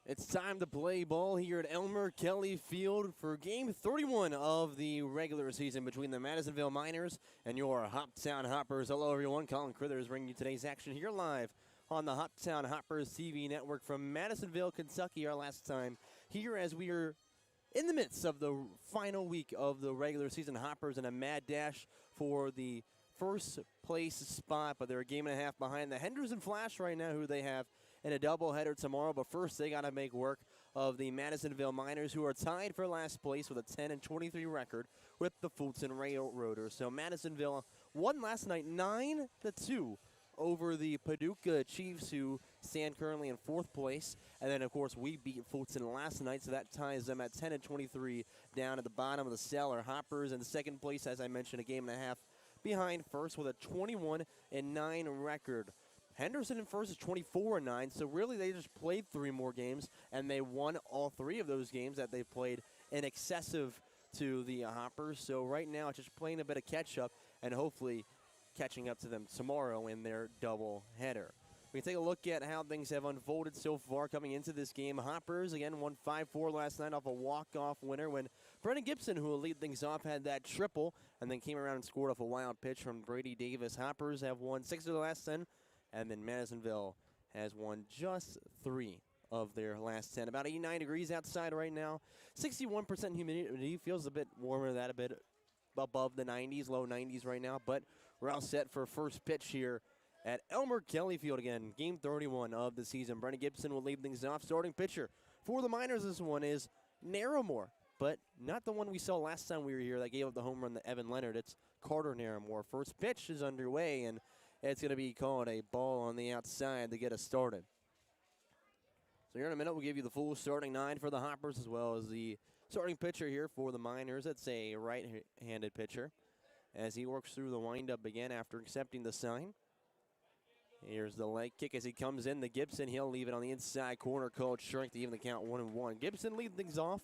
It's time to play ball here at Elmer Kelly Field for Game 31 of the regular season between the Madisonville Miners and your Hoptown Hoppers. Hello, everyone. Colin Crithers bringing you today's action here live on the Hoptown Hoppers TV network from Madisonville, Kentucky. Our last time here as we are in the midst of the final week of the regular season. Hoppers in a mad dash for the first place spot, but they're a game and a half behind the Henderson Flash right now, who they have in a doubleheader tomorrow. But first, they got to make work of the Madisonville Miners, who are tied for last place with a 10-23 record with the Fulton Railroaders. So Madisonville won last night 9-2 over the Paducah Chiefs, who stand currently in fourth place. And then, of course, we beat Fulton last night, so that ties them at 10-23 down at the bottom of the cellar. Hoppers in second place, as I mentioned, a game and a half behind first with a 21-9 record. Henderson in first is 24-9, so really they just played three more games, and they won all three of those games that they played in excessive to the Hoppers. So right now it's just playing a bit of catch-up and hopefully catching up to them tomorrow in their doubleheader. We can take a look at how things have unfolded so far coming into this game. Hoppers, again, won 5-4 last night off a walk-off winner when Brennan Gibson, who will lead things off, had that triple and then came around and scored off a wild pitch from Brady Davis. Hoppers have won 6 of the last 10, and then Madisonville has won just 3 of their last 10. About 89 degrees outside right now. 61% humidity. Feels a bit warmer than that, a bit above the 90s, low 90s right now. But we're all set for first pitch here at Elmer Kelly Field again. Game 31 of the season. Brennan Gibson will lead things off. Starting pitcher for the Miners this one is Narramore, but not the one we saw last time we were here that gave up the home run to Evan Leonard. It's Carter Narramore. First pitch is underway, and it's going to be called a ball on the outside to get us started. So here in a minute, we'll give you the full starting 9 for the Hoppers as well as the starting pitcher here for the Miners. It's a right-handed pitcher as he works through the windup again after accepting the sign. Here's the leg kick as he comes in. The Gibson, he'll leave it on the inside corner, called strike to even the count 1-1. Gibson leads things off,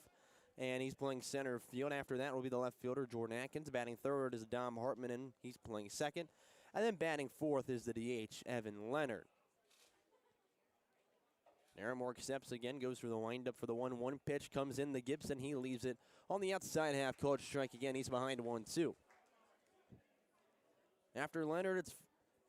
and he's playing center field. After that will be the left fielder, Jordan Atkins. Batting third is Dom Hartman, and he's playing second. And then batting fourth is the DH, Evan Leonard. Narramore accepts again, goes through the windup for the 1-1 pitch. Comes in the Gibson, he leaves it on the outside half, called strike again. He's behind 1-2. After Leonard, it's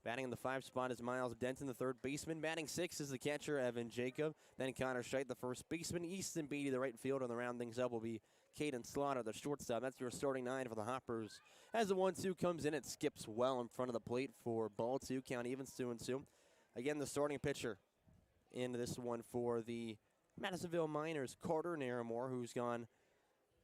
batting in the 5 spot is Miles Denton, the third baseman. Batting 6 is the catcher, Evan Jacob. Then Connor Scheidt, the first baseman. Easton Beatty, the right fielder. And the round things up will be Caden Slaughter, the shortstop. That's your starting 9 for the Hoppers. As the 1-2 comes in, it skips well in front of the plate for ball 2. Count evens 2-2. Again, the starting pitcher in this one for the Madisonville Miners, Carter Narramore, who's gone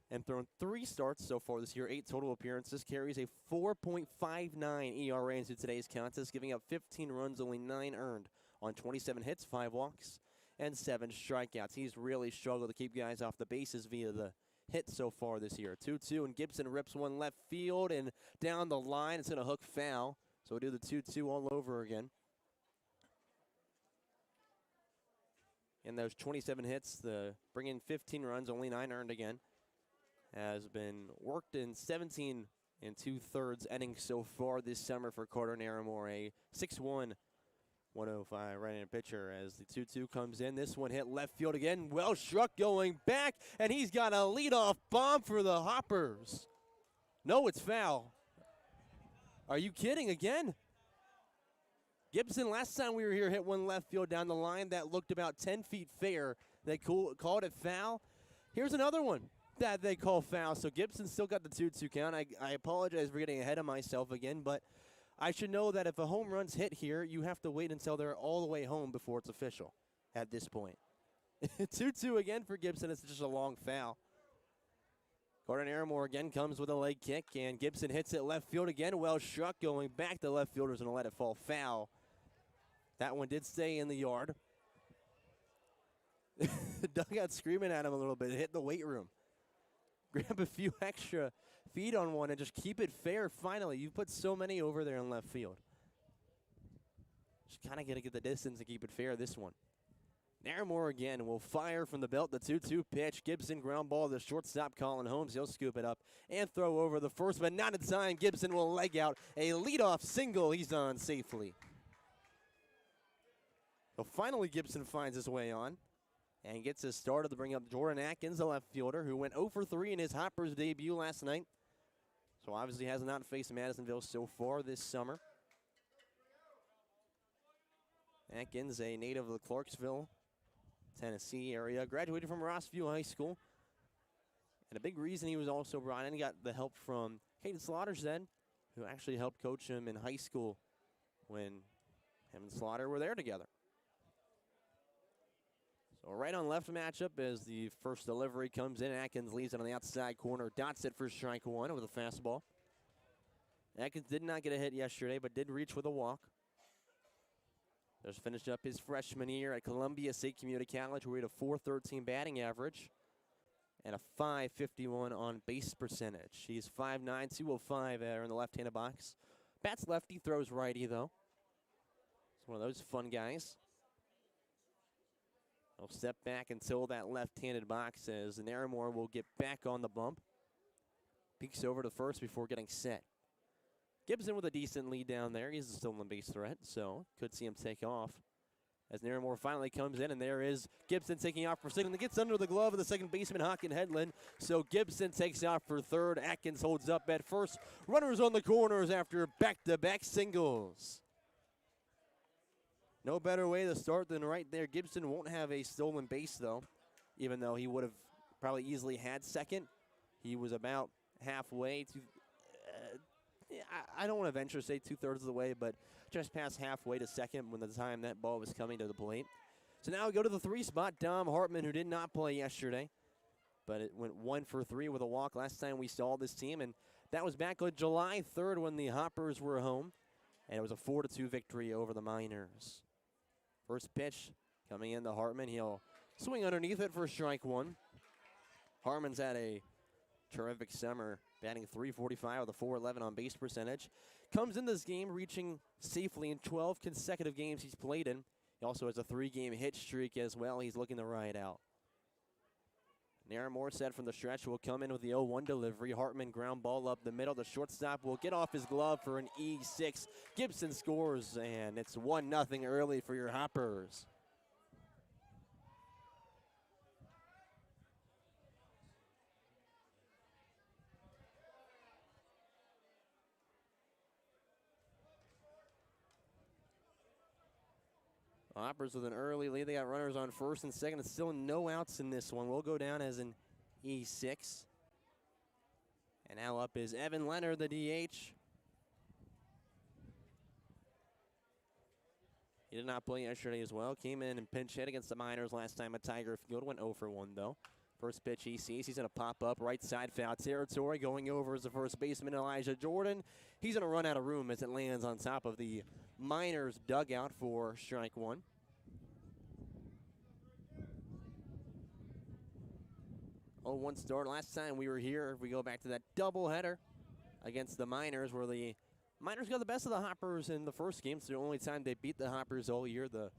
and thrown 3 starts so far this year, 8 total appearances, carries a 4.59 ERA into today's contest, giving up 15 runs, only 9 earned on 27 hits, 5 walks, and 7 strikeouts. He's really struggled to keep guys off the bases via the hit so far this year. 2-2, and Gibson rips one left field and down the line. It's going to hook foul, so we'll do the 2-2 all over again. And those 27 hits, bring in 15 runs, only 9 earned again, has been worked in 17 2/3 innings so far this summer for Carter Narramore. A 6'1", 105 right-handed pitcher as the 2-2 comes in. This one hit left field again. Well struck going back, and he's got a leadoff bomb for the Hoppers. No, it's foul. Are you kidding again? Gibson, last time we were here, hit one left field down the line that looked about 10 feet fair. They called it foul. Here's another one that they call foul. So Gibson still got the 2-2 count. I apologize for getting ahead of myself again, but I should know that if a home run's hit here, you have to wait until they're all the way home before it's official at this point. 2-2 again for Gibson. It's just a long foul. Carter Narramore again comes with a leg kick, and Gibson hits it left field again. Well struck going back. The left fielder's going to let it fall foul. That one did stay in the yard. The dugout screaming at him a little bit. It hit the weight room. Grab a few extra feet on one and just keep it fair finally. You put so many over there in left field. Just kind of got to get the distance and keep it fair this one. Narramore again will fire from the belt. The 2-2 pitch. Gibson ground ball to the shortstop, Colin Holmes. He'll scoop it up and throw over the first, but not in time. Gibson will leg out a leadoff single. He's on safely. So finally Gibson finds his way on. And gets us started to bring up Jordan Atkins, the left fielder, who went 0 for 3 in his Hoppers debut last night. So obviously has not faced Madisonville so far this summer. Atkins, a native of the Clarksville, Tennessee area, graduated from Rossview High School. And a big reason he was also brought in, he got the help from Caden Slaughter's, who actually helped coach him in high school when him and Slaughter were there together. So right on left matchup as the first delivery comes in. Atkins leaves it on the outside corner. Dots it for strike one with a fastball. Atkins did not get a hit yesterday, but did reach with a walk. Just finished up his freshman year at Columbia State Community College, where he had a .413 batting average and a .551 on base percentage. He's 5'9", 205 there in the left-handed box. Bats lefty, throws righty, though. He's one of those fun guys. He'll step back until that left-handed box as Naramore will get back on the bump. Peeks over to first before getting set. Gibson with a decent lead down there. He's a stolen base threat, so could see him take off. As Naramore finally comes in, and there is Gibson taking off for second. It gets under the glove of the second baseman, Hawken Headland. So Gibson takes off for third. Atkins holds up at first. Runners on the corners after back-to-back singles. No better way to start than right there. Gibson won't have a stolen base, though, even though he would have probably easily had second. He was about halfway to, I don't want to venture say 2/3 of the way, but just past halfway to second when the time that ball was coming to the plate. So now we go to the 3 spot. Dom Hartman, who did not play yesterday, but it went 1 for 3 with a walk last time we saw this team, and that was back on July 3rd when the Hoppers were home, and it was a 4-2 victory over the Miners. First pitch coming into Hartman. He'll swing underneath it for strike one. Hartman's had a terrific summer, batting .345 with a .411 on base percentage. Comes in this game reaching safely in 12 consecutive games he's played in. He also has a 3-game hit streak as well. He's looking to ride out. Naramore set from the stretch will come in with the 0-1 delivery. Hartman ground ball up the middle. The shortstop will get off his glove for an E6. Gibson scores, and it's 1-0 early for your Hoppers. Hoppers with an early lead. They got runners on first and second. It's still no outs in this one. We'll go down as an E6. And now up is Evan Leonard, the DH. He did not play yesterday as well. Came in and pinch hit against the Miners last time at Tiger Field. Went 0 for 1 though. First pitch he sees. He's going to pop up right side foul territory. Going over is the first baseman, Elijah Jordan. He's going to run out of room as it lands on top of the Miners dugout for strike one. Oh, 1 start. Last time we were here, if we go back to that doubleheader against the Miners, where the Miners got the best of the Hoppers in the first game. It's the only time they beat the Hoppers all year. The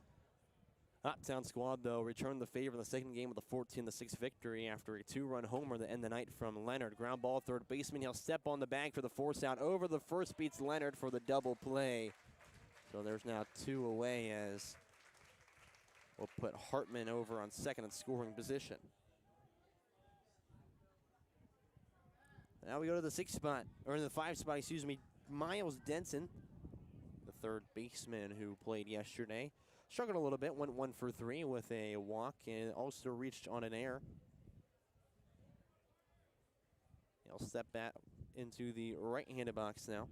Hoptown squad, though, returned the favor in the second game with a 14-6 victory after a 2-run homer to end the night from Leonard. Ground ball, third baseman. He'll step on the bag for the force out. Over the first, beats Leonard for the double play. So there's now 2 away as we'll put Hartman over on second in scoring position. Now we go to the 6 spot, or in the 5 spot, excuse me, Miles Denson, the third baseman who played yesterday. Struggled a little bit, went 1 for 3 with a walk and also reached on an error. He'll step back into the right-handed box now.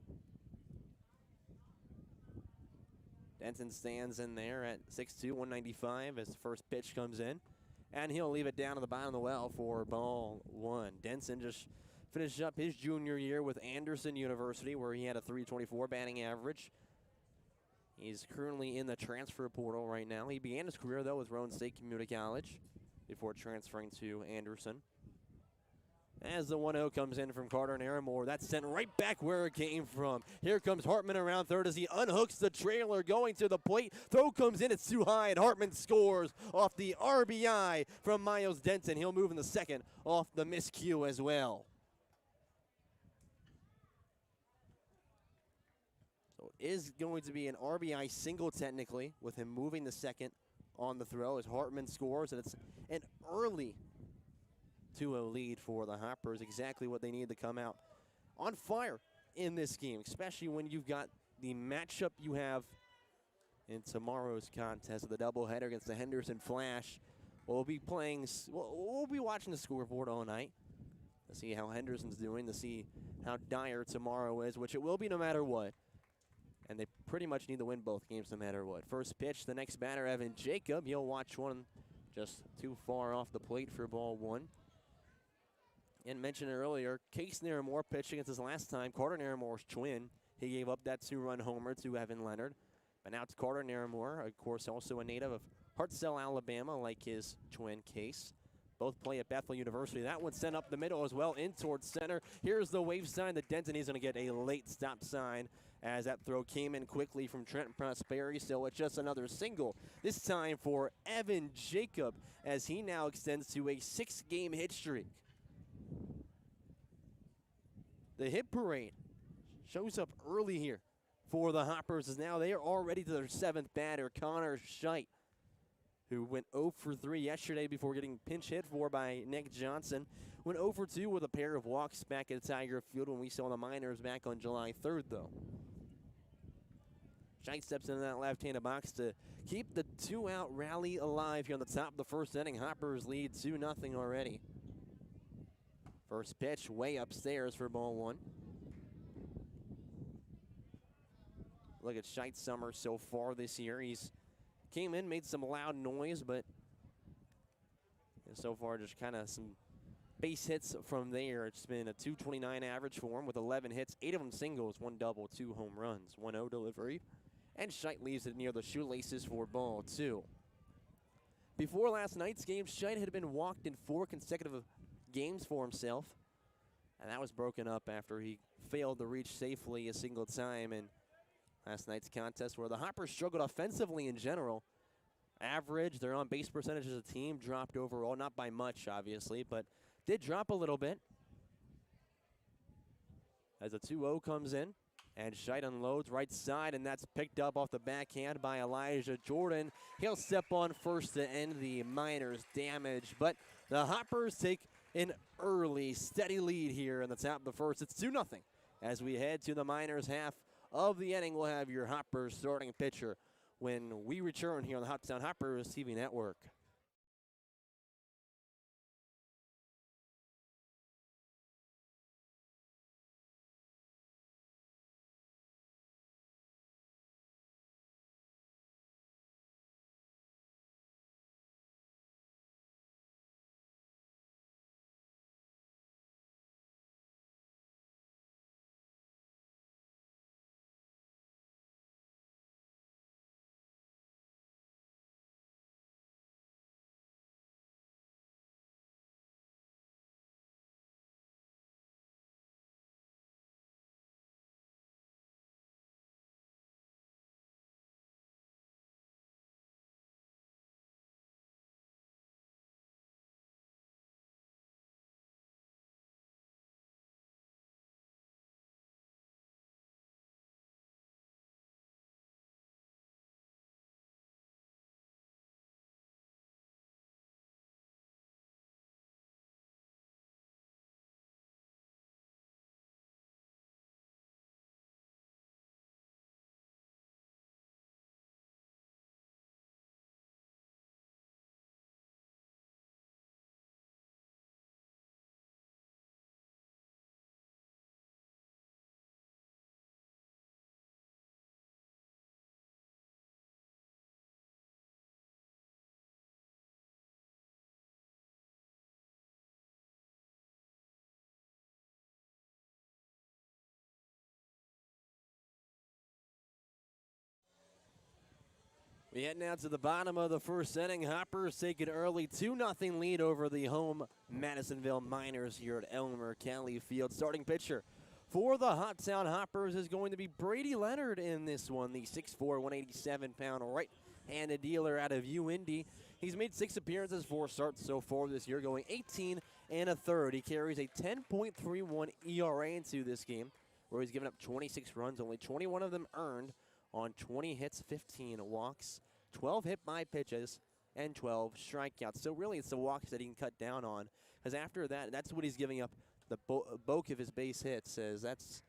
Denson stands in there at 6'2", 195 as the first pitch comes in. And he'll leave it down to the bottom of the well for ball 1. Denson just finished up his junior year with Anderson University, where he had a .324 batting average. He's currently in the transfer portal right now. He began his career, though, with Rowan State Community College before transferring to Anderson. As the 1-0 comes in from Carter Naramore, that's sent right back where it came from. Here comes Hartman around third as he unhooks the trailer going to the plate. Throw comes in, it's too high, and Hartman scores off the RBI from Miles Denton. He'll move in the second off the miscue as well. So it is going to be an RBI single technically with him moving the second on the throw as Hartman scores, and it's an early 2-0 lead for the Hoppers, exactly what they need to come out on fire in this game, especially when you've got the matchup you have in tomorrow's contest, the doubleheader against the Henderson Flash. We'll be watching the scoreboard all night to see how Henderson's doing, to see how dire tomorrow is, which it will be no matter what. And they pretty much need to win both games no matter what. First pitch, the next batter, Evan Jacob. You'll watch one just too far off the plate for ball one. And mentioned earlier, Case Naramore pitched against his last time, Carter Naramore's twin. He gave up that 2-run homer to Evan Leonard. But now it's Carter Naramore, of course, also a native of Hartselle, Alabama, like his twin Case. Both play at Bethel University. That one sent up the middle as well, in towards center. Here's the wave sign. The Denton is going to get a late stop sign as that throw came in quickly from Trent Prosperi. So it's just another single, this time for Evan Jacob, as he now extends to a 6-game hit streak. The hit parade shows up early here for the Hoppers, as now they are already to their 7th batter, Connor Scheidt, who went 0 for 3 yesterday before getting pinch hit for by Nick Johnson. Went 0 for 2 with a pair of walks back at Tiger Field when we saw the Miners back on July 3rd, though. Scheidt steps into that left-handed box to keep the 2-out rally alive here on the top of the first inning. Hoppers lead 2-0 already. First pitch way upstairs for ball one. Look at Scheidt's summer so far this year. He's came in, made some loud noise, but so far just kind of some base hits from there. It's been a .229 average for him with 11 hits, 8 of them singles, 1 double, 2 home runs, 1-0 delivery. And Scheidt leaves it near the shoelaces for ball two. Before last night's game, Scheidt had been walked in 4 consecutive games for himself, and that was broken up after he failed to reach safely a single time in last night's contest, where the Hoppers struggled offensively in general. Average, their on-base percentage as a team dropped overall, not by much, obviously, but did drop a little bit. As a 2-0 comes in, and Scheidt unloads right side, and that's picked up off the backhand by Elijah Jordan. He'll step on first to end the Miners' damage, but the Hoppers take an early, steady lead here in the top of the first. It's 2-0 as we head to the Miners' half of the inning. We'll have your Hoppers starting pitcher when we return here on the Hoptown Hoppers TV network. We head now to the bottom of the first inning. Hoppers take an early 2-0 lead over the home Madisonville Miners here at Elmer Kelly Field. Starting pitcher for the Hoptown Hoppers is going to be Brady Leonard in this one, the 6'4", 187-pound right-handed dealer out of UIndy. He's made 6 appearances, 4 starts so far this year, going 18 1/3. He carries a 10.31 ERA into this game, where he's given up 26 runs, only 21 of them earned on 20 hits, 15 walks, 12 hit by pitches, and 12 strikeouts. So really it's the walks that he can cut down on, because after that, that's what he's giving up the bulk of his base hits, as that's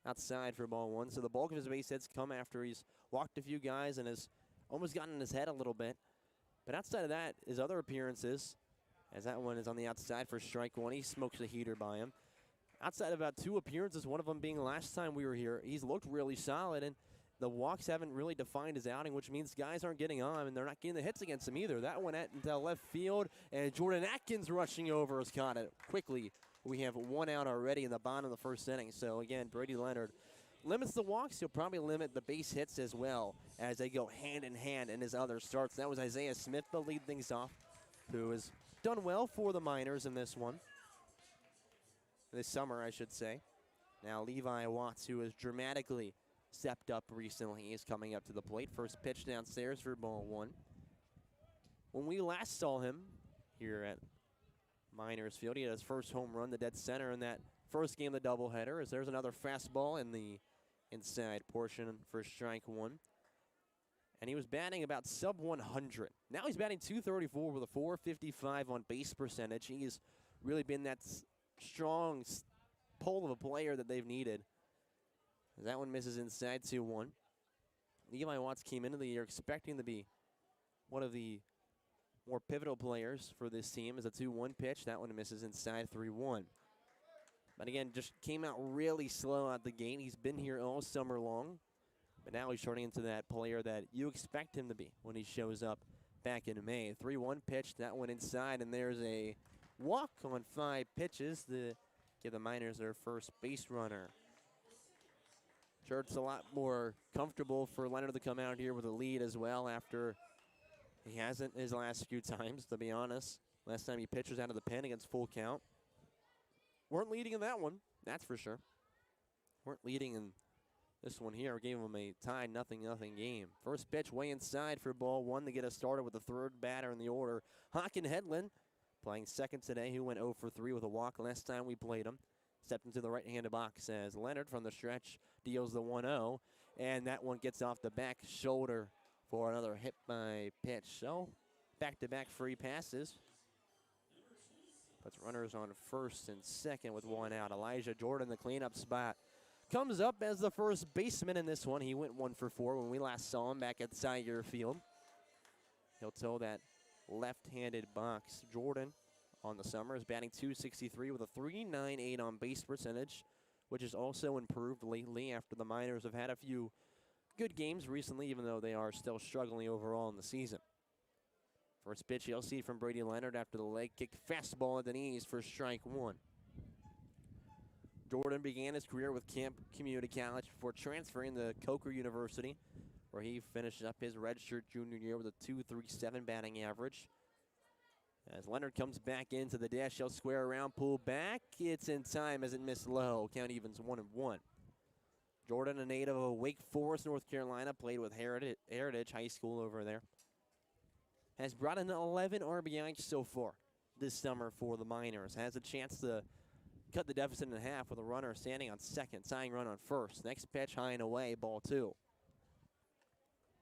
outside for ball 1. So the bulk of his base hits come after he's walked a few guys and has almost gotten in his head a little bit. But outside of that, his other appearances, as that one is on the outside for strike 1, he smokes a heater by him. Outside of about 2 appearances, one of them being last time we were here, he's looked really solid, and the walks haven't really defined his outing, which means guys aren't getting on, and they're not getting the hits against him either. That one into left field, and Jordan Atkins rushing over has caught it quickly. We have 1 out already in the bottom of the first inning. So again, Brady Leonard limits the walks. He'll probably limit the base hits as well, as they go hand in hand in his other starts. That was Isaiah Smith to lead things off, who has done well for the Miners in this one. This summer, I should say. Now Levi Watts, who has dramatically stepped up recently, is coming up to the plate. First pitch downstairs for ball 1. When we last saw him here at Miners Field, he had his first home run to dead center in that first game of the doubleheader, as there's another fastball in the inside portion for strike 1. And he was batting about sub 100. Now he's batting 234 with a 455 on base percentage. He's really been that strong pull of a player that they've needed. That one misses inside 2-1. Levi Watts came into the year expecting to be one of the more pivotal players for this team. As a 2-1 pitch. That one misses inside 3-1. But again, just came out really slow out the gate. He's been here all summer long. But now he's turning into that player that you expect him to be when he shows up back in May. 3-1 pitch. That one inside. And there's a walk on 5 pitches to give the Miners their first base runner. Sure, it's a lot more comfortable for Leonard to come out here with a lead as well, after he hasn't his last few times, to be honest. Last time he pitched was out of the pen against Full Count. Weren't leading in that one, that's for sure. Weren't leading in this one here. Gave him a tied 0-0 game. First pitch way inside for ball 1 to get us started with the third batter in the order. Haken Hedlund playing second today, who went 0 for 3 with a walk last time we played him. Stepped into the right-handed box as Leonard from the stretch deals the 1-0. And that one gets off the back shoulder for another hit by pitch. So back-to-back free passes. Puts runners on first and second with 1 out. Elijah Jordan, the cleanup spot, comes up as the first baseman in this one. He went 1 for 4 when we last saw him back at Sire Field. He'll toe that left-handed box. Jordan on the summer is batting .263 with a .398 on base percentage, which has also improved lately after the Miners have had a few good games recently, even though they are still struggling overall in the season. First pitch you'll see from Brady Leonard after the leg kick fastball at the knees for strike 1. Jordan began his career with Camp Community College before transferring to Coker University, where he finished up his redshirt junior year with a .237 batting average. As Leonard comes back into the dash, he'll square around, pull back. It's in time as it missed low. Count evens 1-1. Jordan, a native of Wake Forest, North Carolina, played with Heritage High School over there. Has brought in 11 RBIs so far this summer for the Miners. Has a chance to cut the deficit in half with a runner standing on second, tying run on first. Next pitch high and away, ball 2.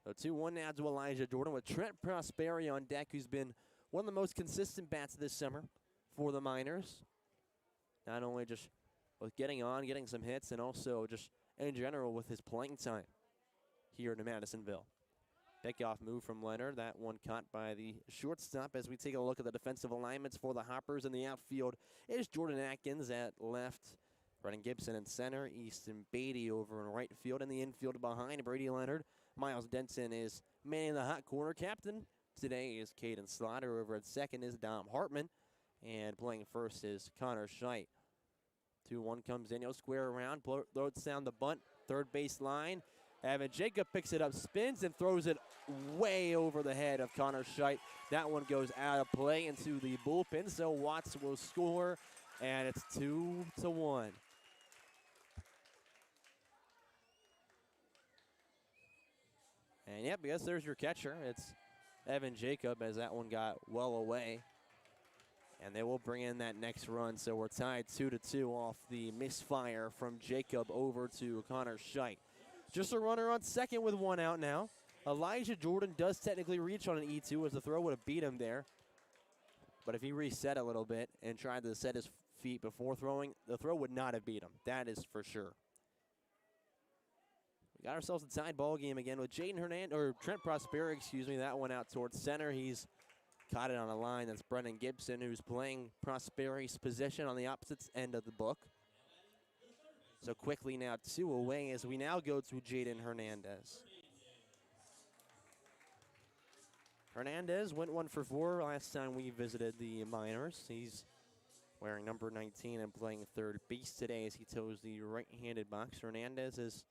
So 2-1 now to Elijah Jordan with Trent Prosperi on deck, who's been one of the most consistent bats this summer for the Miners. Not only just with getting on, getting some hits, and also just in general with his playing time here in Madisonville. Pickoff move from Leonard. That one caught by the shortstop. As we take a look at the defensive alignments for the Hoppers in the outfield, it is Jordan Atkins at left, Brennan Gibson in center, Easton Beatty over in right field. In the infield behind Brady Leonard, Miles Denson is manning the hot corner. Captain today is Caden Slaughter. Over at second is Dom Hartman. And playing first is Connor Scheidt. 2-1 comes in. He'll square around, throws down the bunt, third base line. Evan Jacob picks it up, spins, and throws it way over the head of Connor Scheidt. That one goes out of play into the bullpen, so Watts will score, and it's 2-1. And yep, I guess there's your catcher. It's Evan Jacob, as that one got well away. And they will bring in that next run, so we're tied 2-2 off the misfire from Jacob over to Connor Scheidt. Just a runner on second with 1 out now. Elijah Jordan does technically reach on an E2 as the throw would have beat him there. But if he reset a little bit and tried to set his feet before throwing, the throw would not have beat him. That is for sure. We got ourselves a tied ball game again with Trent Prosperi, that one out towards center. He's caught it on a line. That's Brennan Gibson, who's playing Prosperi's position on the opposite end of the book. So quickly now 2 away as we now go to Jaden Hernandez. Hernandez went 1 for 4 last time we visited the minors. He's wearing number 19 and playing third base today as he toes the right-handed box. Hernandez has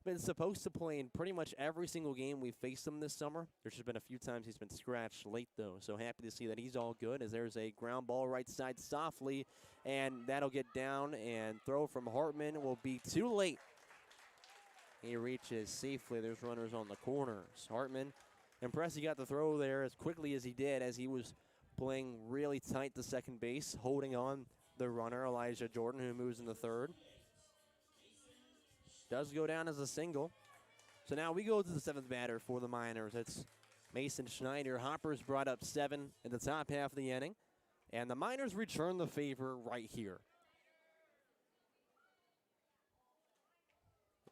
been supposed to play in pretty much every single game we've faced him this summer. There's just been a few times he's been scratched late, though. So happy to see that he's all good as there's a ground ball right side softly, and that'll get down, and throw from Hartman will be too late. He reaches safely. There's runners on the corners. Hartman, impressed he got the throw there as quickly as he did, as he was playing really tight to second base, holding on the runner, Elijah Jordan, who moves in the third. Does go down as a single. So now we go to the 7th batter for the Miners. It's Mason Schneider. Hoppers brought up 7 in the top half of the inning, and the Miners return the favor right here.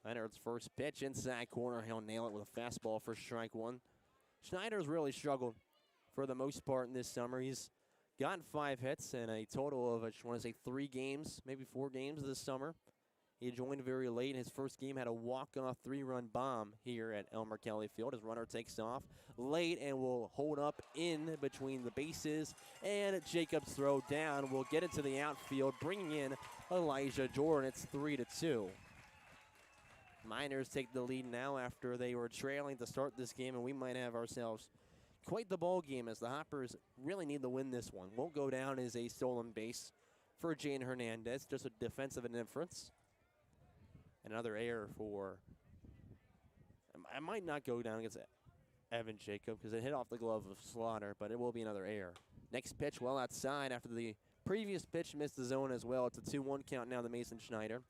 Leonard's first pitch inside corner. He'll nail it with a fastball for strike 1. Schneider's really struggled for the most part in this summer. He's gotten 5 hits and a total of, I just want to say, 3 games, maybe 4 games this summer. He joined very late. His first game had a walk-off 3-run bomb here at Elmer Kelly Field. His runner takes off late and will hold up in between the bases. And Jacobs' throw down will get it to the outfield, bringing in Elijah Jordan. It's 3-2. Miners take the lead now after they were trailing to start this game, and we might have ourselves quite the ball game as the Hoppers really need to win this one. Won't go down as a stolen base for Jane Hernandez, just a defensive indifference. Another error for, I might not go down against Evan Jacob because it hit off the glove of Slaughter, but it will be another error. Next pitch well outside after the previous pitch missed the zone as well. It's a 2-1 count now to Mason Schneider.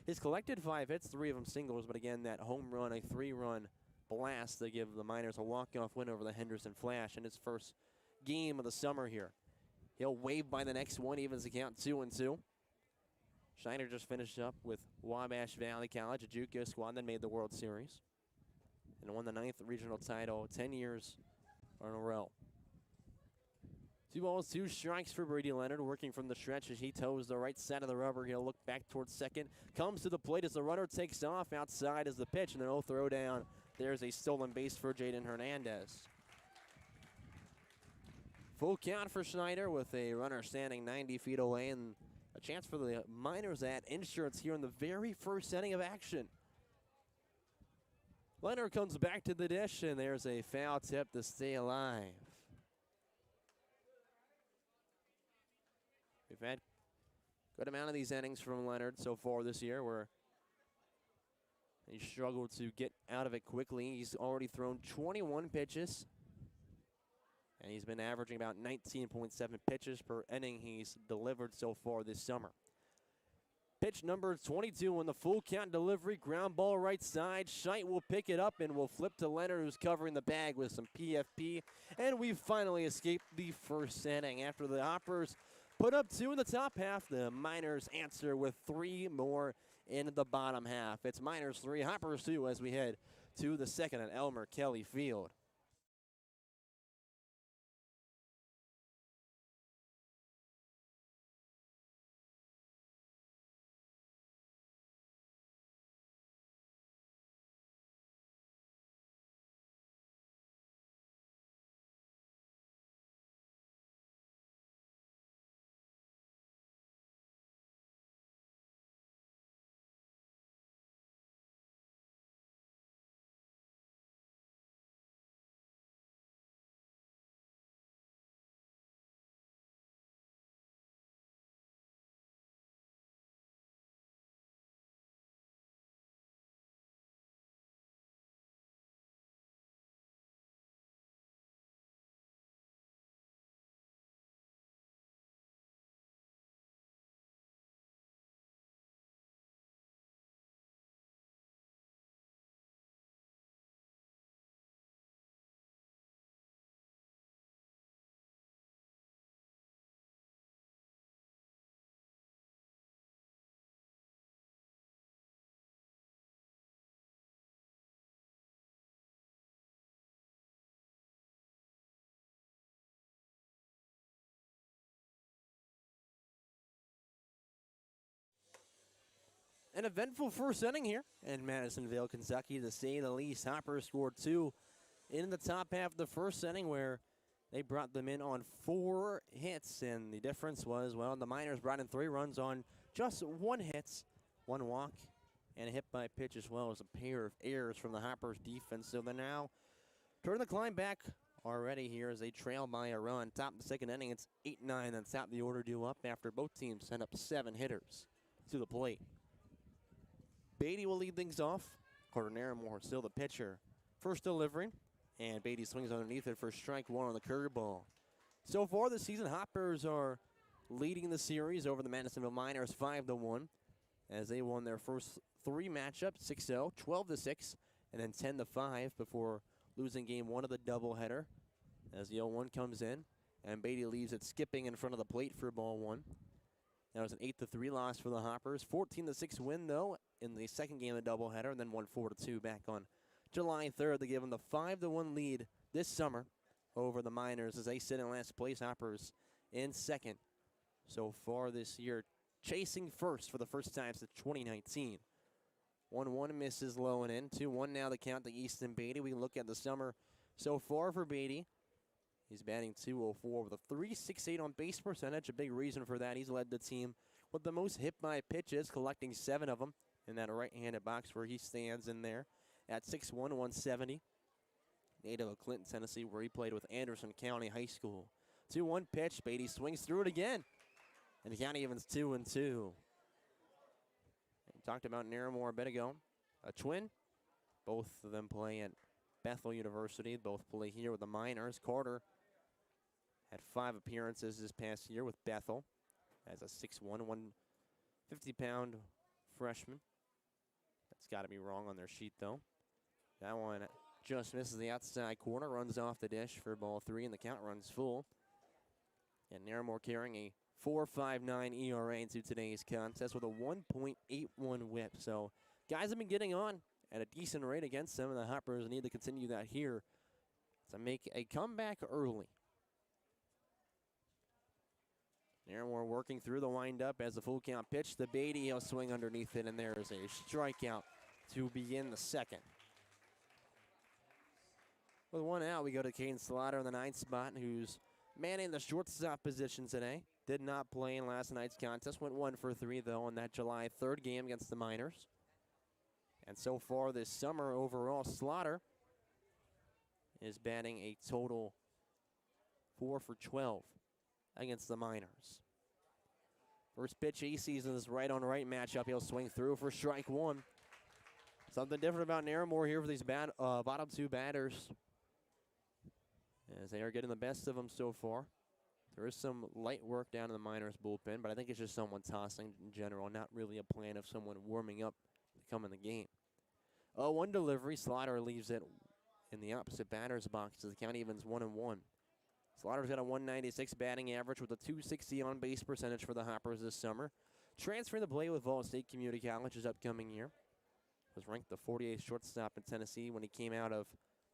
His collected 5 hits, 3 of them singles, but again, that home run, a 3-run blast to give the Miners a walk-off win over the Henderson Flash in his first game of the summer here. He'll wave by the next one, evens the count 2-2. Schneider just finished up with Wabash Valley College, a JUCO squad that made the World Series and won the 9th regional title 10 years in a row. 2 balls, 2 strikes for Brady Leonard, working from the stretch as he toes the right side of the rubber. He'll look back towards second, comes to the plate as the runner takes off. Outside is the pitch, and then he'll throw down. There's a stolen base for Jaden Hernandez. Full count for Schneider with a runner standing 90 feet away, and a chance for the Miners at insurance here in the very first inning of action. Leonard comes back to the dish, and there's a foul tip to stay alive. We've had a good amount of these innings from Leonard so far this year where he struggled to get out of it quickly. He's already thrown 21 pitches, and he's been averaging about 19.7 pitches per inning he's delivered so far this summer. Pitch number 22 on the full count delivery, ground ball right side. Scheidt will pick it up and will flip to Leonard, who's covering the bag with some PFP. And we finally escaped the first inning. After the Hoppers put up 2 in the top half, the Miners answer with 3 more in the bottom half. It's Miners 3, Hoppers 2 as we head to the second at Elmer Kelly Field. An eventful first inning here in Madisonville, Kentucky, to say the least. Hoppers scored 2 in the top half of the first inning, where they brought them in on 4 hits, and the difference was, well, the Miners brought in 3 runs on just 1 hit, 1 walk, and a hit by pitch, as well as a pair of errors from the Hoppers defense. So they're now turning the climb back already here as they trail by a run. Top of the second inning, it's 8-9. That's top of the order due up after both teams send up 7 hitters to the plate. Beatty will lead things off. Carter Naramore still the pitcher. First delivery, and Beatty swings underneath it for strike 1 on the curveball. So far this season, Hoppers are leading the series over the Madisonville Miners 5-1, as they won their first 3 matchups, 6-0, 12-6, and then 10-5 before losing game 1 of the doubleheader. As the 0-1 comes in, and Beatty leaves it skipping in front of the plate for ball 1. That was an 8-3 loss for the Hoppers. 14-6 win, though, in the second game of the doubleheader, and then won 4-2 back on July 3rd. They give them the 5-1 lead this summer over the Miners as they sit in last place. Hoppers in second so far this year, chasing first for the first time since 2019. 1-1 misses low and in. 2-1 now the count to Easton Beatty. We look at the summer so far for Beatty. He's batting .204 with a .368 on base percentage. A big reason for that, he's led the team with the most hit by pitches, collecting 7 of them in that right-handed box where he stands in there at 6'1", 170. Native of Clinton, Tennessee, where he played with Anderson County High School. 2-1 pitch. Beatty swings through it again, and the count evens 2-2. We talked about Naramore a bit ago. A twin. Both of them play at Bethel University. Both play here with the Miners. Carter had 5 appearances this past year with Bethel as a 6'1", 150-pound freshman. That's got to be wrong on their sheet, though. That one just misses the outside corner, runs off the dish for ball 3, and the count runs full. And Naramore carrying a 4.59 ERA into today's contest with a 1.81 whip. So guys have been getting on at a decent rate against them, and the Hoppers need to continue that here to make a comeback early. Naramore working through the windup as the full count pitch to Beatty. He'll swing underneath it, and there is a strikeout to begin the second. With 1 out, we go to Caden Slaughter in the 9th spot, who's manning the shortstop position today. Did not play in last night's contest. Went 1 for 3, though, in that July 3rd game against the Miners. And so far this summer, overall, Slaughter is batting a total 4 for 12 against the Miners. First pitch of season is right-on-right matchup. He'll swing through for strike 1. Something different about Naramore here for these bottom 2 batters, as they are getting the best of them so far. There is some light work down in the Miners bullpen, but I think it's just someone tossing in general, not really a plan of someone warming up to come in the game. 0-1 delivery. Slaughter leaves it in the opposite batter's box as the count evens 1-1. Slaughter's got a 196 batting average with a 260 on base percentage for the Hoppers this summer. Transferring to play with Vol State Community College this upcoming year. Was ranked the 48th shortstop in Tennessee when he came out of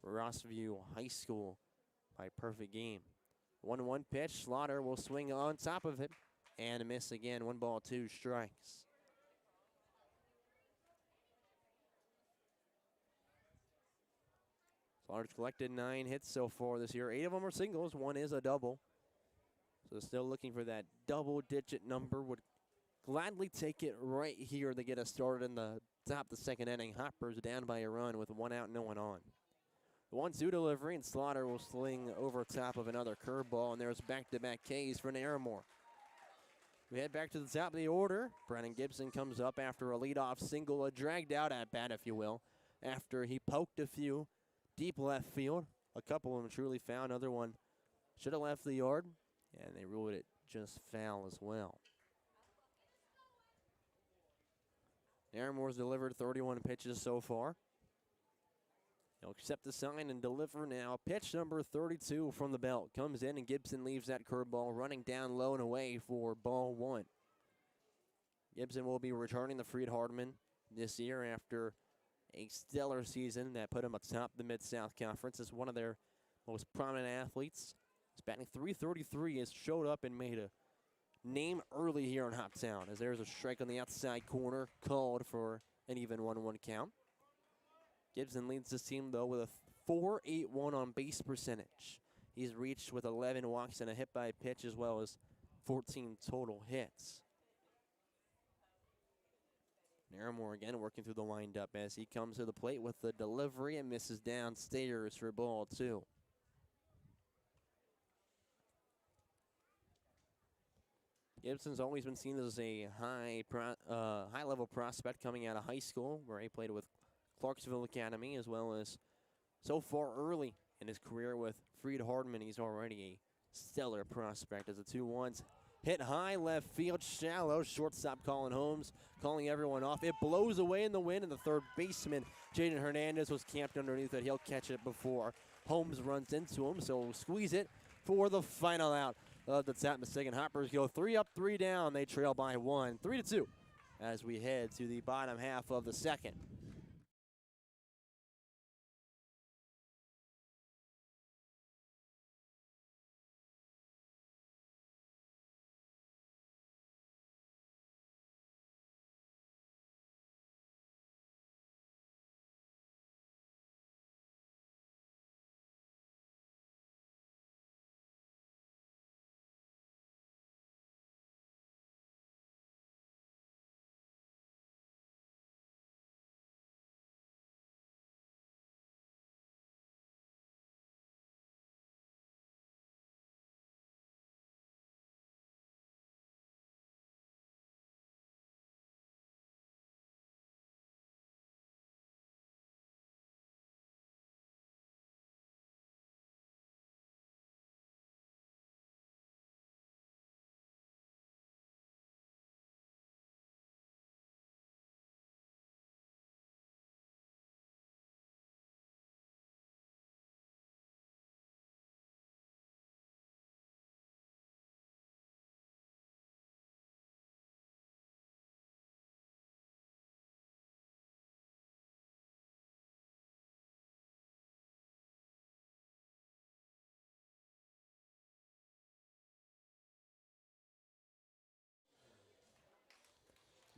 Rossview High School by perfect game. 1-1 pitch. Slaughter will swing on top of it and a miss again. 1 ball, 2 strikes. Slaughter's collected 9 hits so far this year. 8 of them are singles. 1 is a double. So still looking for that double-digit number. Would gladly take it right here to get us started in the top of the second inning. Hoppers down by a run with 1 out, no one on. The 1-2 delivery, and Slaughter will sling over top of another curveball, and there's back-to-back Ks for Naramore. We head back to the top of the order. Brennan Gibson comes up after a leadoff single, a dragged out at bat, if you will, after he poked a few deep left field. A couple of them truly foul. Another one should have left the yard, and they ruled it just foul as well. Naramore's delivered 31 pitches so far. He'll accept the sign and deliver now. Pitch number 32 from the belt. Comes in, and Gibson leaves that curveball running down low and away for ball 1. Gibson will be returning to Freed-Hardeman this year after a stellar season that put him atop the Mid-South Conference as one of their most prominent athletes. He's batting .333, has showed up and made a name early here in Hoptown, as there's a strike on the outside corner called for an even 1-1 count. Gibson leads this team, though, with a .481 on base percentage. He's reached with 11 walks and a hit by pitch, as well as 14 total hits. Naramore again working through the windup as he comes to the plate with the delivery and misses downstairs for ball 2. Gibson's always been seen as a high-level prospect coming out of high school, where he played with Clarksville Academy, as well as so far early in his career with Freed Hardman. He's already a stellar prospect as the 2-1s hit high left field, shallow. Shortstop Colin Holmes calling everyone off. It blows away in the wind, and the third baseman, Jaden Hernandez, was camped underneath it. He'll catch it before Holmes runs into him, so we'll squeeze it for the final out of the Tappahannock. Hoppers go 3 up, 3 down. They trail by 1, 3-2, as we head to the bottom half of the second.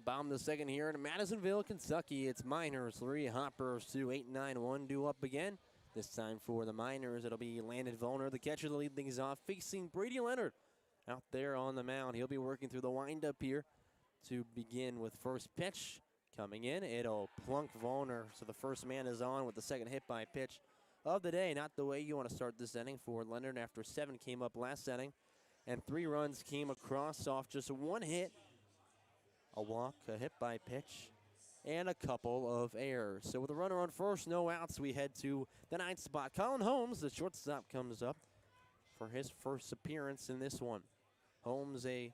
Bottom of the second here in Madisonville, Kentucky. It's Miners 3, Hoppers 2, 8-9-1 due up again. This time for the Miners, it'll be Landon Vollner, the catcher, to lead things off, facing Brady Leonard out there on the mound. He'll be working through the windup here to begin with first pitch. Coming in, it'll plunk Vollner, so the first man is on with the second hit by pitch of the day. Not the way you want to start this inning for Leonard after 7 came up last inning, and 3 runs came across off just 1 hit. A walk, a hit by pitch, and a couple of errors. So with a runner on first, no outs, we head to the 9th spot. Colin Holmes, the shortstop, comes up for his first appearance in this one. Holmes, a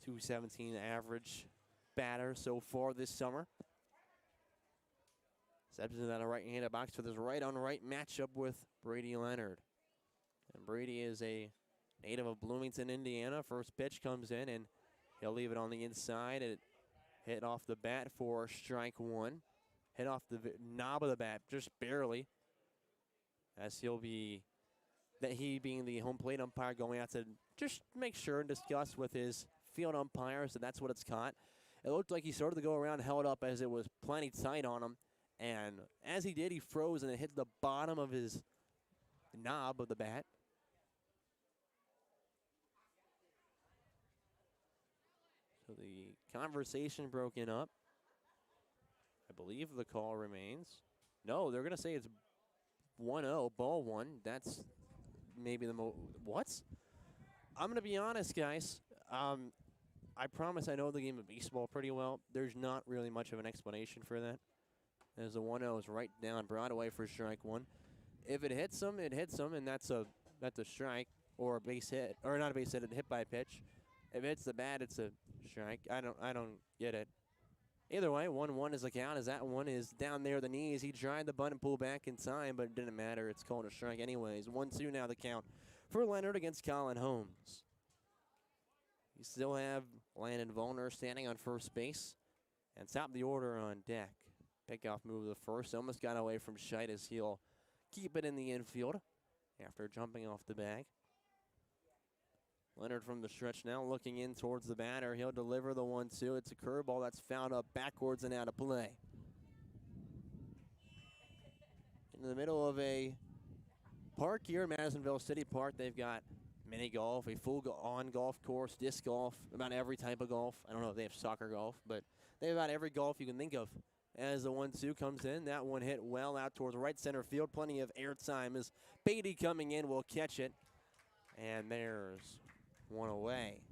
.217 average batter so far this summer. Steps into that right-handed box for this right-on-right matchup with Brady Leonard. And Brady is a native of Bloomington, Indiana. First pitch comes in, and he'll leave it on the inside. It hit off the bat for strike 1. Hit off the knob of the bat just barely, as he being the home plate umpire, going out to just make sure and discuss with his field umpire, so that's what it's caught. It looked like he started to go around, held up as it was plenty tight on him, and as he did, he froze and it hit the bottom of his knob of the bat. So the conversation broken up. I believe the call remains. No, they're going to say it's 1-0, ball 1. That's maybe the what? I'm going to be honest, guys. I promise I know the game of baseball pretty well. There's not really much of an explanation for that. As the 1-0 is right down Broadway for strike 1. If it hits him, it hits him, and that's a strike or a base hit, or not a base hit, a hit by pitch. If it hits the bat, it's a strike. I don't get it. Either way, 1-1 is the count, as that one is down there the knees. He tried the bunt and pull back in time, but it didn't matter. It's called a strike anyways. 1-2 now the count for Leonard against Colin Holmes. You still have Landon Vollner standing on first base, and top of the order on deck. Pickoff move the first. Almost got away from Scheit, as he'll keep it in the infield after jumping off the bag. Leonard from the stretch now looking in towards the batter. He'll deliver the 1-2. It's a curveball that's fouled up backwards and out of play. In the middle of a park here in Madisonville City Park, they've got mini golf, a full-on golf course, disc golf, about every type of golf. I don't know if they have soccer golf, but they have about every golf you can think of. As the 1-2 comes in, that one hit well out towards right center field. Plenty of air time as Beatty coming in will catch it. And there's one away.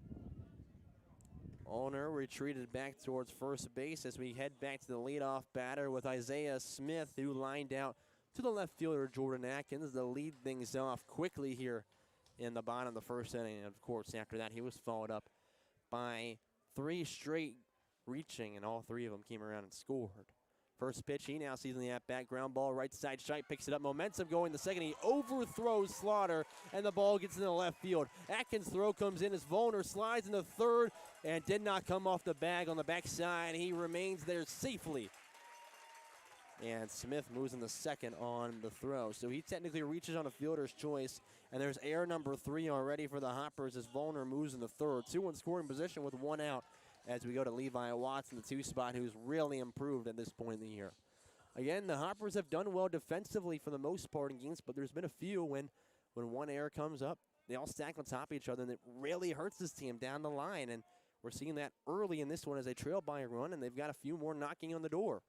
Allner retreated back towards first base as we head back to the leadoff batter with Isaiah Smith, who lined out to the left fielder, Jordan Atkins, to lead things off quickly here in the bottom of the first inning. And, of course, after that, he was followed up by 3 straight reaching, and all 3 of them came around and scored. First pitch, he now sees in the at-bat, ground ball, right side, Scheidt picks it up, momentum going to second, he overthrows Slaughter, and the ball gets in the left field. Atkins' throw comes in as Volner slides into third, and did not come off the bag on the backside. He remains there safely. And Smith moves in the second on the throw. So he technically reaches on a fielder's choice, and there's error number 3 already for the Hoppers as Volner moves in the third. 2 in scoring position with 1 out as we go to Levi Watts in the 2 spot, who's really improved at this point in the year. Again, the Hoppers have done well defensively for the most part in games, but there's been a few when one error comes up, they all stack on top of each other, and it really hurts this team down the line. And we're seeing that early in this one as they trail by a run, and they've got a few more knocking on the door.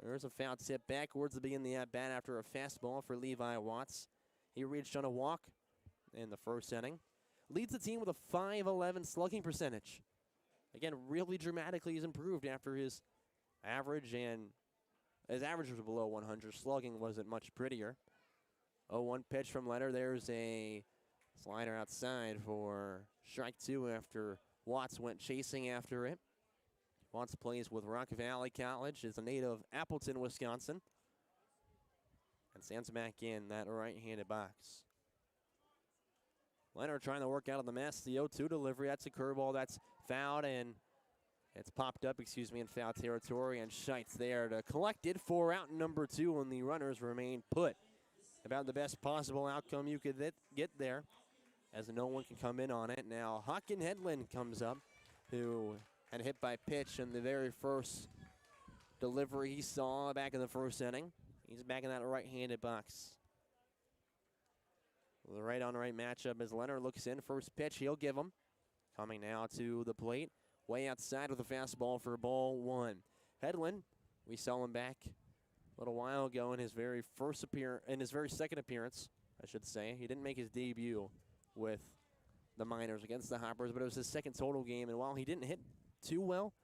There's a foul tip backwards to begin the at-bat after a fastball for Levi Watts. He reached on a walk in the first inning. Leads the team with a .511 slugging percentage. Again, really dramatically he's improved after his average, and his average was below 100. Slugging wasn't much prettier. 0-1 pitch from Leonard. There's a slider outside for strike 2 after Watts went chasing after it. Watts plays with Rock Valley College, is a native of Appleton, Wisconsin. And stands back in that right-handed box. Leonard trying to work out of the mess. The 0-2 delivery, that's a curveball that's fouled, and it's popped up, in foul territory. And Scheidt's there to collect it for out number 2, and the runners remain put. About the best possible outcome you could get there, as no one can come in on it. Now, Hawken Hedlund comes up, who had hit by pitch in the very first delivery he saw back in the first inning. He's back in that right-handed box. The right-on-right matchup as Leonard looks in. First pitch he'll give him. Coming now to the plate. Way outside with a fastball for ball 1. Hedlund, we saw him back a little while ago in his very second appearance, I should say. He didn't make his debut with the Miners against the Hoppers, but it was his second total game, and while he didn't hit too well,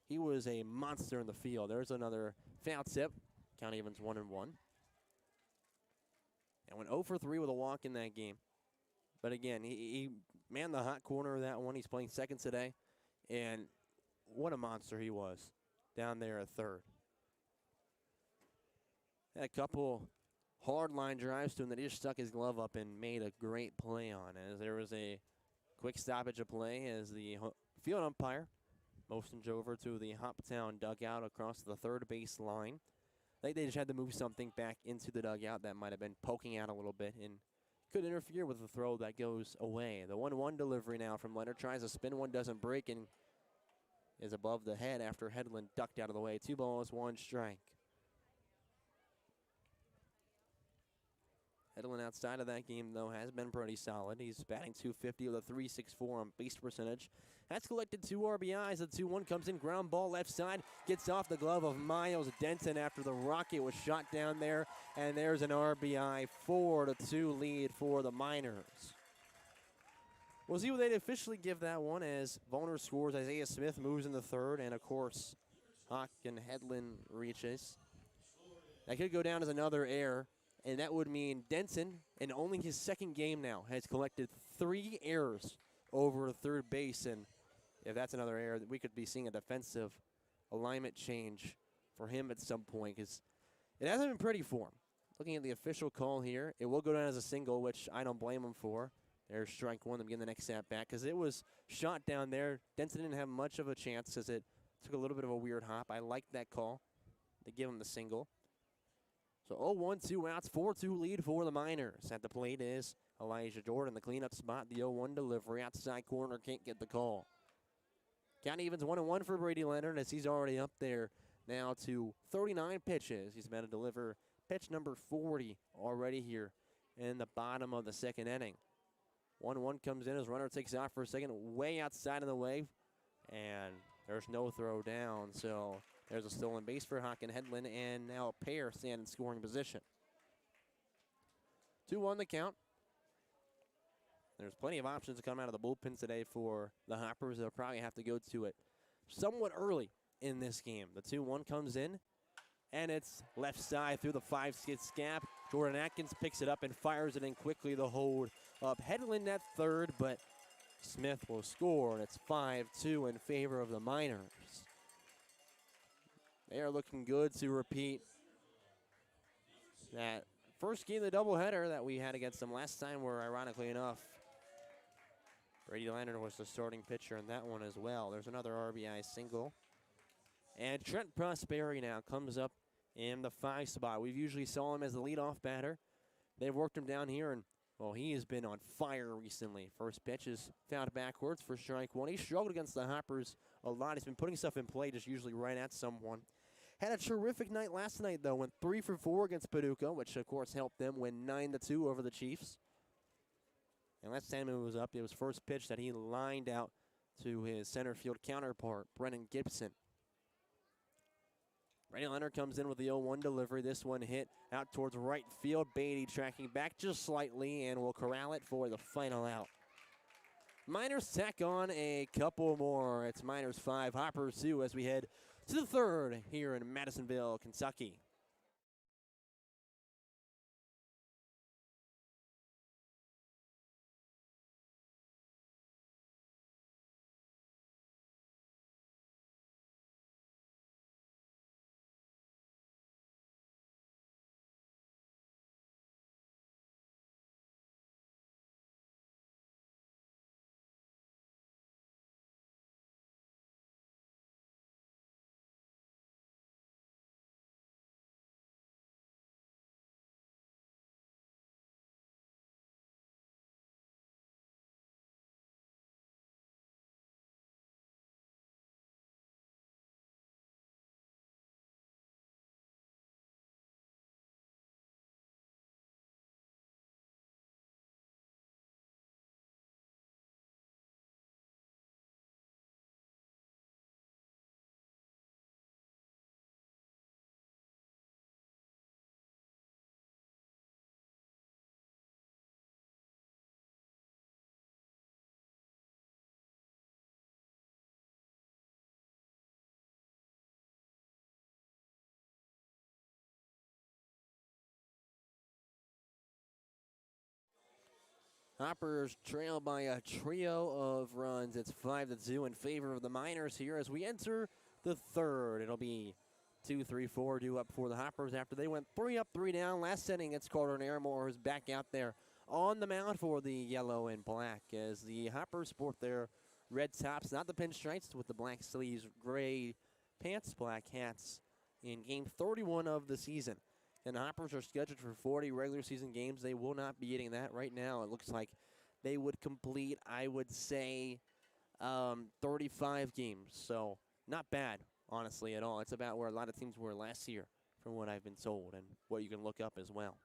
he was a monster in the field. There's another foul tip. Count evens 1-1. And went 0 for 3 with a walk in that game. But again, he manned the hot corner of that one. He's playing second today. And what a monster he was down there at third. Had a couple hard line drives to him that he just stuck his glove up and made a great play on. As there was a quick stoppage of play as the field umpire motioned over to the Hoptown dugout across the third base line. I think they just had to move something back into the dugout that might have been poking out a little bit and could interfere with the throw that goes away. The 1-1 delivery now from Leonard. Tries a spin one, doesn't break, and is above the head after Hedlund ducked out of the way. 2 balls, 1 strike. Hedlund outside of that game, though, has been pretty solid. He's batting .250 with a .364 on base percentage. Has collected 2 RBIs. The 2-1 comes in, ground ball left side. Gets off the glove of Miles Denton after the rocket was shot down there. And there's an RBI, 4-2 lead for the Miners. We'll see what they'd officially give that one as Volner scores. Isaiah Smith moves in the third. And, of course, Hawken Hedlund reaches. That could go down as another error. And that would mean Denton, in only his second game now, has collected 3 errors over third base. And if that's another error, we could be seeing a defensive alignment change for him at some point, because it hasn't been pretty for him. Looking at the official call here, it will go down as a single, which I don't blame him for. There's strike 1 to begin the next at-bat, because it was shot down there. Denton didn't have much of a chance as it took a little bit of a weird hop. I liked that call to give him the single. So 0-1, 2 outs, 4-2 lead for the Miners. At the plate is Elijah Jordan, the cleanup spot, the 0-1 delivery. Outside corner, can't get the call. Count evens 1-1 for Brady Leonard as he's already up there now to 39 pitches. He's about to deliver pitch number 40 already here in the bottom of the second inning. 1-1 comes in as runner takes off for a second, way outside of the way, and there's no throw down. So there's a stolen base for Hawk and Headland, and now a pair stand in scoring position. 2-1 the count. There's plenty of options to come out of the bullpen today for the Hoppers. They'll probably have to go to it somewhat early in this game. The 2-1 comes in, and it's left side through the 5-6 gap. Jordan Atkins picks it up and fires it in quickly. The hold up. Headland at third, but Smith will score, and it's 5-2 in favor of the Miners. They are looking good to repeat that first game of the doubleheader that we had against them last time, where ironically enough, Brady Leonard was the starting pitcher in that one as well. There's another RBI single. And Trent Prosperi now comes up in the 5 spot. We've usually saw him as the leadoff batter. They've worked him down here, and, well, he has been on fire recently. First pitch is fouled backwards for strike one. He struggled against the Hoppers a lot. He's been putting stuff in play, just usually right at someone. Had a terrific night last night, though. Went 3 for 4 against Paducah, which, of course, helped them win 9-2 over the Chiefs. And last time it was up, it was first pitch that he lined out to his center field counterpart, Brennan Gibson. Brady Leonard comes in with the 0-1 delivery. This one hit out towards right field. Beatty tracking back just slightly and will corral it for the final out. Miners tack on a couple more. It's Miners 5, Hoppers 2 as we head to the third here in Madisonville, Kentucky. Hoppers trail by a trio of runs. It's 5-2 in favor of the Miners here as we enter the third. It'll be 2-3-4 due up for the Hoppers after they went 3 up, 3 down. Last inning, it's Carter Nairmore who's back out there on the mound for the yellow and black as the Hoppers sport their red tops, not the pinstripes, with the black sleeves, gray pants, black hats in game 31 of the season. And the Hoppers are scheduled for 40 regular season games. They will not be getting that right now. It looks like they would complete, I would say, 35 games. So not bad, honestly, at all. It's about where a lot of teams were last year, from what I've been told, and what you can look up as well.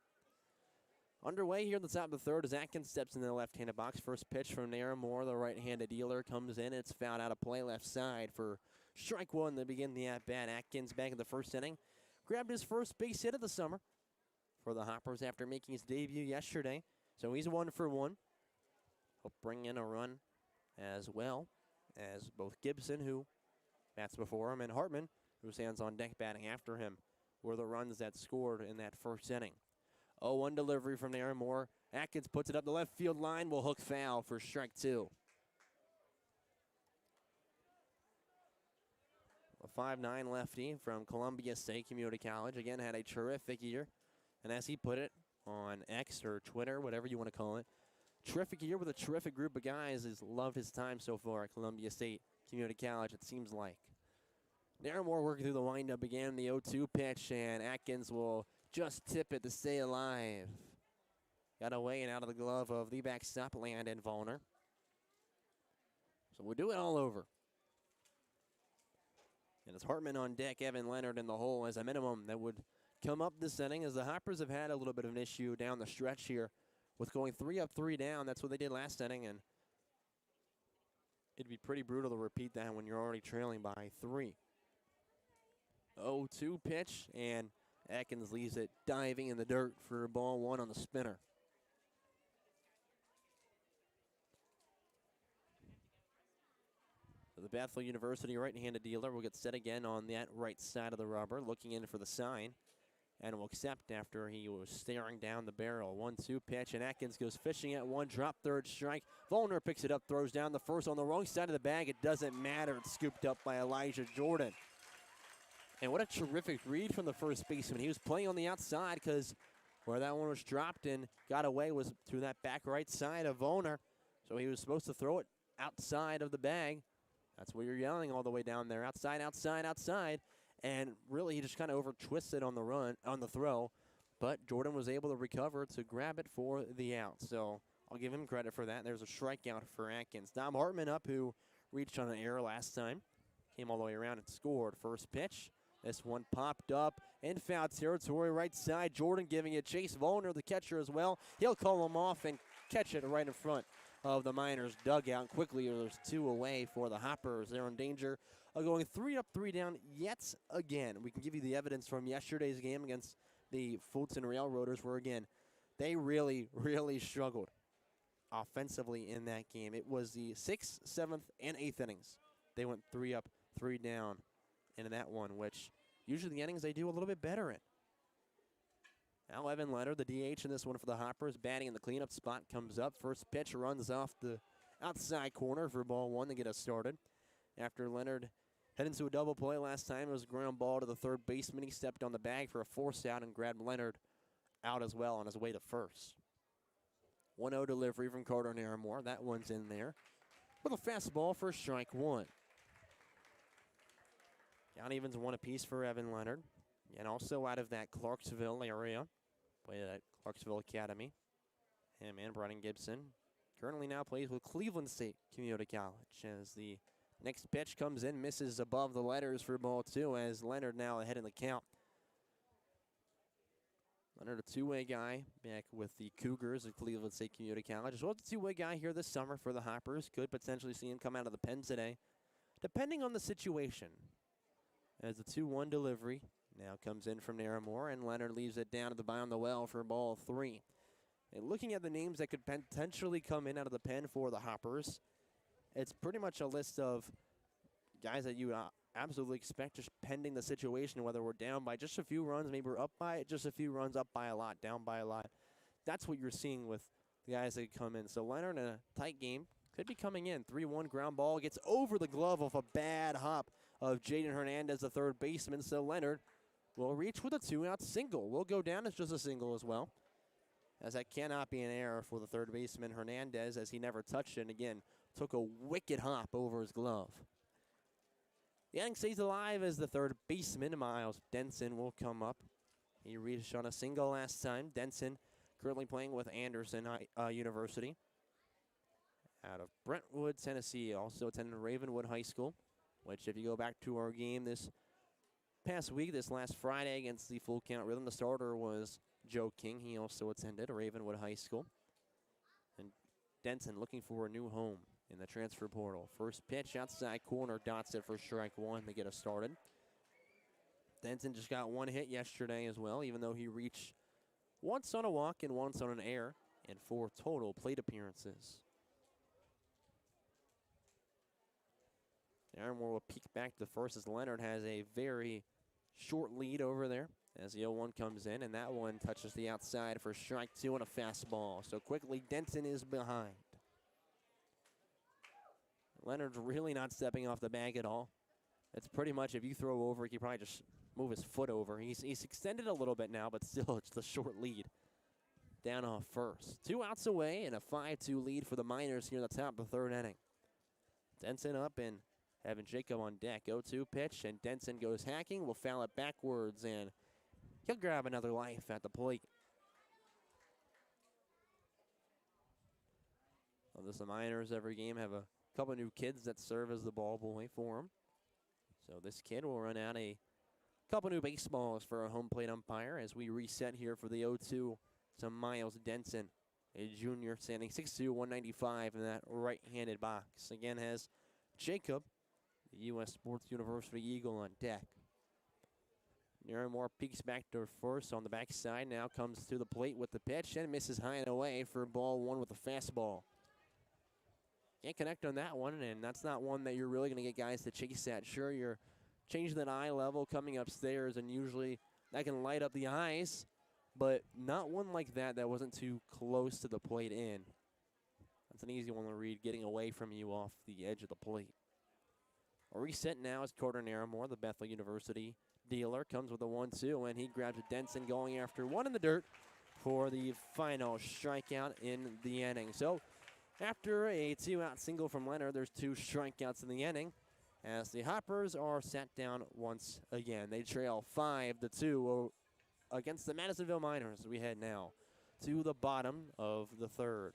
Underway here at the top of the third as Atkins steps into the left-handed box. First pitch from Nairmore, the right-handed dealer, comes in. It's fouled out of play left side for strike one to begin the at-bat. Atkins back in the first inning. Grabbed his first base hit of the summer for the Hoppers after making his debut yesterday. So he's 1 for 1. He'll bring in a run as well as both Gibson, who bats before him, and Hartman, who stands on deck batting after him, were the runs that scored in that first inning. 0-1 delivery from Nairmore. Atkins puts it up the left field line, will hook foul for strike 2. A 5'9" lefty from Columbia State Community College. Again, had a terrific year. And as he put it on X or Twitter, whatever you want to call it, terrific year with a terrific group of guys. Has loved his time so far at Columbia State Community College, it seems like. Nairmore working through the windup again, the 0-2 pitch, and Atkins will just tip it to stay alive. Got away and out of the glove of the backstop, Landon Vollner. So we'll do it all over. And it's Hartman on deck, Evan Leonard in the hole as a minimum that would come up this inning, as the Hoppers have had a little bit of an issue down the stretch here with going 3 up, 3 down. That's what they did last inning, and it'd be pretty brutal to repeat that when you're already trailing by 3. 0-2 pitch, and Atkins leaves it diving in the dirt for ball 1 on the spinner. So the Bethel University right-handed dealer will get set again on that right side of the rubber, looking in for the sign, and will accept after he was staring down the barrel. 1-2 pitch, and Atkins goes fishing at 1, drop third strike. Vollner picks it up, throws down the first on the wrong side of the bag. It doesn't matter. It's scooped up by Elijah Jordan. And what a terrific read from the first baseman. He was playing on the outside because where that one was dropped and got away was through that back right side of Vollner. So he was supposed to throw it outside of the bag. That's what you're yelling all the way down there. Outside, outside, outside. And really he just kind of over-twisted on the throw. But Jordan was able to recover to grab it for the out. So I'll give him credit for that. There's a strikeout for Atkins. Dom Hartman up, who reached on an error last time. Came all the way around and scored. First pitch. This one popped up in foul territory, right side. Jordan giving it chase. Vollner, the catcher, as well. He'll call him off and catch it right in front of the Miners' dugout. Quickly, there's 2 away for the Hoppers. They're in danger of going 3 up, 3 down yet again. We can give you the evidence from yesterday's game against the Fulton Railroaders, where, again, they really, really struggled offensively in that game. It was the 6th, 7th, and 8th innings. They went 3 up, 3 down into that one, which usually the innings they do a little bit better in. Now Evan Leonard, the DH in this one for the Hoppers, batting in the cleanup spot, comes up. First pitch runs off the outside corner for ball 1 to get us started. After Leonard headed into a double play last time, it was a ground ball to the third baseman. He stepped on the bag for a force out and grabbed Leonard out as well on his way to first. 1-0 delivery from Carter Naramore. That one's in there with a fastball for strike 1. Count evens 1 apiece for Evan Leonard. And also out of that Clarksville area, played at Clarksville Academy. Him and Brennan Gibson currently now plays with Cleveland State Community College, as the next pitch comes in, misses above the letters for ball 2, as Leonard now ahead in the count. Leonard, a two-way guy back with the Cougars at Cleveland State Community College, as well as a two-way guy here this summer for the Hoppers. Could potentially see him come out of the pen today, depending on the situation. As the 2-1 delivery now comes in from Naramore, and Leonard leaves it down to the bottom of the well for ball 3. And looking at the names that could potentially come in out of the pen for the Hoppers, it's pretty much a list of guys that you absolutely expect, just pending the situation, whether we're down by just a few runs, maybe we're up by just a few runs, up by a lot, down by a lot. That's what you're seeing with the guys that come in. So Leonard in a tight game could be coming in. 3-1 ground ball, gets over the glove of a bad hop of Jaden Hernandez, the third baseman. So Leonard will reach with a 2-out single. Will go down as just a single as well, as that cannot be an error for the third baseman Hernandez, as he never touched it, and again took a wicked hop over his glove. The inning stays alive as the third baseman, Miles Denson, will come up. He reached on a single last time. Denson currently playing with Anderson University out of Brentwood, Tennessee. Also attended Ravenwood High School, which, if you go back to our game this past week, this last Friday against the Full Count Rhythm, the starter was Joe King. He also attended Ravenwood High School. And Denson looking for a new home in the transfer portal. First pitch outside corner, dots it for strike 1 to get us started. Denson just got 1 hit yesterday as well, even though he reached once on a walk and once on an error in 4 total plate appearances. Naramore will peek back to first, as Leonard has a very short lead over there as the 0-1 comes in, and that one touches the outside for strike 2 on a fastball. So quickly, Denson is behind. Leonard's really not stepping off the bag at all. It's pretty much, if you throw over, he can probably just move his foot over. He's extended a little bit now, but still it's the short lead. Down off first. 2 outs away and a 5-2 lead for the Miners here at the top of the 3rd inning. Denson up and having Jacob on deck. 0-2 pitch, and Denson goes hacking. Will foul it backwards, and he'll grab another life at the plate. The Miners every game have a couple new kids that serve as the ball boy for them. So this kid will run out a couple new baseballs for a home plate umpire as we reset here for the 0-2 to Miles Denson, a junior standing 6'2", 195 in that right-handed box. Again has Jacob, the U.S. Sports University Eagle, on deck. Naramore peeks back to first on the backside, now comes to the plate with the pitch and misses high and away for ball one with a fastball. Can't connect on that one, and that's not one that you're really going to get guys to chase at. Sure, you're changing that eye level coming upstairs, and usually that can light up the eyes, but not one like that wasn't too close to the plate in. That's an easy one to read, getting away from you off the edge of the plate. A reset now is Carter Naramore, the Bethel University dealer, comes with a 1-2, and he grabs Denson going after one in the dirt for the final strikeout in the inning. So after a 2-out single from Leonard, there's 2 strikeouts in the inning as the Hoppers are sat down once again. They trail 5-2 against the Madisonville Miners. We head now to the bottom of the third.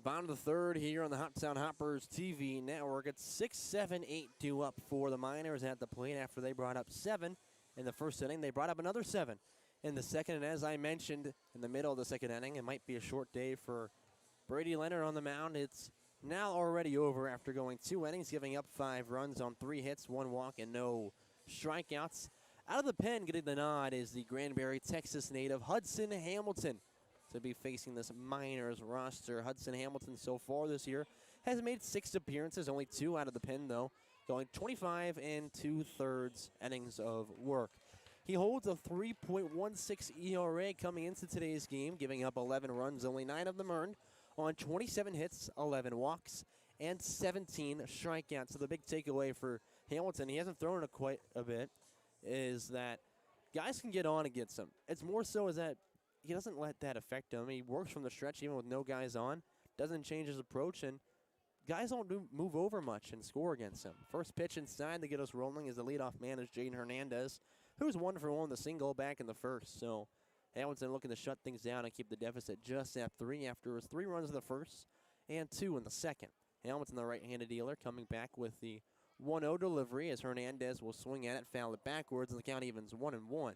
Bottom of the third here on the Hoptown Hoppers TV network. It's 6-7-8 due up for the Miners at the plate after they brought up 7 in the first inning. They brought up another 7 in the second, and as I mentioned in the middle of the second inning, it might be a short day for Brady Leonard on the mound. It's now already over after going 2 innings, giving up 5 runs on 3 hits, 1 walk, and no strikeouts. Out of the pen, getting the nod is the Granbury, Texas native Hudson Hamilton to be facing this Miners roster. Hudson Hamilton so far this year has made 6 appearances, only 2 out of the pen though, going 25 2/3 innings of work. He holds a 3.16 ERA coming into today's game, giving up 11 runs, only 9 of them earned, on 27 hits, 11 walks, and 17 strikeouts. So the big takeaway for Hamilton, he hasn't thrown it quite a bit, is that guys can get on against him. It's more so is that he doesn't let that affect him. He works from the stretch even with no guys on, doesn't change his approach, and guys don't move over much and score against him. First pitch inside to get us rolling is the leadoff man is Jaden Hernandez, who's 1 for 1 with a single back in the first. So Hamilton looking to shut things down and keep the deficit just at 3 after his 3 runs in the first and 2 in the second. Hamilton, the right-handed dealer, coming back with the 1-0 delivery as Hernandez will swing at it, foul it backwards, and the count evens 1-1.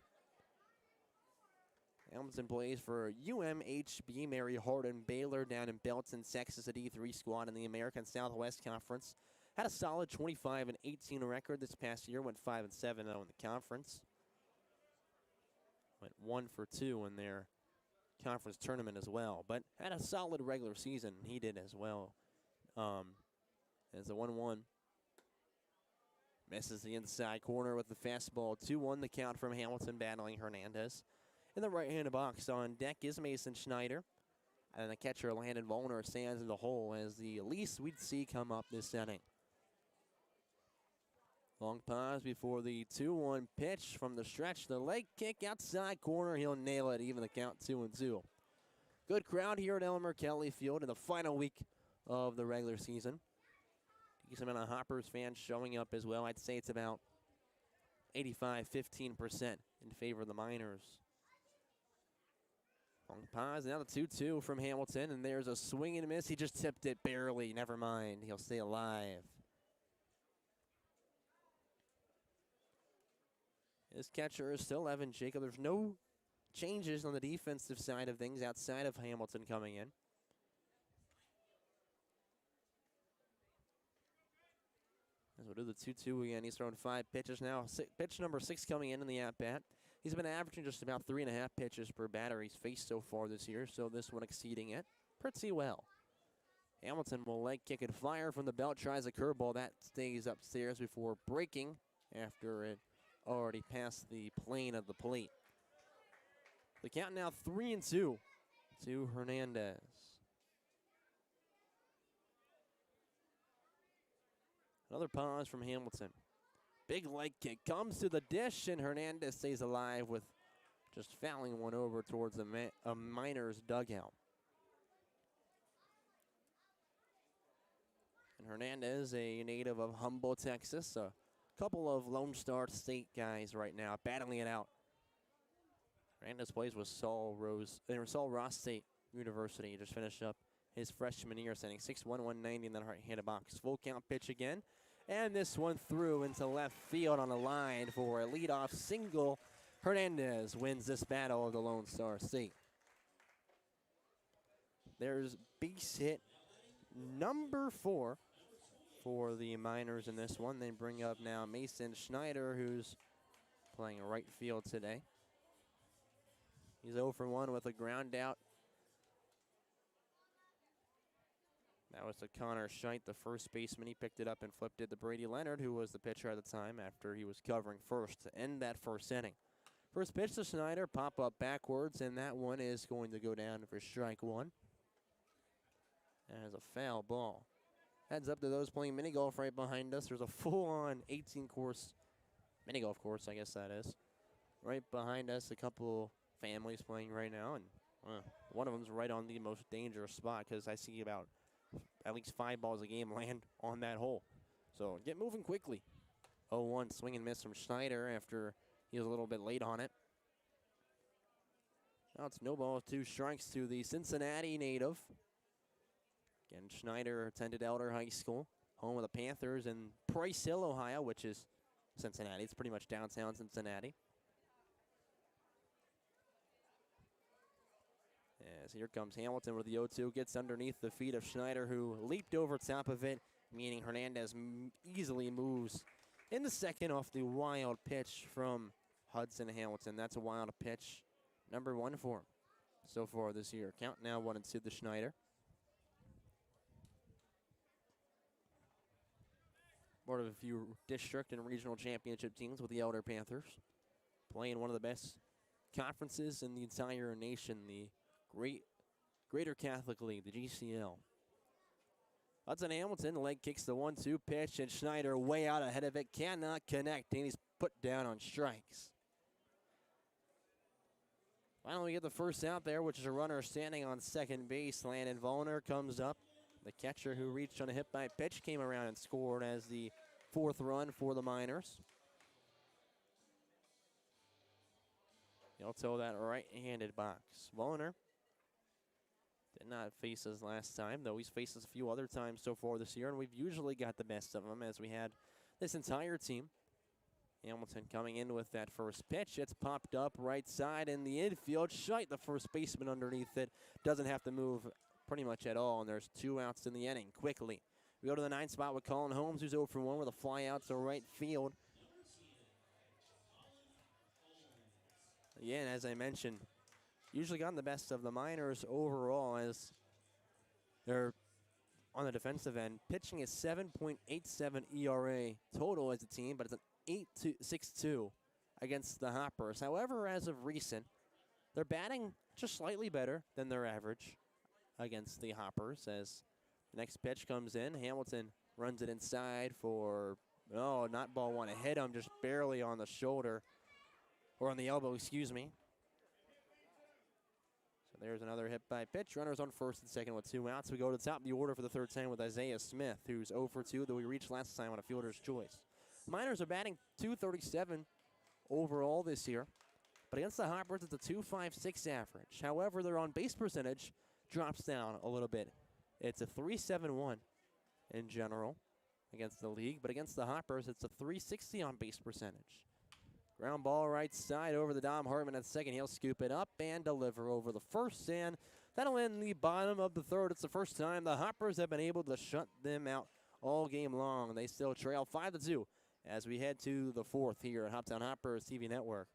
Hamilton plays for UMHB, Mary Hardin Baylor down in Belton, Texas, a D3 squad in the American Southwest Conference. Had a solid 25-18 record this past year, went 5-7 in the conference. Went 1 for 2 in their conference tournament as well, but had a solid regular season. He did as well. As the 1-1 misses the inside corner with the fastball. 2-1 the count from Hamilton battling Hernandez. In the right-handed box on deck is Mason Schneider. And the catcher, Landon Volner, stands in the hole as the least we'd see come up this inning. Long pause before the 2-1 pitch from the stretch. The leg kick outside corner. He'll nail it, even the count 2-2. Good crowd here at Elmer Kelly Field in the final week of the regular season. Decent amount of Hoppers fans showing up as well. I'd say it's about 85-15% in favor of the Miners. Long pause, now the 2-2 from Hamilton, and there's a swing and a miss. He just tipped it barely. Never mind, he'll stay alive. His catcher is still Evan Jacob. There's no changes on the defensive side of things outside of Hamilton coming in. As we'll do the 2-2 again. He's thrown 5 pitches now. Pitch number 6 coming in the at-bat. He's been averaging just about 3.5 pitches per batter he's faced so far this year, so this one exceeding it pretty well. Hamilton will leg kick and fire from the belt, tries a curveball. That stays upstairs before breaking after it already passed the plane of the plate. The count now 3-2 to Hernandez. Another pause from Hamilton. Big leg kick comes to the dish, and Hernandez stays alive with just fouling one over towards a Miners dugout. And Hernandez, a native of Humboldt, Texas, a couple of Lone Star State guys right now battling it out. Hernandez plays with Saul Ross State University. He just finished up his freshman year, sending 6'1", 190 in that right-handed box. Full count pitch again. And this one through into left field on a line for a leadoff single. Hernandez wins this battle of the Lone Star State. There's base hit number 4 for the Miners in this one. They bring up now Mason Schneider, who's playing right field today. He's 0 for 1 with a ground out. That was to Connor Scheidt, the first baseman. He picked it up and flipped it to Brady Leonard, who was the pitcher at the time after he was covering first to end that first inning. First pitch to Schneider, pop up backwards, and that one is going to go down for strike 1. As a foul ball. Heads up to those playing mini golf right behind us. There's a full-on 18-course mini golf course, I guess that is. Right behind us, a couple families playing right now, and one of them's right on the most dangerous spot because I see about at least 5 balls a game land on that hole. So get moving quickly. 0-1 swing and miss from Schneider after he was a little bit late on it. Now it's no ball, 2 strikes to the Cincinnati native. Again, Schneider attended Elder High School, home of the Panthers in Price Hill, Ohio, which is Cincinnati. It's pretty much downtown Cincinnati. As here comes Hamilton with the 0-2, gets underneath the feet of Schneider, who leaped over top of it, meaning Hernandez easily moves in the second off the wild pitch from Hudson Hamilton. That's a wild pitch, number 1 for him so far this year. Count now 1-2 to Schneider. Part of a few district and regional championship teams with the Elder Panthers. Playing one of the best conferences in the entire nation, the Greater Catholic League, the GCL. Hudson Hamilton, leg kicks the 1-2 pitch, and Schneider way out ahead of it, cannot connect, and he's put down on strikes. Finally, we get the first out there, which is a runner standing on second base. Landon Vollner comes up. The catcher who reached on a hit by pitch came around and scored as the 4th run for the Miners. He'll toe that right-handed box. Vollner did not face us last time, though he's faced us a few other times so far this year, and we've usually got the best of them, as we had this entire team. Hamilton coming in with that first pitch. It's popped up right side in the infield. Scheidt, the first baseman underneath it, doesn't have to move pretty much at all, and there's 2 outs in the inning quickly. We go to the 9th spot with Colin Holmes, who's 0 for 1 with a fly out to right field. Again, as I mentioned, usually gotten the best of the Miners overall, as they're on the defensive end. Pitching is 7.87 ERA total as a team, but it's an 8.62 against the Hoppers. However, as of recent, they're batting just slightly better than their average against the Hoppers, as the next pitch comes in. Hamilton runs it inside for, not ball 1. It hit him just barely on the shoulder, or on the elbow, excuse me. So There's another hit by pitch. Runners on first and second with 2 outs. We go to the top of the order for the third time with Isaiah Smith, who's 0 for 2 that we reached last time on a fielder's choice. Miners are batting .237 overall this year, but against the Hoppers, it's a .256 average. However, their on-base percentage drops down a little bit. It's a .371 in general against the league, but against the Hoppers, it's a .360 on-base percentage. Ground ball right side over the Dom Hartman at second. He'll scoop it up and deliver over the first, and that'll end the bottom of the third. It's the first time the Hoppers have been able to shut them out all game long. They still trail 5-2 as we head to the fourth here at Hoptown Hoppers TV Network.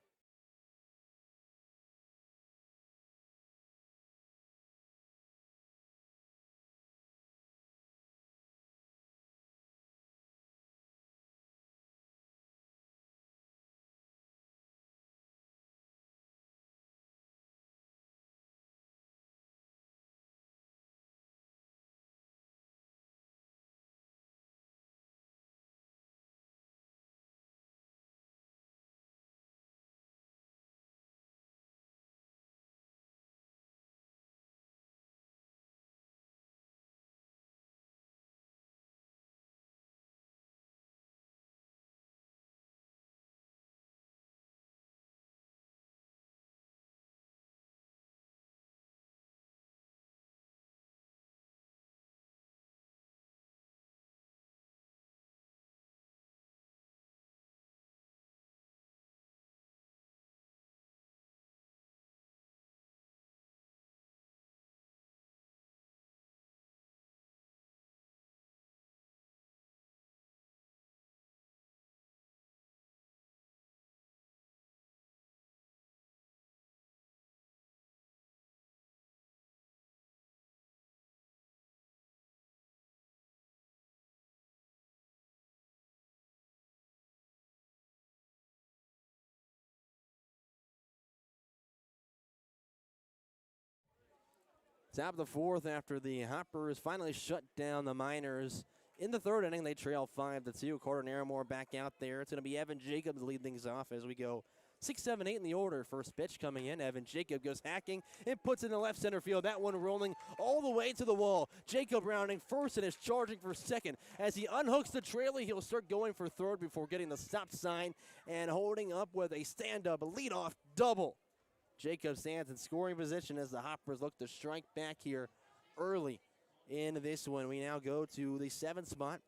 Top of the fourth after the Hoppers finally shut down the Miners. In the third inning, they trail 5-2. Carter Naramore back out there. It's going to be Evan Jacobs lead things off as we go 6, 7, 8 in the order. First pitch coming in. Evan Jacob goes hacking and puts it in the left center field. That one rolling all the way to the wall. Jacob rounding first and is charging for second. As he unhooks the trailer, he'll start going for third before getting the stop sign and holding up with a stand-up leadoff double. Jacob stands in scoring position as the Hoppers look to strike back here early in this one. We now go to the 7th spot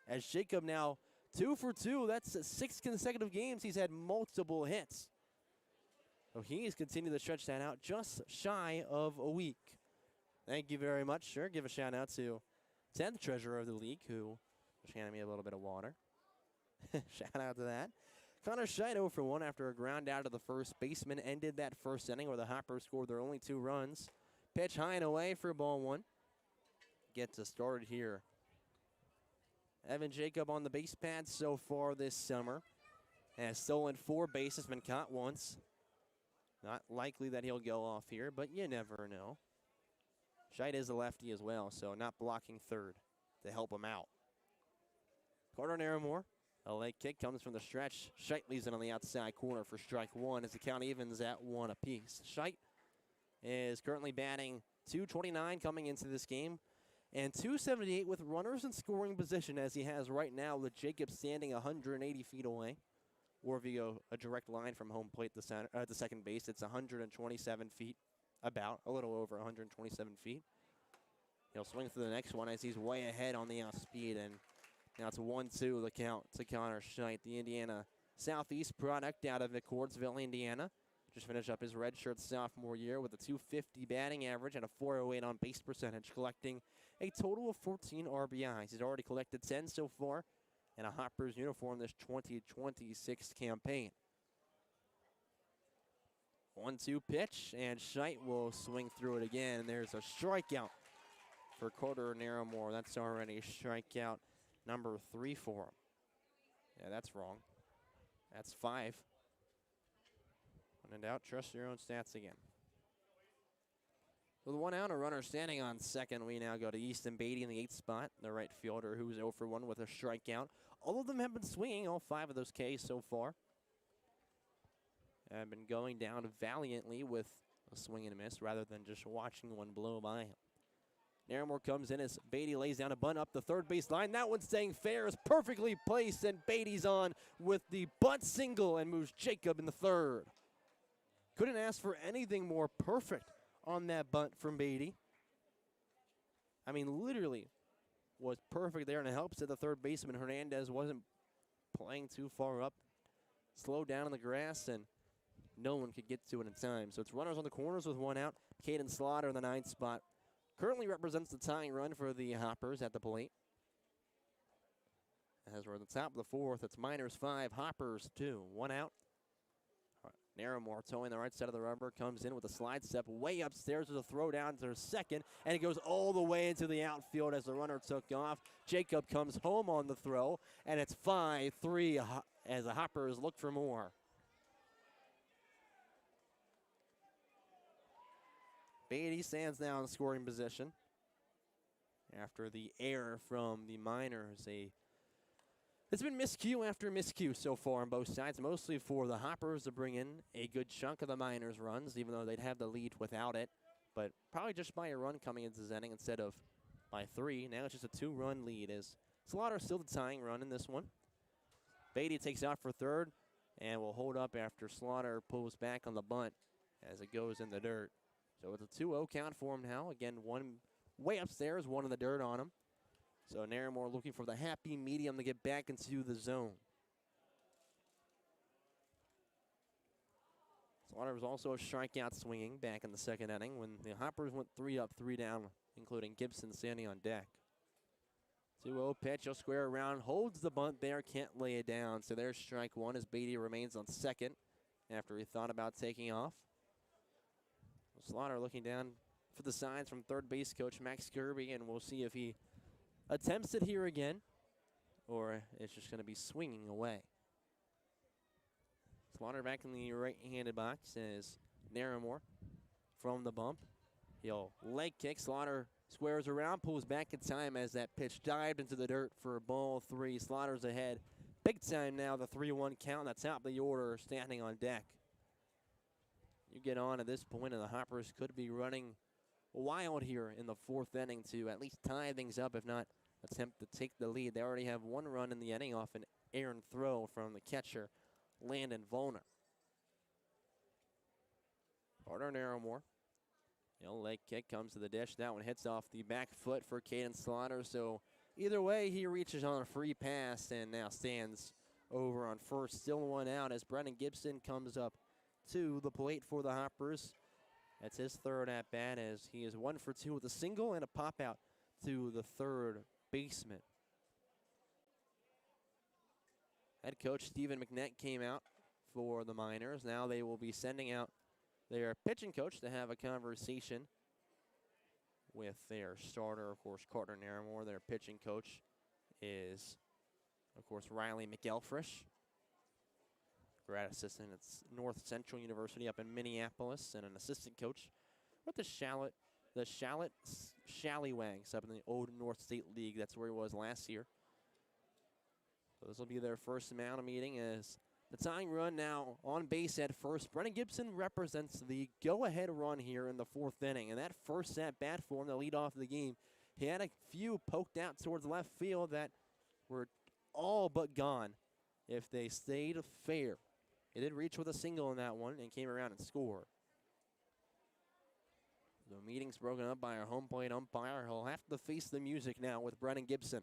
as Jacob now 2 for 2. That's 6 consecutive games. He's had multiple hits. So he's continued to stretch that out just shy of a week. Thank you very much. Sure, give a shout out to 10th treasurer of the league who just handed me a little bit of water. Shout out to that. Connor Scheid 0 for 1 after a ground out of the first baseman ended that first inning where the Hoppers scored their only 2 runs. Pitch high and away for ball 1. Gets us started here. Evan Jacob on the base pad so far this summer. Has stolen 4 bases, been caught once. Not likely that he'll go off here, but you never know. Scheid is a lefty as well, so not blocking third to help him out. Carter Naramore. A late kick comes from the stretch. Scheit leaves it on the outside corner for strike 1 as the count evens at 1 apiece. Scheit is currently batting .229 coming into this game and .278 with runners in scoring position as he has right now with Jacob standing 180 feet away. Or if you go a direct line from home plate to second base, it's 127 feet, about a little over 127 feet. He'll swing through the next one as he's way ahead on the off-speed, and now it's 1-2 the count to Connor Scheit, the Indiana Southeast product out of McCordsville, Indiana. Just finished up his redshirt sophomore year with a .250 batting average and a .408 on base percentage, collecting a total of 14 RBIs. He's already collected 10 so far in a Hoppers uniform this 2026 campaign. 1-2 pitch, and Scheit will swing through it again. And there's a strikeout for Carter Naramore. That's already strikeout number 3 for him. Yeah, that's wrong. That's 5. When in doubt, trust your own stats again. With 1 out, a runner standing on second, we now go to Easton Beatty in the 8th spot, the right fielder who's 0 for 1 with a strikeout. All of them have been swinging, all 5 of those Ks so far. Have been going down valiantly with a swing and a miss rather than just watching one blow by him. Narramore comes in as Beatty lays down a bunt up the third base line. That one's staying fair, is perfectly placed, and Beatty's on with the bunt single and moves Jacob in the third. Couldn't ask for anything more perfect on that bunt from Beatty. I mean, literally was perfect there, and it helps that the third baseman, Hernandez, wasn't playing too far up. Slowed down in the grass, and no one could get to it in time. So it's runners on the corners with one out. Caden Slaughter in the ninth spot. Currently represents the tying run for the Hoppers at the plate. As we're at the top of the fourth, it's Miners 5, Hoppers 2. One out. Narramore towing the right side of the rubber, comes in with a slide step way upstairs with a throw down to second, and it goes all the way into the outfield as the runner took off. Jacob comes home on the throw, and it's 5-3 as the Hoppers look for more. Beatty stands now in scoring position after the error from the Miners. It's been miscue after miscue so far on both sides, mostly for the Hoppers to bring in a good chunk of the Miners' runs, even though they'd have the lead without it. But probably just by a run coming into this inning instead of by 3. Now it's just a 2-run lead as Slaughter still the tying run in this one. Beatty takes out for third and will hold up after Slaughter pulls back on the bunt as it goes in the dirt. So it's a 2-0 count for him now. Again, one way upstairs, one in the dirt on him. So Narramore looking for the happy medium to get back into the zone. Slaughter was also a strikeout swinging back in the second inning when the Hoppers went 3 up, 3 down, including Gibson standing on deck. 2-0 pitch, he'll square around, holds the bunt there, can't lay it down. So there's strike one as Beatty remains on second after he thought about taking off. Slaughter looking down for the signs from third base coach Max Kirby, and we'll see if he attempts it here again, or it's just going to be swinging away. Slaughter back in the right-handed box as Narramore from the bump. He'll leg kick. Slaughter squares around, pulls back in time as that pitch dived into the dirt for ball 3. Slaughter's ahead. Big time now, the 3-1 count. That's top of the order standing on deck. You get on at this point, and the Hoppers could be running wild here in the fourth inning to at least tie things up, if not attempt to take the lead. They already have 1 run in the inning off an errant throw from the catcher, Landon Volner. Carter Narramore. Leg kick comes to the dish. That one hits off the back foot for Caden Slaughter. So either way, he reaches on a free pass and now stands over on first. Still 1 out as Brennan Gibson comes up to the plate for the Hoppers. That's his third at bat as he is 1 for 2 with a single and a pop out to the third baseman. Head coach Stephen McNett came out for the Miners. Now they will be sending out their pitching coach to have a conversation with their starter, of course, Carter Narramore. Their pitching coach is, of course, Riley McElfresh, grad assistant at North Central University up in Minneapolis, and an assistant coach with the Scallywags up in the old North State League. That's where he was last year. So this will be their first mound meeting as the tying run now on base at first. Brennan Gibson represents the go-ahead run here in the fourth inning. And that first at-bat for him to lead off the game, he had a few poked out towards left field that were all but gone if they stayed fair. He did reach with a single in that one and came around and scored. The meeting's broken up by our home plate umpire. He'll have to face the music now with Brennan Gibson.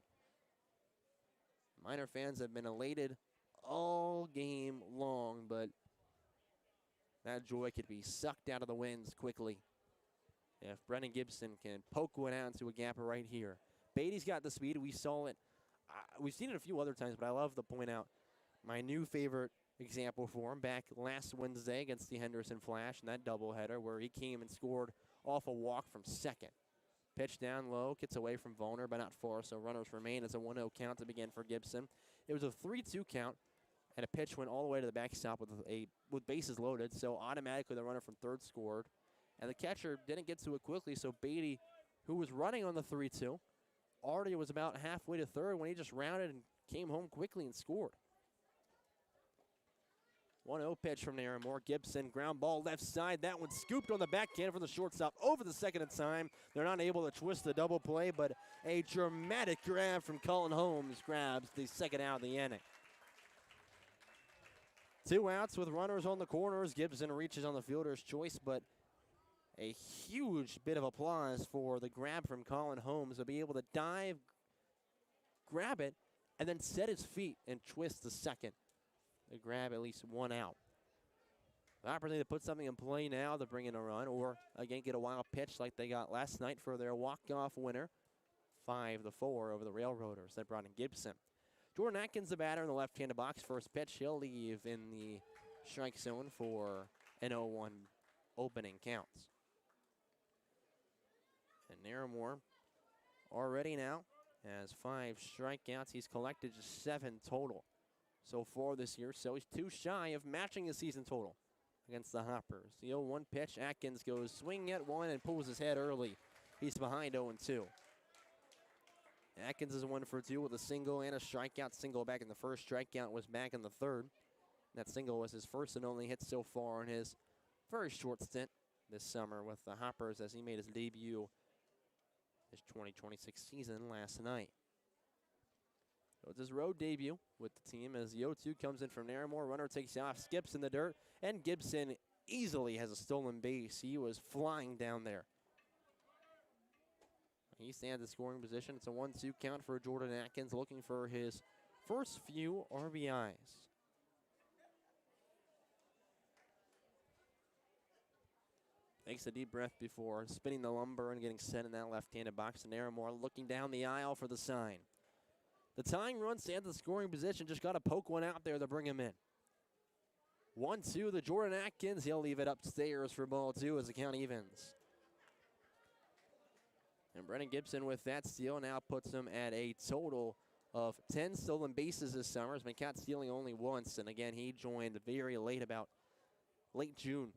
Miner fans have been elated all game long, but that joy could be sucked out of the winds quickly if Brennan Gibson can poke one out into a gap right here. Beatty's got the speed. We saw it. We've seen it a few other times, but I love to point out my new favorite example for him back last Wednesday against the Henderson Flash in that doubleheader where he came and scored off a walk from second. Pitch down low, gets away from Volner, but not far, so runners remain. It's a 1-0 count to begin for Gibson. It was a 3-2 count, and a pitch went all the way to the backstop with bases loaded, so automatically the runner from third scored. And the catcher didn't get to it quickly, so Beatty, who was running on the 3-2, already was about halfway to third when he just rounded and came home quickly and scored. 1-0 pitch from Naramore. Gibson, ground ball left side. That one scooped on the backhand from the shortstop over the second time. They're not able to twist the double play, but a dramatic grab from Cullen Holmes grabs the second out of the inning. 2 outs with runners on the corners. Gibson reaches on the fielder's choice, but a huge bit of applause for the grab from Cullen Holmes to be able to dive, grab it, and then set his feet and twist the second. To grab at least 1 out. The opportunity to put something in play now to bring in a run, or again get a wild pitch like they got last night for their walk-off winner, 5-4 over the Railroaders. That brought in Gibson. Jordan Atkins, the batter in the left-handed box. First pitch, he'll leave in the strike zone for an 0-1 opening counts. And Naramore already now has 5 strikeouts. He's collected just 7 total so far this year, so he's 2 shy of matching his season total against the Hoppers. The 0-1 pitch, Atkins goes swinging at 1 and pulls his head early. He's behind 0-2. Atkins is 1 for 2 with a single and a strikeout. Single back in the first, strikeout was back in the third. That single was his first and only hit so far in his very short stint this summer with the Hoppers as he made his debut his 2026 season last night. So it's his road debut with the team as the 0-2 comes in from Naramore. Runner takes off, skips in the dirt, and Gibson easily has a stolen base. He was flying down there. He stands in scoring position. It's a 1-2 count for Jordan Atkins, looking for his first few RBIs. Takes a deep breath before spinning the lumber and getting set in that left-handed box. And Naramore looking down the aisle for the sign. The tying run stands in scoring position. Just got to poke one out there to bring him in. 1-2 to Jordan Atkins. He'll leave it upstairs for ball 2 as the count evens. And Brennan Gibson with that steal now puts him at a total of 10 stolen bases this summer. Has been caught stealing only once. And again, he joined very late, about late June,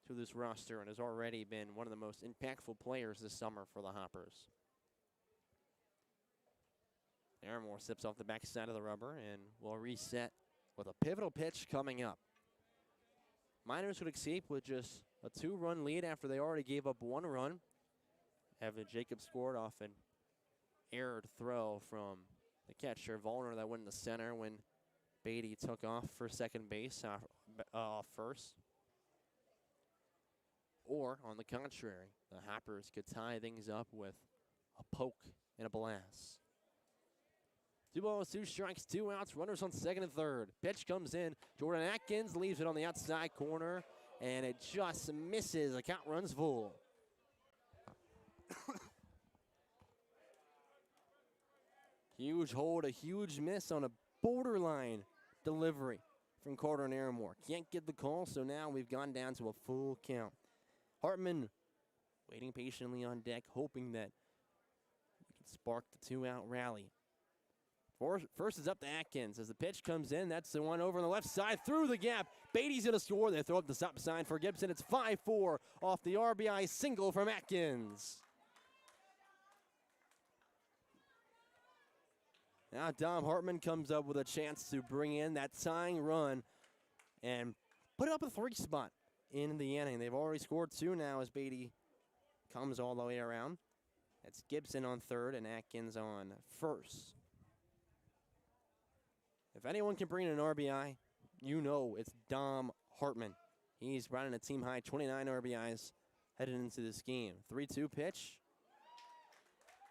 to this roster and has already been one of the most impactful players this summer for the Hoppers. Naramore sips off the backside of the rubber and will reset with a pivotal pitch coming up. Miners would escape with just a 2-run lead after they already gave up 1 run. Evan Jacobs scored off an errored throw from the catcher, Vollner, that went in the center when Beatty took off for second base off first. Or, on the contrary, the Hoppers could tie things up with a poke and a blast. 2 balls, 2 strikes, 2 outs, runners on second and third. Pitch comes in. Jordan Atkins leaves it on the outside corner, and it just misses. The count runs full. Huge hold, a huge miss on a borderline delivery from Carter Naramore. Can't get the call, so now we've gone down to a full count. Hartman waiting patiently on deck, hoping that we can spark the 2-out rally. First is up to Atkins. As the pitch comes in, that's the one over on the left side, through the gap. Beatty's going to score. They throw up the stop sign for Gibson. It's 5-4 off the RBI single from Atkins. Now Dom Hartman comes up with a chance to bring in that tying run and put it up a 3 spot in the inning. They've already scored 2 now as Beatty comes all the way around. That's Gibson on third and Atkins on first. If anyone can bring in an RBI, you know it's Dom Hartman. He's running a team-high 29 RBIs headed into this game. 3-2 pitch.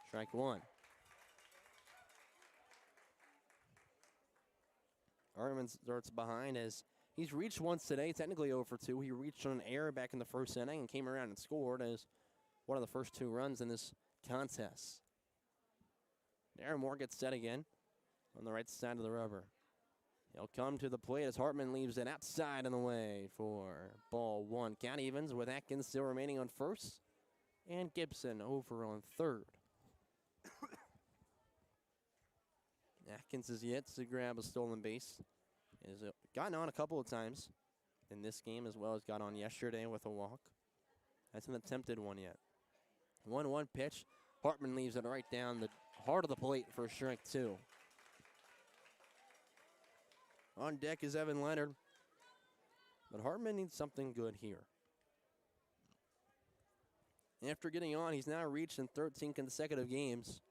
Strike 1. Hartman starts behind as he's reached once today, technically 0 for 2. He reached on an error back in the first inning and came around and scored as one of the first 2 runs in this contest. Naramore gets set again on the right side of the rubber. He'll come to the plate as Hartman leaves it outside and away for ball 1. Count evens with Atkins still remaining on first and Gibson over on third. Atkins is yet to grab a stolen base. Has gotten on a couple of times in this game, as well as got on yesterday with a walk. That's an attempted one yet. 1-1 pitch. Hartman leaves it right down the heart of the plate for strike 2. On deck is Evan Leonard. But Hartman needs something good here. After getting on, he's now reached in 13 consecutive games.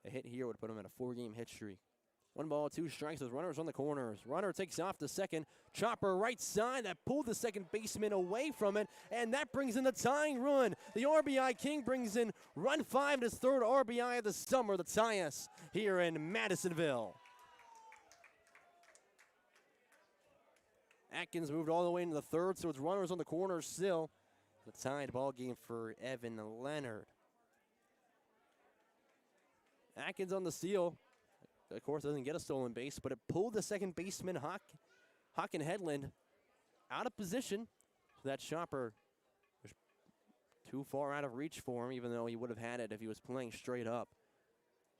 A hit here would put him at a 4-game hit streak. 1 ball, 2 strikes with runners on the corners. Runner takes off to second. Chopper right side that pulled the second baseman away from it, and that brings in the tying run. The RBI King brings in run 5 and his 3rd RBI of the summer to tie us here in Madisonville. Atkins moved all the way into the 3rd, so it's runners on the corners still. The tied ball game for Evan Leonard. Atkins on the steal. Of course, doesn't get a stolen base, but it pulled the second baseman, Hawken Headland, out of position. So that Chopper was too far out of reach for him, even though he would have had it if he was playing straight up.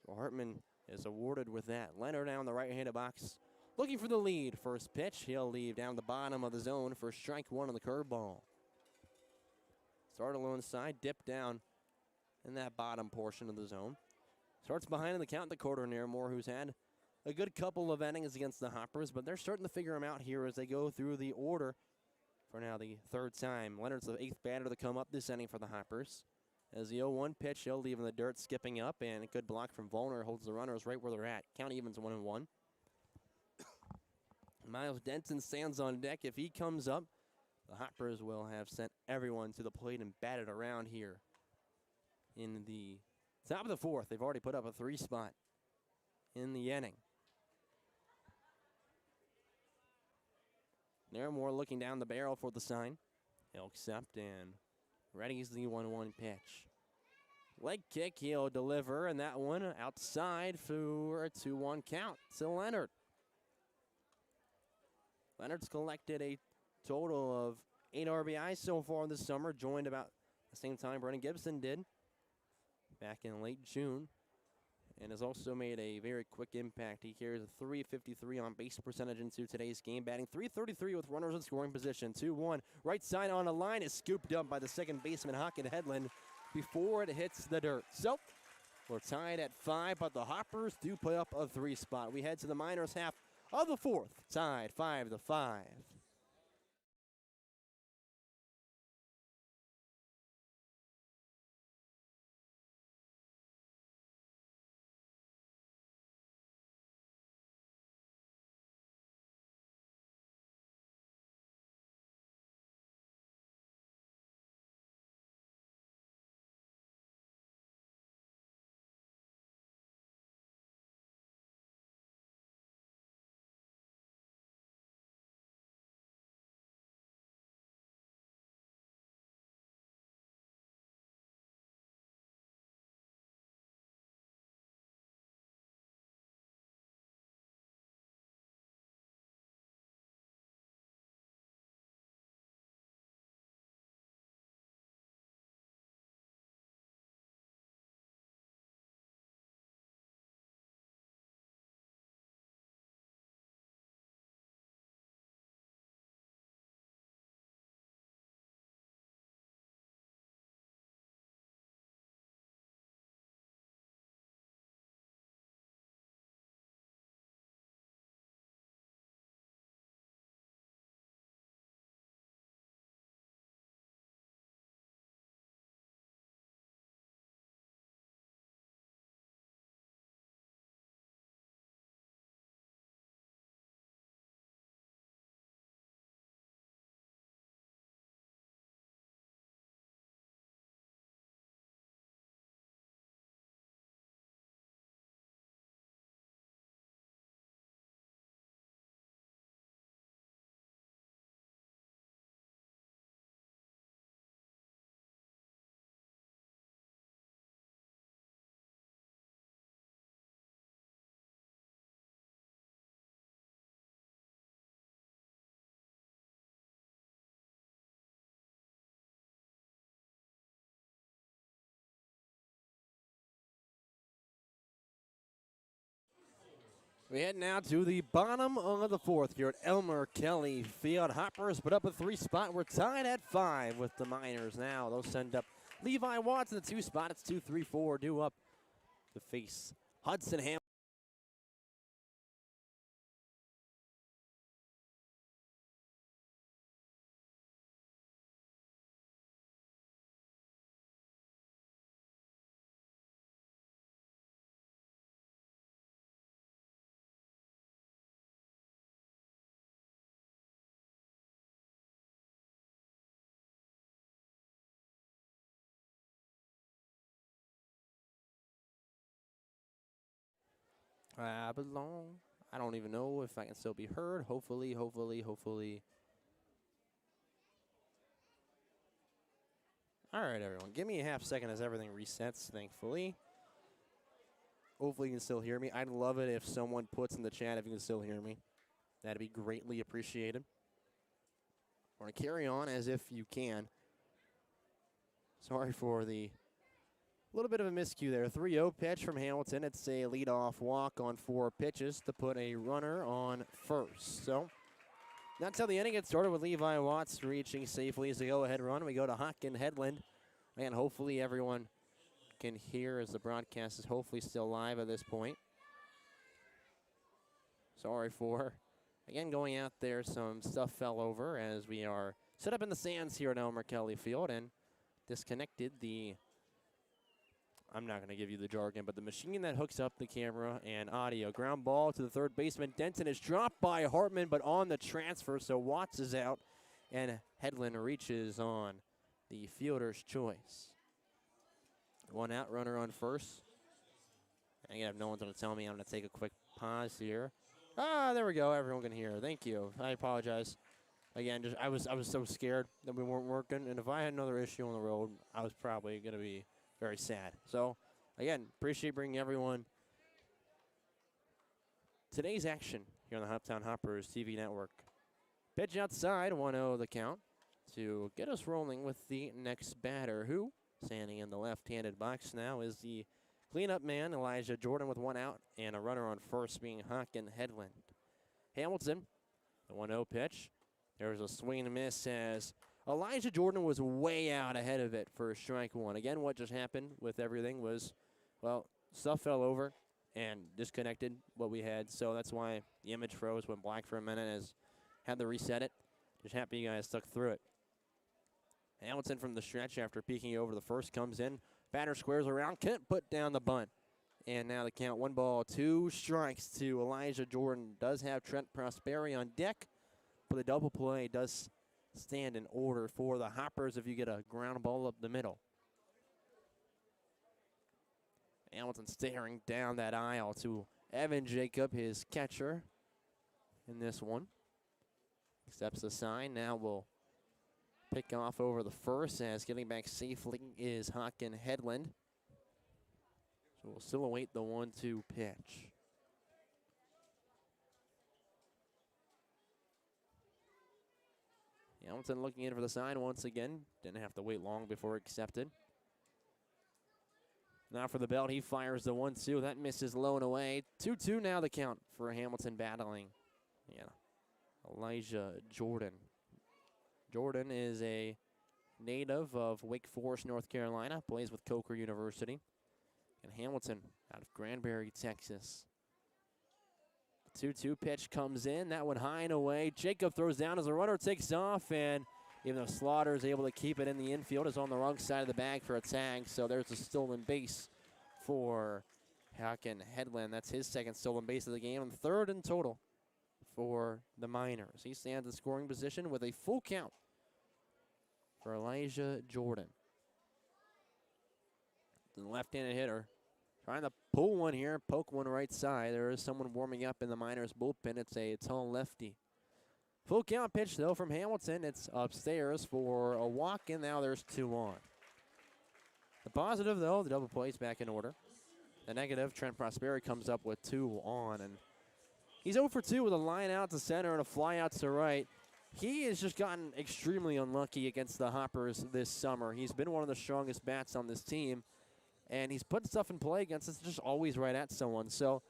So Hartman is awarded with that. Leonard down the right-handed box, looking for the lead. First pitch, he'll leave down the bottom of the zone for strike 1 on the curveball. Start alone side, dip down in that bottom portion of the zone. Starts behind in the count in the quarter, Nairmore, who's had a good couple of innings against the Hoppers, but they're starting to figure him out here as they go through the order for now the 3rd time. Leonard's the 8th batter to come up this inning for the Hoppers. As the 0-1 pitch, he'll leave in the dirt, skipping up, and a good block from Volner holds the runners right where they're at. Count evens 1-1. Miles Denton stands on deck. If he comes up, the Hoppers will have sent everyone to the plate and batted around here in the top of the 4th. They've already put up a 3 spot in the inning. Nairmore looking down the barrel for the sign. He'll accept and readies the 1-1 pitch. Leg kick, he'll deliver, and that one outside for a 2-1 count to Leonard. Leonard's collected a total of 8 RBIs so far this summer, joined about the same time Brennan Gibson did back in late June, and has also made a very quick impact. He carries a .353 on base percentage into today's game, batting .333 with runners in scoring position. 2-1, right side on a line is scooped up by the second baseman, Hawken Headland, before it hits the dirt. So we're tied at 5, but the Hoppers do put up a 3 spot. We head to the minors half of the 4th, tied 5-5. We head now to the bottom of the 4th here at Elmer Kelly Field. Hoppers put up a 3 spot. We're tied at 5 with the minors now. They'll send up Levi Watts in the 2 spot. It's 2-3-4 due up to face Hudson Hamilton. I belong. I don't even know if I can still be heard. Hopefully. All right, everyone. Give me a half second as everything resets, thankfully. Hopefully you can still hear me. I'd love it if someone puts in the chat if you can still hear me. That'd be greatly appreciated. I want to carry on as if you can. Sorry for the little bit of a miscue there. 3-0 pitch from Hamilton. It's a leadoff walk on 4 pitches to put a runner on first. So that's how the inning gets started with Levi Watts reaching safely as a go-ahead run. We go to Hockin Headland. And hopefully everyone can hear as the broadcast is hopefully still live at this point. Sorry for, again, going out there. Some stuff fell over as we are set up in the stands here at Elmer Kelly Field and disconnected the, I'm not going to give you the jargon, but the machine that hooks up the camera and audio. Ground ball to the third baseman. Denton is dropped by Hartman, but on the transfer, so Watts is out, and Headland reaches on the fielder's choice. 1 out, runner on first. I have no one's going to tell me. I'm going to take a quick pause here. There we go. Everyone can hear. Thank you. I apologize. Again, I was so scared that we weren't working, and if I had another issue on the road, I was probably going to be very sad. So, again, appreciate bringing everyone today's action here on the Hoptown Hoppers TV network. Pitch outside, 1-0 the count to get us rolling with the next batter, who, standing in the left-handed box now, is the cleanup man, Elijah Jordan, with 1 out and a runner on first being Hockin Headland. Hamilton, the 1-0 pitch. There's a swing and a miss as Elijah Jordan was way out ahead of it for strike 1. Again, what just happened with everything was, well, stuff fell over and disconnected what we had, so that's why the image froze, went black for a minute, as had to reset it. Just happy you guys stuck through it. Hamilton from the stretch after peeking over the first comes in. Batter squares around, can't put down the bunt. And now the count, 1 ball, 2 strikes to Elijah Jordan. Does have Trent Prosperi on deck, but the double play does stand in order for the Hoppers if you get a ground ball up the middle. Hamilton staring down that aisle to Evan Jacob, his catcher in this one. Accepts the sign. Now we'll pick off over the first as getting back safely is Hockin Headland. So we'll still await the 1-2 pitch. Hamilton looking in for the sign once again. Didn't have to wait long before accepted. Now for the belt, he fires the 1-2. That misses low and away. 2-2 now the count for Hamilton battling. Yeah, Elijah Jordan. Jordan is a native of Wake Forest, North Carolina. Plays with Coker University. And Hamilton out of Granbury, Texas. 2-2 pitch comes in. That one high and away. Jacob throws down as the runner takes off. And even though Slaughter is able to keep it in the infield, is on the wrong side of the bag for a tag. So there's a stolen base for Hockin Headland. That's his second stolen base of the game and third in total for the Miners. He stands in scoring position with a full count for Elijah Jordan. The left-handed hitter trying to pull one here, poke one right side. There is someone warming up in the Miners bullpen. It's a tall lefty. Full count pitch, though, from Hamilton. It's upstairs for a walk, and now there's 2 on. The positive, though, the double play's back in order. The negative, Trent Prosperi comes up with 2 on, and he's 0 for 2 with a line out to center and a fly out to right. He has just gotten extremely unlucky against the Hoppers this summer. He's been one of the strongest bats on this team, and he's putting stuff in play against us, just always right at someone. So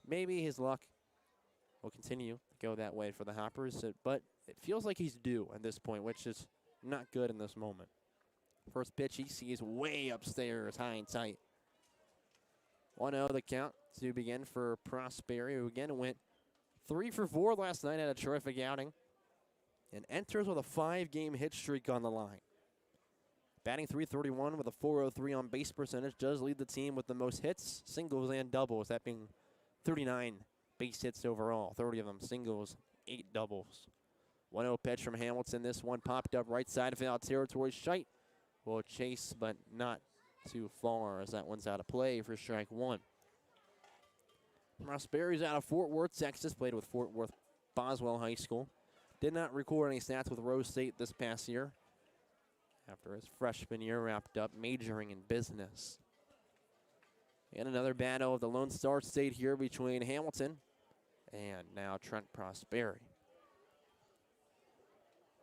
maybe his luck will continue to go that way for the Hoppers, but it feels like he's due at this point, which is not good in this moment. First pitch he sees way upstairs, high and tight. 1-0 the count to begin for Prosperi, who again went 3 for 4 last night, had a terrific outing, and enters with a 5-game hit streak on the line. Batting .331 with a .403 on base percentage, does lead the team with the most hits, singles, and doubles, that being 39 base hits overall, 30 of them singles, 8 doubles. 1-0 pitch from Hamilton. This one popped up right side of foul territory. Scheidt will chase, but not too far, as that one's out of play for strike 1. Prosperity's out of Fort Worth, Texas, played with Fort Worth Boswell High School. Did not record any stats with Rose State this past year after his freshman year wrapped up majoring in business. And another battle of the Lone Star State here between Hamilton and now Trent Prosperi.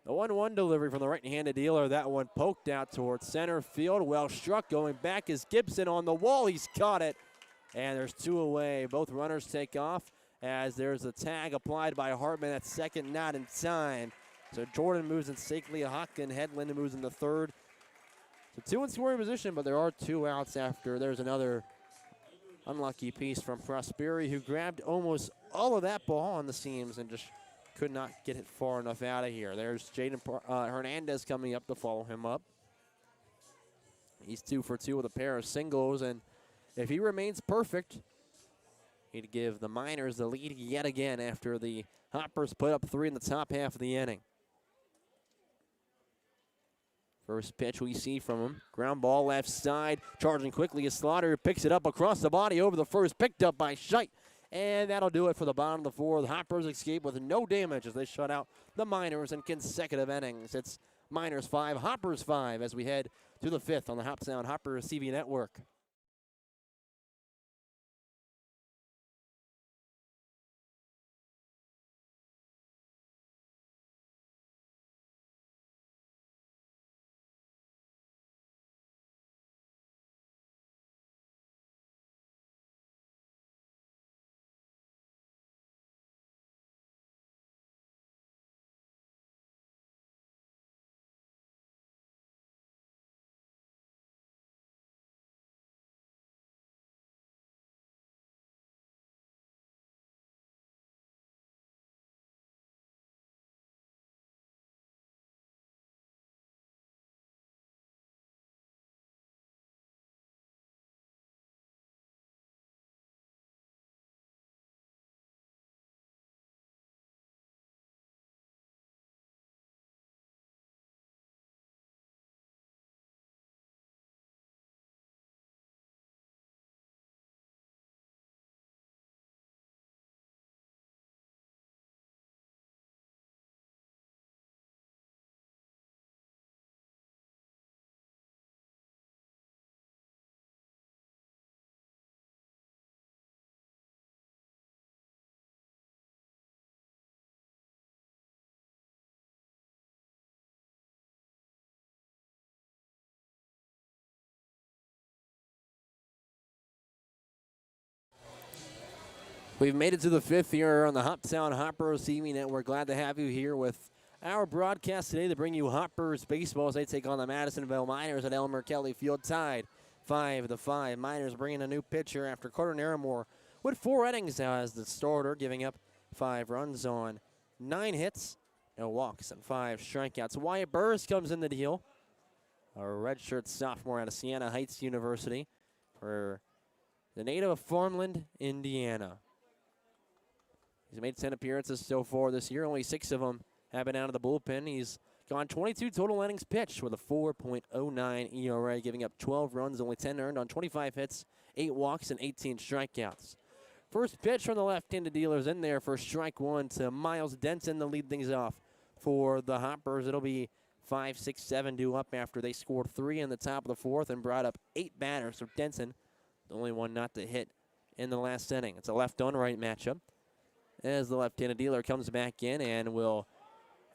The 1-1 delivery from the right-handed dealer. That one poked out towards center field. Well struck. Going back is Gibson on the wall. He's caught it. And there's 2 away. Both runners take off as there's a tag applied by Hartman at second, not in time. So Jordan moves in safely. Hockton Headland moves in the third. So 2 in scoring position, but there are 2 outs after. There's another unlucky piece from Prosperi, who grabbed almost all of that ball on the seams and just could not get it far enough out of here. There's Jaden Hernandez coming up to follow him up. He's 2 for 2 with a pair of singles, and if he remains perfect, he'd give the Miners the lead yet again after the Hoppers put up 3 in the top half of the inning. First pitch we see from him. Ground ball left side. Charging quickly is Slaughter. Picks it up across the body over the first. Picked up by Scheidt. And that'll do it for the bottom of the 4th. The Hoppers escape with no damage as they shut out the Miners in consecutive innings. It's Miners 5, Hoppers 5 as we head to the 5th on the Hoptown Hoppers TV network. We've made it to the 5th here on the Hoptown Hoppers TV network. Glad to have you here with our broadcast today to bring you Hoppers baseball as they take on the Madisonville Miners at Elmer Kelly Field, tied 5-5. Miners bringing a new pitcher after Carter Naramore with 4 innings as the starter, giving up 5 runs on 9 hits, no walks, and 5 strikeouts. Wyatt Burris comes in the deal, a redshirt sophomore out of Siena Heights University for the native of Farmland, Indiana. He's made 10 appearances so far this year. Only 6 of them have been out of the bullpen. He's gone 22 total innings pitched with a 4.09 ERA, giving up 12 runs, only 10 earned on 25 hits, 8 walks, and 18 strikeouts. First pitch from the left-handed dealers in there for strike 1 to Miles Denson to lead things off for the Hoppers. It'll be 5, 6, 7 due up after they scored 3 in the top of the 4th and brought up 8 batters. So Denson, the only one not to hit in the last inning. It's a left-on-right matchup as the left-handed dealer comes back in and will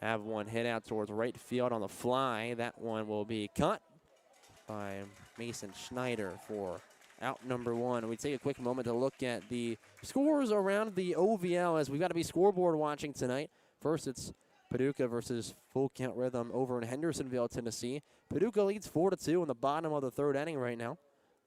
have one hit out towards right field on the fly. That one will be caught by Mason Schneider for out number 1. We take a quick moment to look at the scores around the OVL as we've got to be scoreboard watching tonight. First, it's Paducah versus Full Count Rhythm over in Hendersonville, Tennessee. Paducah leads 4-2 in the bottom of the 3rd inning right now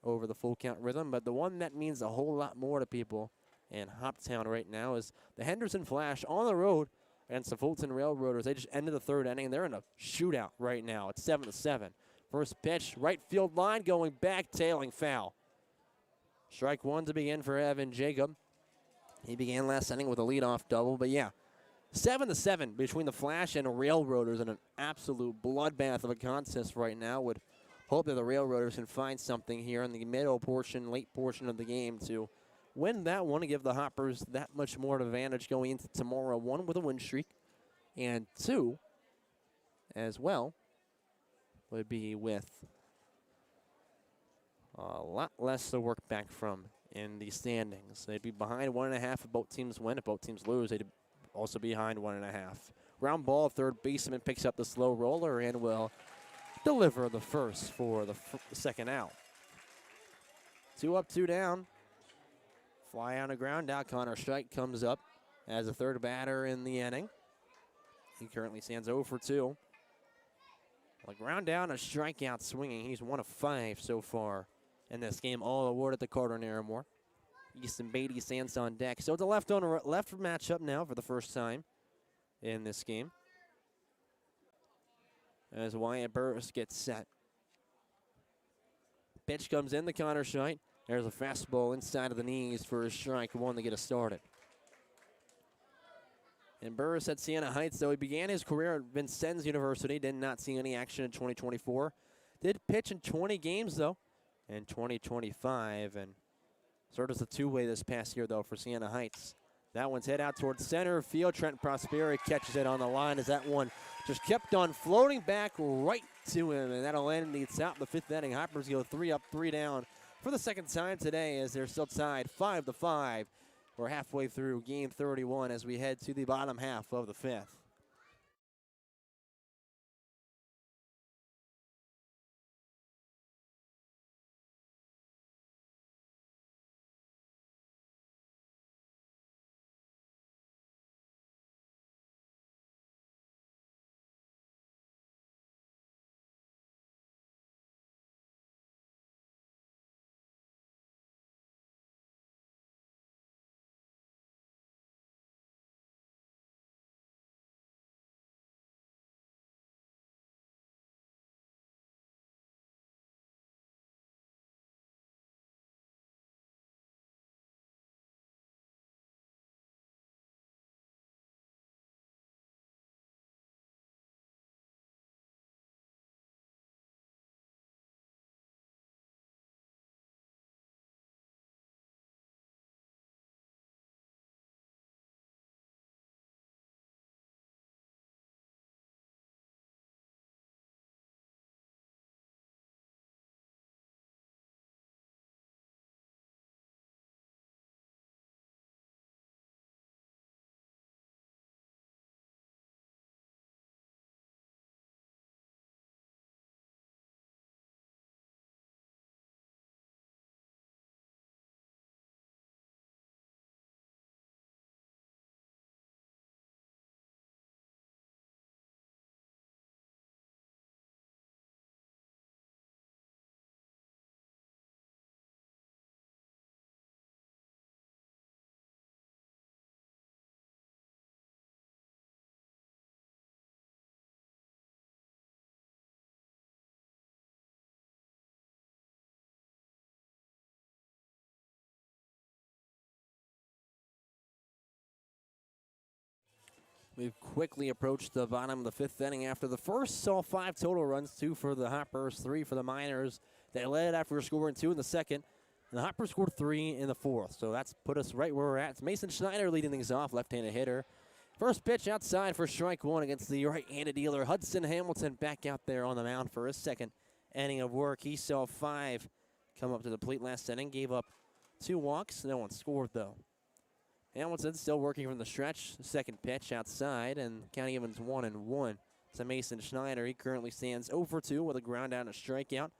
over the Full Count Rhythm, but the one that means a whole lot more to people in Hoptown right now is the Henderson Flash on the road against the Fulton Railroaders. They just ended the 3rd inning. They're in a shootout right now. It's 7-7. First pitch, right field line, going back, tailing foul. Strike 1 to begin for Evan Jacob. He began last inning with a leadoff double, but yeah, 7-7 between the Flash and Railroaders in an absolute bloodbath of a contest right now. Would hope that the Railroaders can find something here in the middle portion, late portion of the game to win that one and give the Hoppers that much more advantage going into tomorrow. One, with a win streak, and two, as well, would be with a lot less to work back from in the standings. They'd be behind 1.5 if both teams win. If both teams lose, they'd also be behind 1.5. Ground ball, third baseman picks up the slow roller and will deliver the first for the second out. 2 up, 2 down. Fly on the ground. Now Connor Strike comes up as a third batter in the inning. He currently stands 0 for 2. A ground down, a strikeout swinging. He's 1 of 5 so far in this game, all awarded to Carter Naramore. Easton Beatty stands on deck. So it's a left matchup now for the first time in this game, as Wyatt Burris gets set. Pitch comes in to Connor Strike. There's a fastball inside of the knees for a strike one to get us started. And Burris at Siena Heights, though he began his career at Vincennes University, did not see any action in 2024. Did pitch in 20 games, though, in 2025, and served as a two-way this past year, though, for Siena Heights. That one's hit out towards center field. Trent Prosperi catches it on the line as that one just kept on floating back right to him, and that'll end the top of the fifth inning. Hoppers go 3 up, 3 down for the second time today as they're still tied 5-5. We're halfway through game 31 as we head to the bottom half of the fifth. We've quickly approached the bottom of the fifth inning after the first saw 5 total runs, 2 for the Hoppers, 3 for the Miners. They led after scoring 2 in the second, and the Hoppers scored 3 in the fourth. So that's put us right where we're at. It's Mason Schneider leading things off, left-handed hitter. First pitch outside for strike one against the right-handed dealer. Hudson Hamilton back out there on the mound for his second inning of work. He saw 5 come up to the plate last inning, gave up 2 walks. No one scored, though. Hamilton still working from the stretch. Second pitch outside, and count evens 1-1 to Mason Schneider. He currently stands 0 for 2 with a ground out and a strikeout.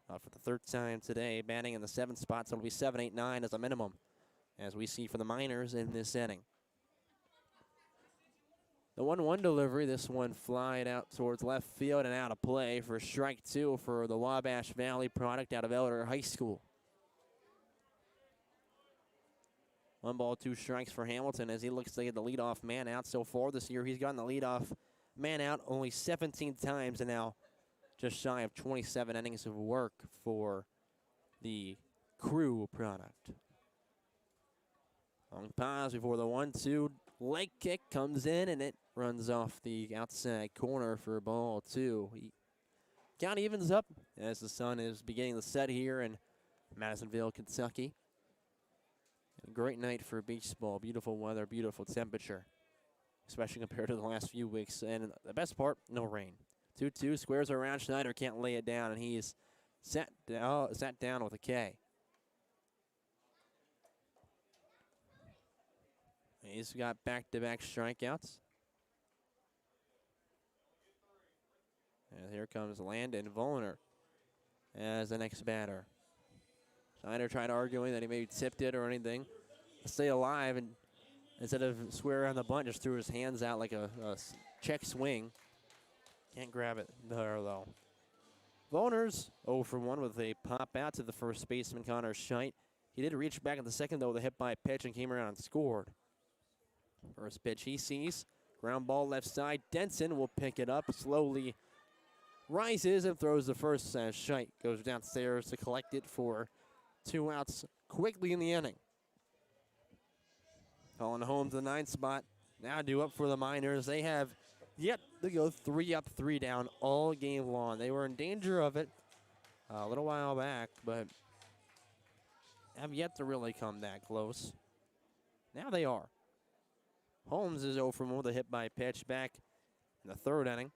For the third time today, batting in the 7th spot, so it'll be 7, 8, 9 as a minimum, as we see for the Miners in this inning. The 1-1 delivery, this one flied out towards left field and out of play for strike 2 for the Wabash Valley product out of Elder High School. 1 ball, 2 strikes for Hamilton as he looks to get the leadoff man out. So far this year, he's gotten the leadoff man out only 17 times, and now just shy of 27 innings of work for the Crew product. Long pause before the 1-2 leg kick comes in, and it runs off the outside corner for ball 2. Count evens up as the sun is beginning to set here in Madisonville, Kentucky. A great night for beach ball. Beautiful weather, beautiful temperature, especially compared to the last few weeks. And the best part, no rain. 2-2 squares around. Schneider can't lay it down, and he's sat down with a K. He's got back-to-back strikeouts. And here comes Landon Vollner as the next batter. Schneider tried arguing that he maybe tipped it or anything to stay alive, and instead of square on the bunt, just threw his hands out like a check swing. Can't grab it there, though. Vollner's 0 for 1 with a pop out to the first baseman, Connor Scheidt. He did reach back in the second, though, with a hit by pitch and came around and scored. First pitch he sees. Ground ball left side. Denson will pick it up, slowly rises and throws the first as Scheidt goes downstairs to collect it for 2 outs quickly in the inning. Calling home to the 9th spot. Now due up for the Miners. They have yet to go 3 up, 3 down all game long. They were in danger of it a little while back, but have yet to really come that close. Now they are. Holmes is 0 for 1 with a hit by pitch back in the 3rd inning.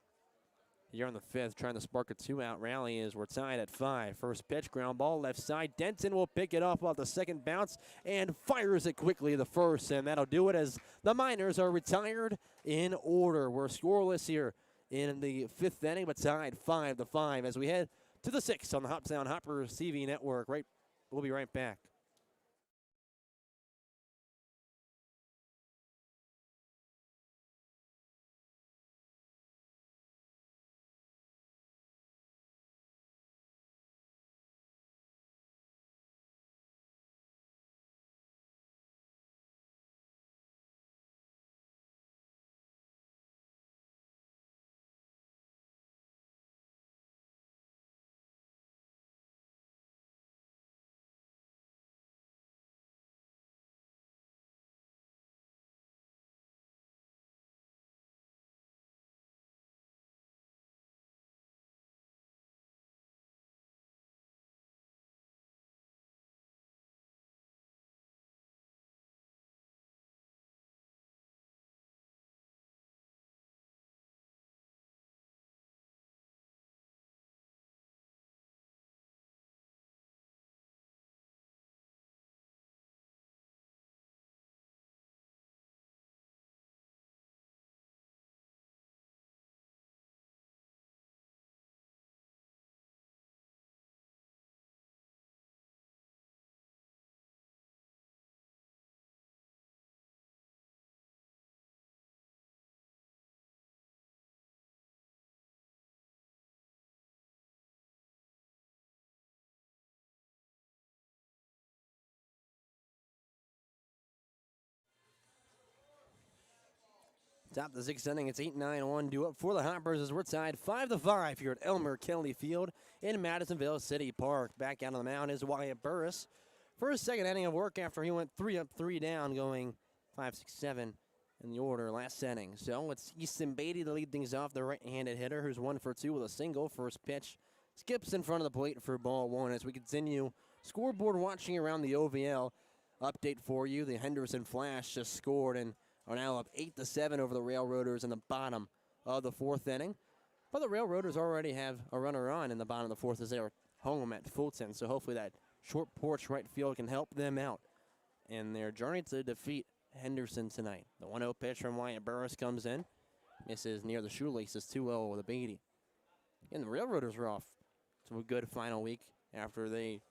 Here in the 5th, trying to spark a 2-out rally as we're tied at 5. First pitch, ground ball left side. Denton will pick it up off the second bounce and fires it quickly the first, and that'll do it as the Miners are retired in order. We're scoreless here in the 5th inning, but tied 5-5 as we head to the 6th on the Hoptown Hoppers TV network. We'll be right back. Top of the 6th inning, it's 8-9-1 due up for the Hoppers as we're tied 5-5 here at Elmer Kelly Field in Madisonville City Park. Back out on the mound is Wyatt Burris for his 2nd inning of work after he went 3 up, 3 down, going 5-6-7 in the order last inning. So it's Easton Beatty to lead things off, the right-handed hitter who's 1 for 2 with a single. First pitch skips in front of the plate for ball 1 as we continue scoreboard watching around the OVL. Update for you, the Henderson Flash just scored and are now up 8-7 over the Railroaders in the bottom of the 4th inning. But the Railroaders already have a runner on in the bottom of the 4th as they are home at Fulton. So hopefully that short porch right field can help them out in their journey to defeat Henderson tonight. The 1-0 pitch from Wyatt Burris comes in. Misses near the shoelaces, 2-0 with a Beatty. And the Railroaders are off to a good final week after they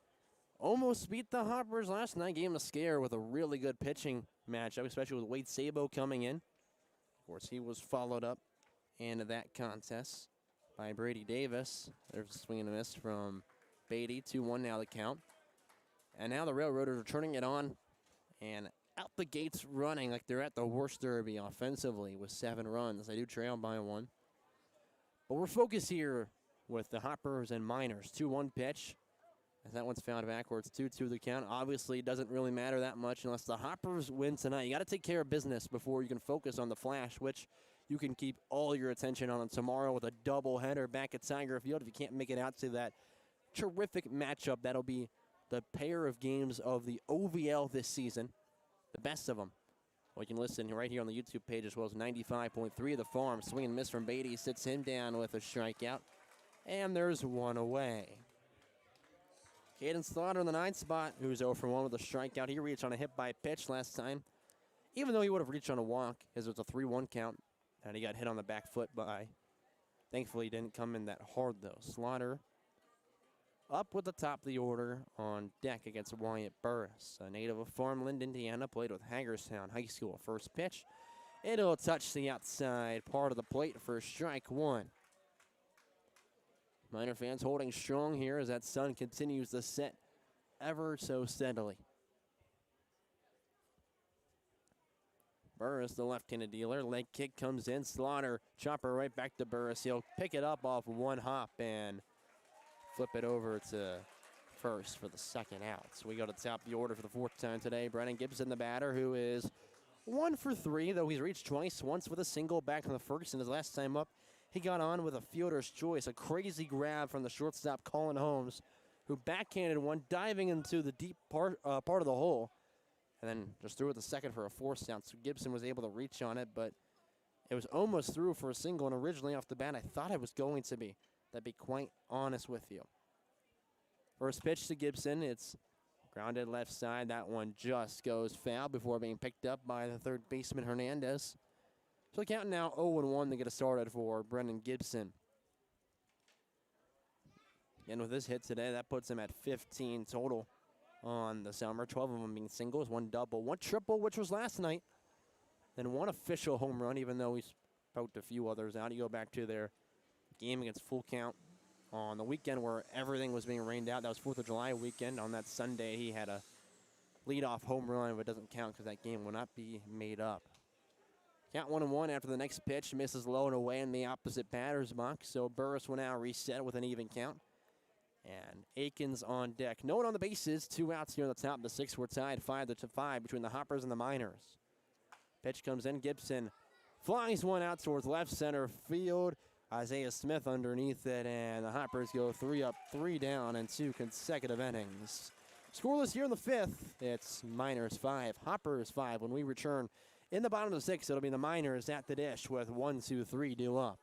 almost beat the Hoppers last night. Gave them a scare with a really good pitching matchup, especially with Wade Sabo coming in. Of course, he was followed up in that contest by Brady Davis. There's a swing and a miss from Beatty. 2-1 now the count. And now the Railroaders are turning it on and out the gates running like they're at the Worst Derby offensively with 7 runs. They do trail by 1. But we're focused here with the Hoppers and Miners. 2-1 pitch. As that one's fouled backwards, 2-2 the count. Obviously, it doesn't really matter that much unless the Hoppers win tonight. You got to take care of business before you can focus on the Flash, which you can keep all your attention on tomorrow with a doubleheader back at Tiger Field. If you can't make it out to that terrific matchup, that'll be the pair of games of the OVL this season. the best of them. Well, you can listen right here on the YouTube page as well as 95.3 of the Farm. Swing and miss from Beatty sits him down with a strikeout. And there's one away. Caden Slaughter in the 9th spot, who's 0 for 1 with a strikeout. He reached on a hit by pitch last time. Even though he would have reached on a walk, as it was a 3-1 count, and he got hit on the back foot by. Thankfully, he didn't come in that hard, though. Slaughter up with the top of the order on deck against Wyatt Burris, a native of Farmland, Indiana, played with Hagerstown High School. First pitch, it'll touch the outside part of the plate for strike one. Miner fans holding strong here as that sun continues to set ever so steadily. Burris, the left-handed dealer. Leg kick comes in. Slaughter, chopper right back to Burris. He'll pick it up off one hop and flip it over to first for the second out. So we go to the top of the order for the 4th time today. Brennan Gibson, the batter, who is 1 for 3, though he's reached twice. Once with a single back in the first, and his last time up, he got on with a fielder's choice. A crazy grab from the shortstop, Colin Holmes, who backhanded one, diving into the deep part of the hole. And then just threw it to second for a force out. So Gibson was able to reach on it, but it was almost through for a single. And originally off the bat, I thought it was going to be. That'd be quite honest with you. First pitch to Gibson. It's grounded left side. That one just goes foul before being picked up by the third baseman, Hernandez. So the count now 0-1 to get it started for Brennan Gibson. And with this hit today, that puts him at 15 total on the summer, 12 of them being singles, 1 double, 1 triple, which was last night, then 1 official home run, even though he's poked a few others out. You go back to their game against Full Count on the weekend where everything was being rained out. That was 4th of July weekend. On that Sunday, he had a leadoff home run, but it doesn't count because that game will not be made up. Count 1-1 after the next pitch, misses low and away in the opposite batter's box, so Burris will now reset with an even count. And Aikens on deck. No one on the bases. 2 outs here on the top of the 6th. We're tied 5-5 between the Hoppers and the Miners. Pitch comes in. Gibson flies one out towards left center field. Isaiah Smith underneath it, and the Hoppers go 3 up, 3 down in 2 consecutive innings. Scoreless here in the 5th. It's Miners 5, Hoppers 5. When we return in the bottom of the 6th, it'll be the Miners at the dish with 1, 2, 3 due up.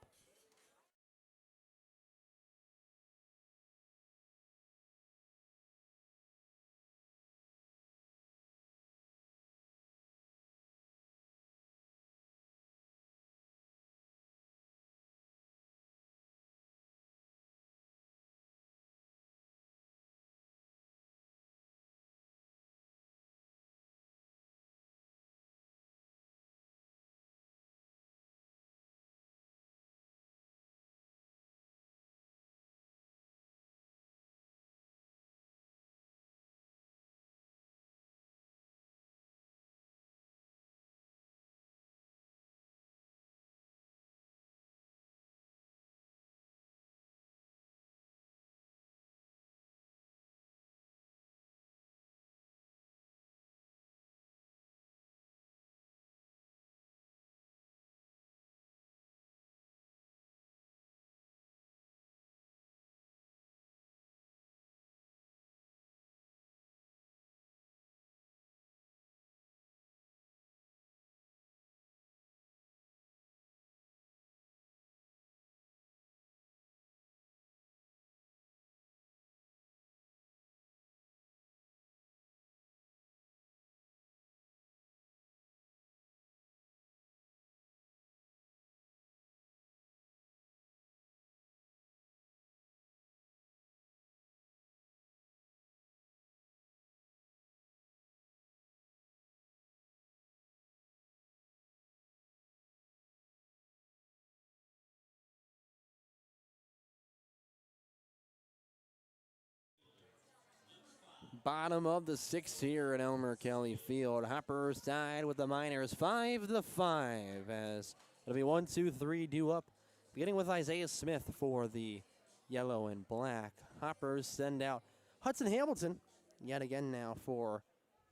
Bottom of the 6th here at Elmer Kelly Field. Hoppers tied with the Miners 5-5 as it'll be 1, 2, 3 due up. Beginning with Isaiah Smith for the yellow and black. Hoppers send out Hudson Hamilton yet again now for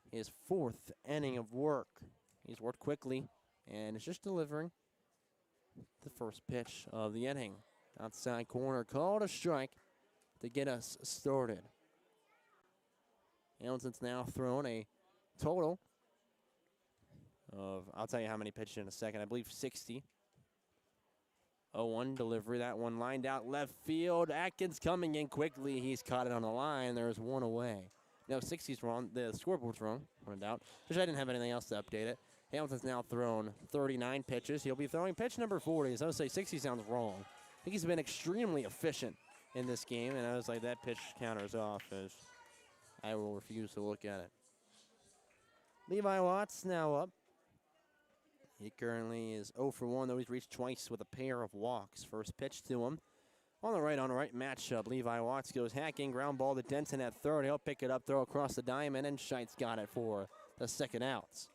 his 4th inning of work. He's worked quickly and is just delivering the first pitch of the inning. Outside corner called a strike to get us started. Hamilton's now thrown a total I'll tell you how many pitched in a second. I believe 60. 0-1 delivery. That one lined out left field. Atkins coming in quickly. He's caught it on the line. There's one away. No, 60's wrong. The scoreboard's wrong. One out. Wish I didn't have anything else to update it. Hamilton's now thrown 39 pitches. He'll be throwing pitch number 40. As I would say, 60 sounds wrong. I think he's been extremely efficient in this game, and I was like, that pitch counters off as I will refuse to look at it. Levi Watts now up. He currently is 0 for 1, though he's reached twice with a pair of walks. First pitch to him. On the right matchup. Levi Watts goes hacking. Ground ball to Denton at third. He'll pick it up, throw across the diamond, and Scheitz got it for the second outs.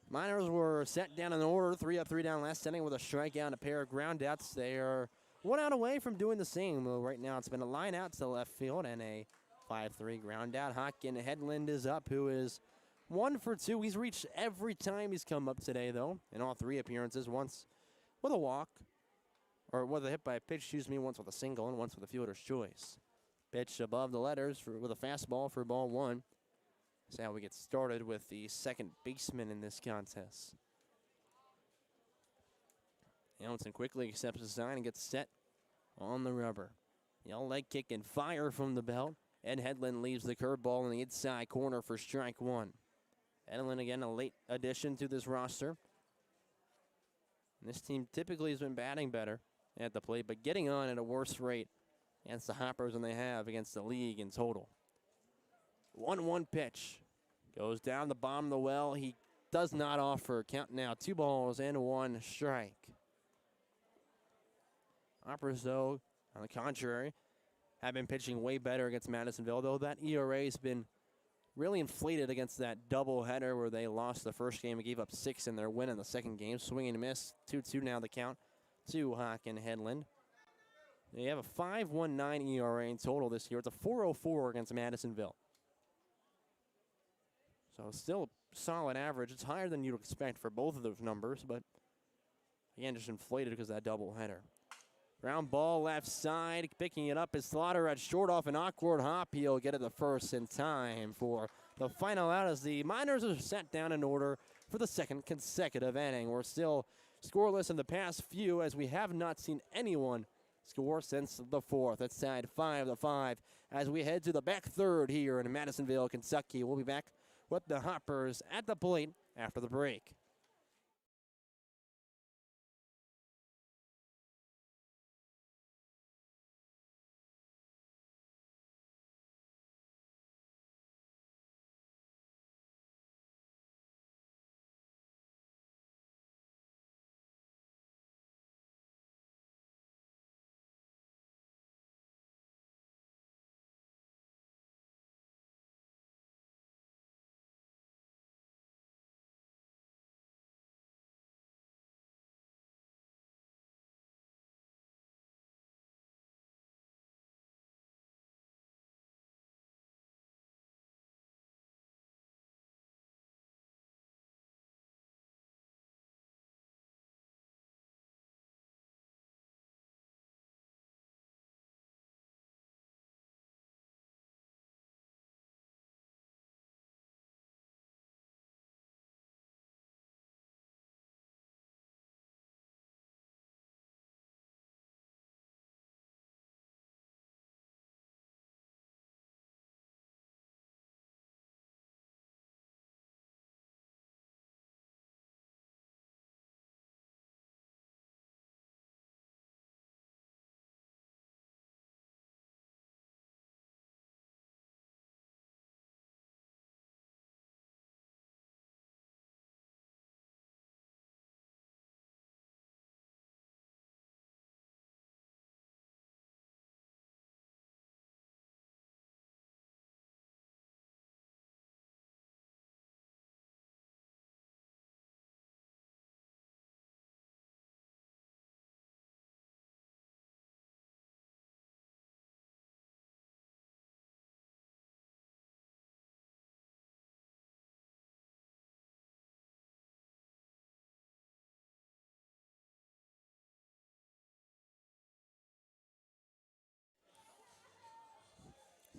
Miners were set down in order. 3 up, 3 down last inning with a strikeout and a pair of groundouts. They are 1 out away from doing the same. Though right now it's been a line out to left field and a 5-3 ground out. Hockin Headland is up, who is 1 for 2. He's reached every time he's come up today, though, in all 3 appearances. Once with a walk, or with a hit by a pitch, once with a single and once with a fielder's choice. Pitch above the letters with a fastball for ball 1. That's how we get started with the second baseman in this contest. Hamilton quickly accepts the sign and gets set on the rubber. Yell leg kick and fire from the belt. Ed Headland leaves the curveball in the inside corner for strike 1. Headland, again, a late addition to this roster. And this team typically has been batting better at the plate, but getting on at a worse rate against the Hoppers than they have against the league in total. 1-1 pitch. Goes down the bottom of the well. He does not offer. Count now 2 balls and 1 strike. Hoppers, though, on the contrary, have been pitching way better against Madisonville, though that ERA has been really inflated against that doubleheader where they lost the first game and gave up 6 in their win in the second game. Swing and miss. 2-2 now the count to Hockin Headland. They have a 5.19 ERA in total this year. It's a 4.04 against Madisonville. So still a solid average. It's higher than you'd expect for both of those numbers, but again, just inflated because of that doubleheader. Ground ball left side, picking it up is Slaughter at short off an awkward hop. He'll get it to first in time for the final out as the Miners are set down in order for the second consecutive inning. We're still scoreless in the past few as we have not seen anyone score since the 4th. It's tied 5-5 as we head to the back third here in Madisonville, Kentucky. We'll be back with the Hoppers at the plate after the break.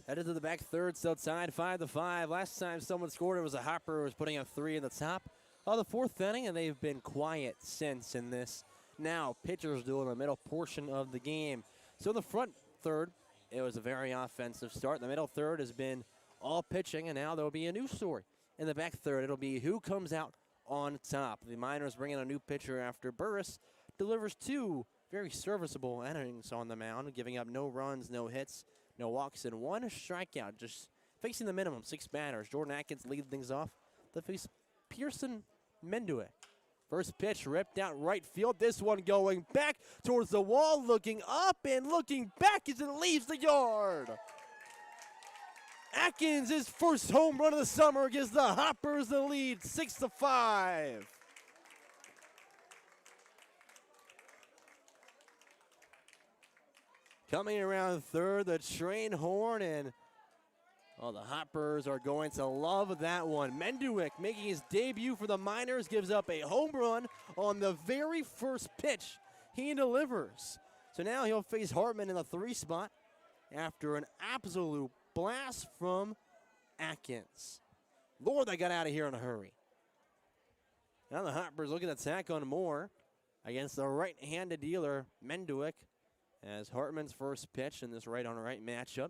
Headed to the back third, still tied 5-5. Last time someone scored, it was a Hopper who was putting up 3 in the top of the 4th inning, and they've been quiet since in this now pitcher's duel in the middle portion of the game. So the front third, it was a very offensive start. The middle third has been all pitching, and now there'll be a new story. In the back third, it'll be who comes out on top. The Miners bring in a new pitcher after Burris delivers 2 very serviceable innings on the mound, giving up no runs, no hits, no walks, and 1 strikeout, just facing the minimum, 6 batters. Jordan Atkins leads things off. They face Pearson Menduick. First pitch ripped out right field. This one going back towards the wall, looking up and looking back as it leaves the yard. Atkins, his first home run of the summer, gives the Hoppers the lead, 6-5. Coming around third, the train horn, and the Hoppers are going to love that one. Menduick making his debut for the Miners, gives up a home run on the very first pitch he delivers. So now he'll face Hartman in the 3 spot after an absolute blast from Atkins. Lord, they got out of here in a hurry. Now the Hoppers looking to attack on Moore against the right-handed dealer, Menduick, as Hartman's first pitch in this right-on-right matchup.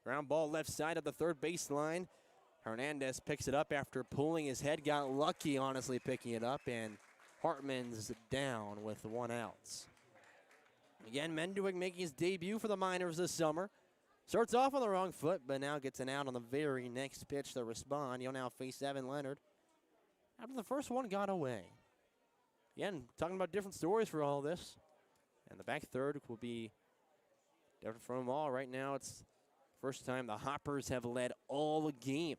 Ground ball left side of the third baseline. Hernandez picks it up after pulling his head. Got lucky, honestly, picking it up, and Hartman's down with 1 out. Again, Menduick making his debut for the Miners this summer. Starts off on the wrong foot, but now gets an out on the very next pitch to respond. He'll now face Evan Leonard after the first one got away. Again, talking about different stories for all this. And the back third will be different from them all. Right now, it's first time the Hoppers have led all the game.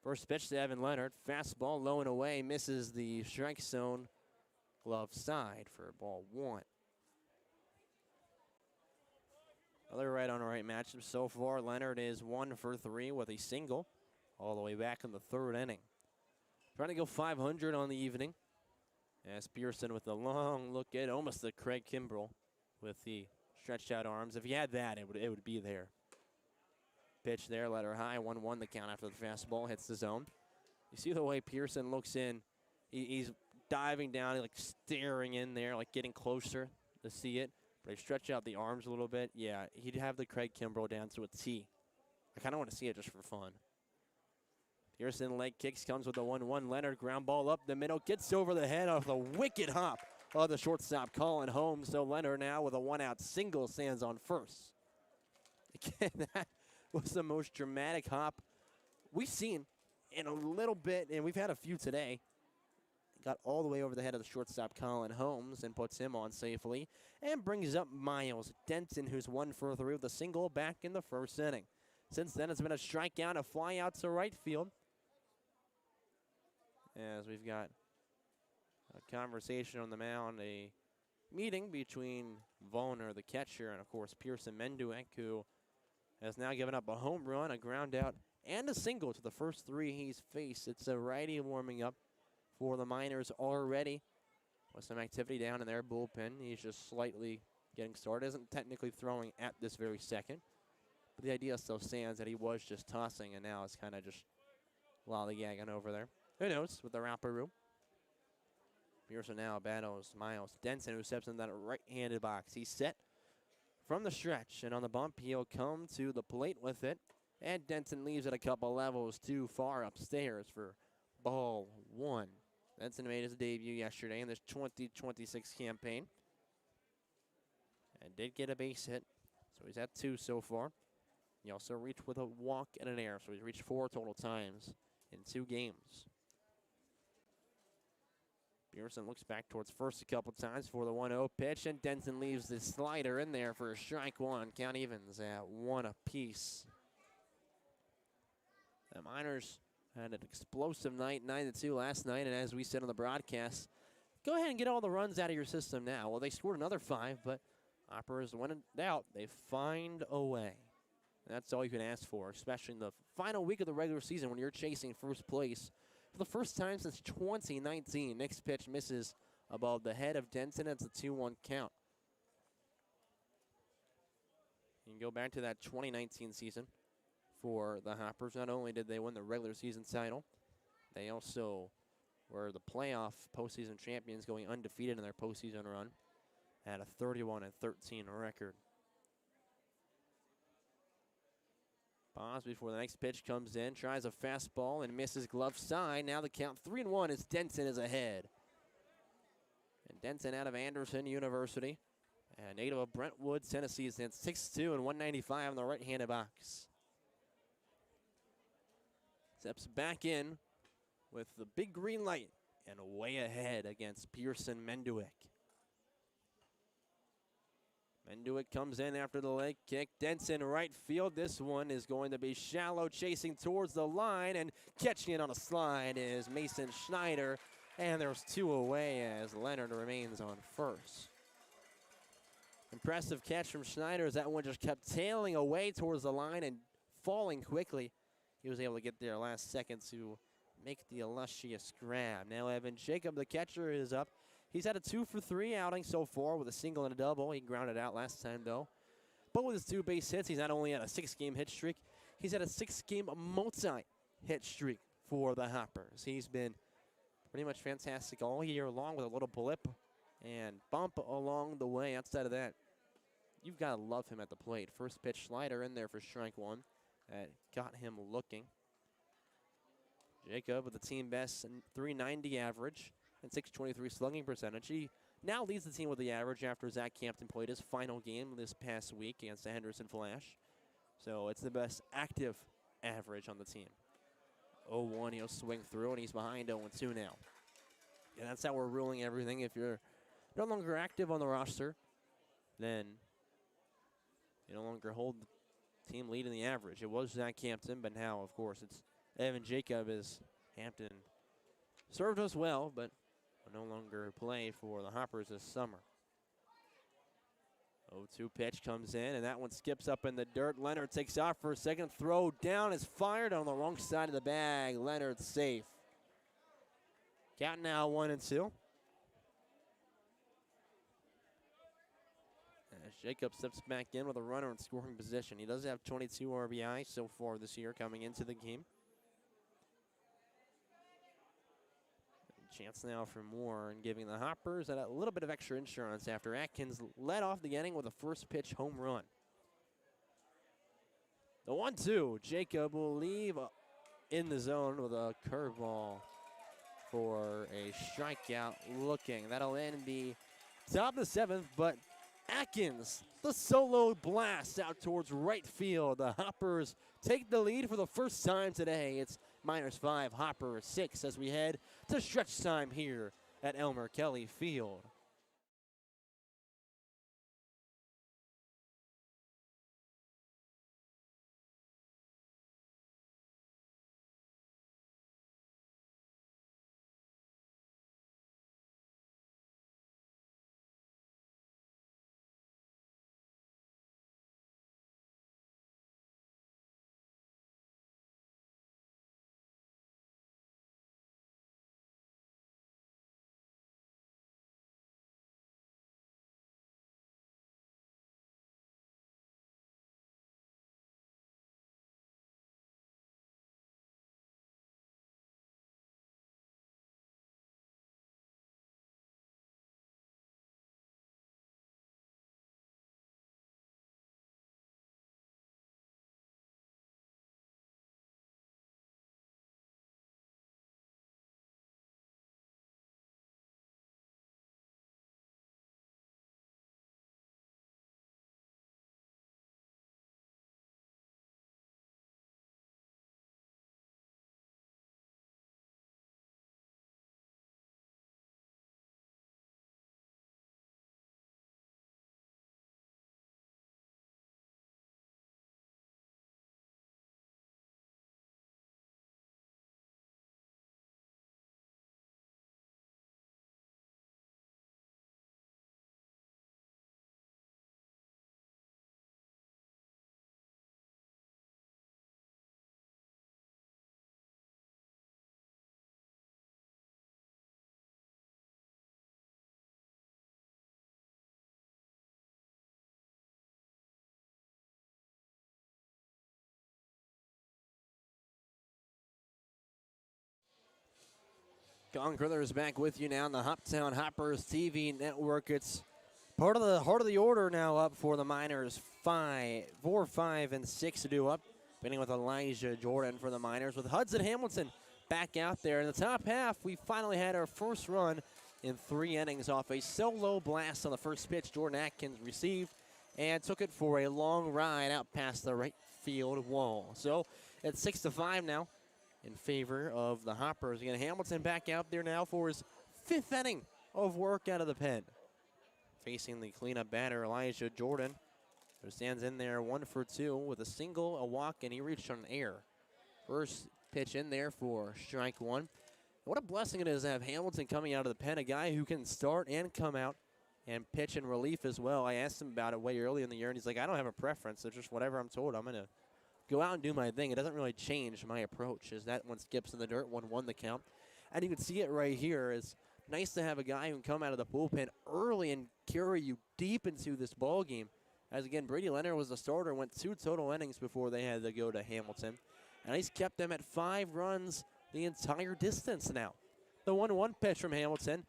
First pitch to Evan Leonard. Fastball low and away. Misses the strike zone glove side for ball 1. Another right-on-right matchup so far. Leonard is 1 for 3 with a single all the way back in the 3rd inning. Trying to go 500 on the evening. As Pearson with the long look at almost the Craig Kimbrell with the stretched out arms. If he had that, it would be there. Pitch there, let her high, 1-1 the count after the fastball hits the zone. You see the way Pearson looks in. He's diving down, like staring in there, like getting closer to see it. But he stretch out the arms a little bit. Yeah, he'd have the Craig Kimbrell down to a T. I kind of want to see it just for fun. Pearson leg kicks, comes with a 1-1. Leonard ground ball up the middle, gets over the head off the wicked hop of the shortstop Colin Holmes. So Leonard now with a 1-out single stands on first. Again, that was the most dramatic hop we've seen in a little bit, and we've had a few today. Got all the way over the head of the shortstop Colin Holmes and puts him on safely and brings up Miles Denton, who's 1 for 3 with a single back in the 1st inning. Since then, it's been a strikeout, a fly out to right field. As we've got a conversation on the mound, a meeting between Vollner, the catcher, and, of course, Pearson Menduick, who has now given up a home run, a ground out, and a single to the first 3 he's faced. It's a righty warming up for the Miners already with some activity down in their bullpen. He's just slightly getting started. Isn't technically throwing at this very second. But the idea still stands that he was just tossing, and now it's kind of just lollygagging over there. Who knows with the Rapperoo. Pearson now battles Miles Denton, who steps in that right-handed box. He's set from the stretch, and on the bump, he'll come to the plate with it. And Denton leaves it a couple levels too far upstairs for ball 1. Denton made his debut yesterday in this 2026 campaign and did get a base hit, so he's at 2 so far. He also reached with a walk and an error, so he's reached 4 total times in 2 games. Pearson looks back towards first a couple times for the 1-0 pitch, and Denton leaves the slider in there for a strike 1. Count evens at 1 apiece. The Miners had an explosive night, 9-2 last night, and as we said on the broadcast, go ahead and get all the runs out of your system now. Well, they scored another 5, but Hoppers, when in doubt, they find a way. And that's all you can ask for, especially in the final week of the regular season when you're chasing first place. For the first time since 2019, next pitch misses above the head of Denton. It's a 2-1 count. You can go back to that 2019 season for the Hoppers. Not only did they win the regular season title, they also were the playoff postseason champions, going undefeated in their postseason run at a 31-13 record. Pause before the next pitch comes in. Tries a fastball and misses glove side. Now the count 3-1 as Denson is ahead. And Denson out of Anderson University, a native of Brentwood, Tennessee, is at 6'2" and 195 in the right-handed box. Steps back in with the big green light and way ahead against Pearson Menduick. Menduick comes in after the leg kick. Denson right field. This one is going to be shallow, chasing towards the line, and catching it on a slide is Mason Schneider. And there's 2 away as Leonard remains on first. Impressive catch from Schneider as that one just kept tailing away towards the line and falling quickly. He was able to get there last second to make the illustrious grab. Now Evan Jacob, the catcher, is up. He's had a 2-for-3 outing so far with a single and a double. He grounded out last time, though. But with his 2 base hits, he's not only had a 6-game hit streak, he's had a 6-game multi-hit streak for the Hoppers. He's been pretty much fantastic all year long with a little blip and bump along the way. Outside of that, you've got to love him at the plate. First pitch slider in there for strike 1. That got him looking. Jacob with the team best .390 average and .623 slugging percentage. He now leads the team with the average after Zach Campton played his final game this past week against the Henderson Flash. So it's the best active average on the team. 0-1, he'll swing through, and he's behind 0-2 now. And that's how we're ruling everything. If you're no longer active on the roster, then you no longer hold the team lead in the average. It was Zach Campton, but now, of course, it's Evan Jacob as Hampton served us well, but will no longer play for the Hoppers this summer. 0-2 pitch comes in, and that one skips up in the dirt. Leonard takes off for a second. Throw down is fired on the wrong side of the bag. Leonard safe. Count now 1-2. As Jacob steps back in with a runner in scoring position. He does have 22 RBI so far this year coming into the game. Chance now for more and giving the Hoppers a little bit of extra insurance after Atkins led off the inning with a first pitch home run. The 1-2, Jacob will leave in the zone with a curveball for a strikeout looking. That'll end the top of the 7th, but Atkins, the solo blast out towards right field. The Hoppers take the lead for the first time today. It's -5, Hoppers 6 as we head to stretch time here at Elmer Kelly Field. Colin Criller is back with you now on the Hoptown Hoppers TV network. It's part of the heart of the order now up for the Miners. 4, 5, and 6 to do up. Beginning with Elijah Jordan for the Miners, with Hudson Hamilton back out there. In the top half, we finally had our first run in 3 innings off a solo blast on the first pitch. Jordan Atkins received and took it for a long ride out past the right field wall. So it's 6-5 now in favor of the Hoppers. Again, Hamilton back out there now for his 5th inning of work out of the pen. Facing the cleanup batter, Elijah Jordan, who stands in there 1 for 2 with a single, a walk, and he reached on an error. First pitch in there for strike 1. What a blessing it is to have Hamilton coming out of the pen, a guy who can start and come out and pitch in relief as well. I asked him about it way early in the year, and he's like, I don't have a preference. It's just whatever I'm told. I'm going to go out and do my thing. It doesn't really change my approach, as that one skips in the dirt, 1-1 the count. And you can see it right here. It's nice to have a guy who can come out of the bullpen early and carry you deep into this ball game. As again, Brady Leonard was the starter, went 2 total innings before they had to go to Hamilton. And he's kept them at 5 runs the entire distance now. The 1-1 pitch from Hamilton.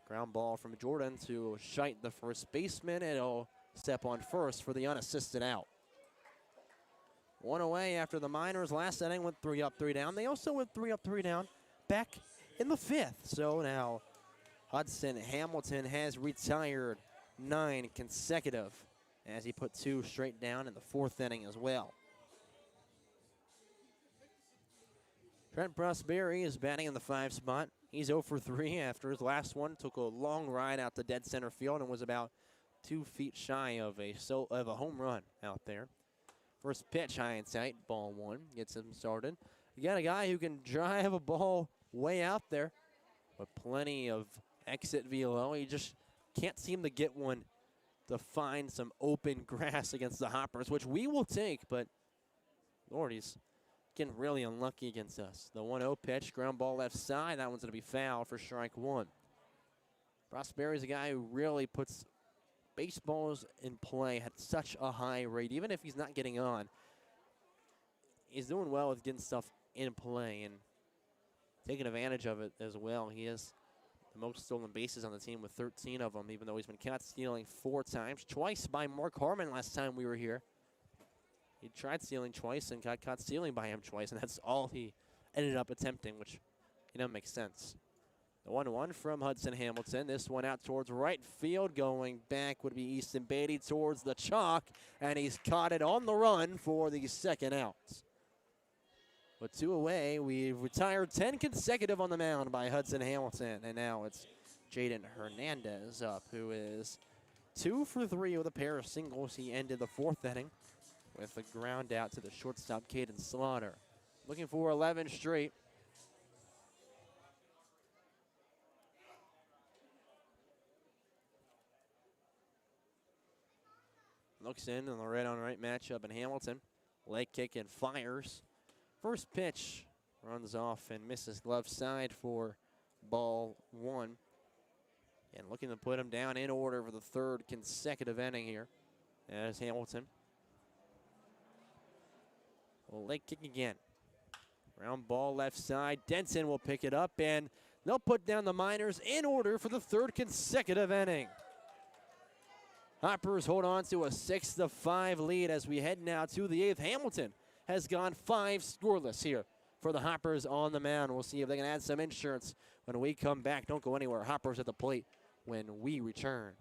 Ground ball from Jordan to Scheidt, the first baseman, and he'll step on first for the unassisted out. 1 away after the Miners last inning went 3 up, 3 down. They also went 3 up, 3 down back in the 5th. So now Hudson Hamilton has retired 9 consecutive as he put 2 straight down in the 4th inning as well. Trent Prosperi is batting in the 5 spot. He's 0 for 3 after his last one. Took a long ride out to dead center field and was about 2 feet shy of a home run out there. First pitch, high and tight, ball 1, gets him started. You got a guy who can drive a ball way out there with plenty of exit velo. He just can't seem to get one to find some open grass against the Hoppers, which we will take, but Lord, he's getting really unlucky against us. The 1-0 pitch, ground ball left side. That one's going to be foul for strike 1. Prosperi's a guy who really puts baseballs in play at such a high rate. Even if he's not getting on, he's doing well with getting stuff in play and taking advantage of it as well. He has the most stolen bases on the team with 13 of them, even though he's been caught stealing 4 times. Twice by Mark Harmon last time we were here. He tried stealing twice and got caught stealing by him twice, and that's all he ended up attempting, which, makes sense. The 1-1 from Hudson Hamilton. This one out towards right field. Going back would be Easton Beatty towards the chalk, and he's caught it on the run for the 2nd out. With 2 away, we've retired 10 consecutive on the mound by Hudson Hamilton, and now it's Jaden Hernandez up, who is 2 for 3 with a pair of singles. He ended the 4th inning with a ground out to the shortstop, Caden Slaughter. Looking for 11 straight. Looks in on the right-on-right matchup in Hamilton. Leg kick and fires. First pitch runs off and misses glove side for ball 1. And looking to put him down in order for the 3rd consecutive inning here as Hamilton. Leg kick again. Round ball left side. Denson will pick it up, and they'll put down the Miners in order for the 3rd consecutive inning. Hoppers hold on to a 6-5 lead as we head now to the 8th. Hamilton has gone 5 scoreless here for the Hoppers on the mound. We'll see if they can add some insurance when we come back. Don't go anywhere. Hoppers at the plate when we return.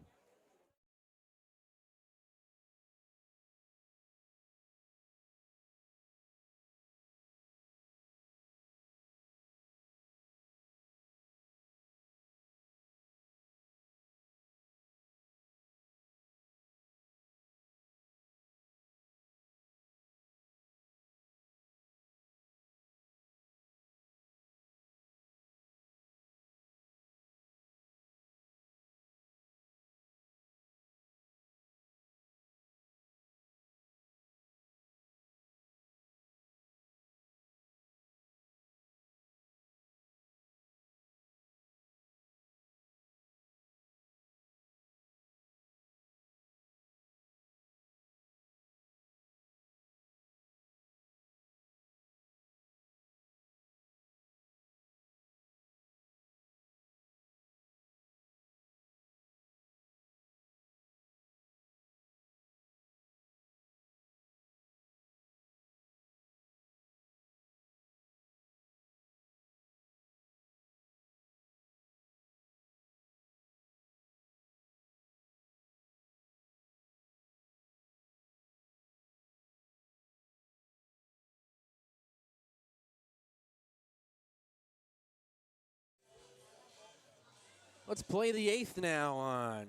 Let's play the 8th now on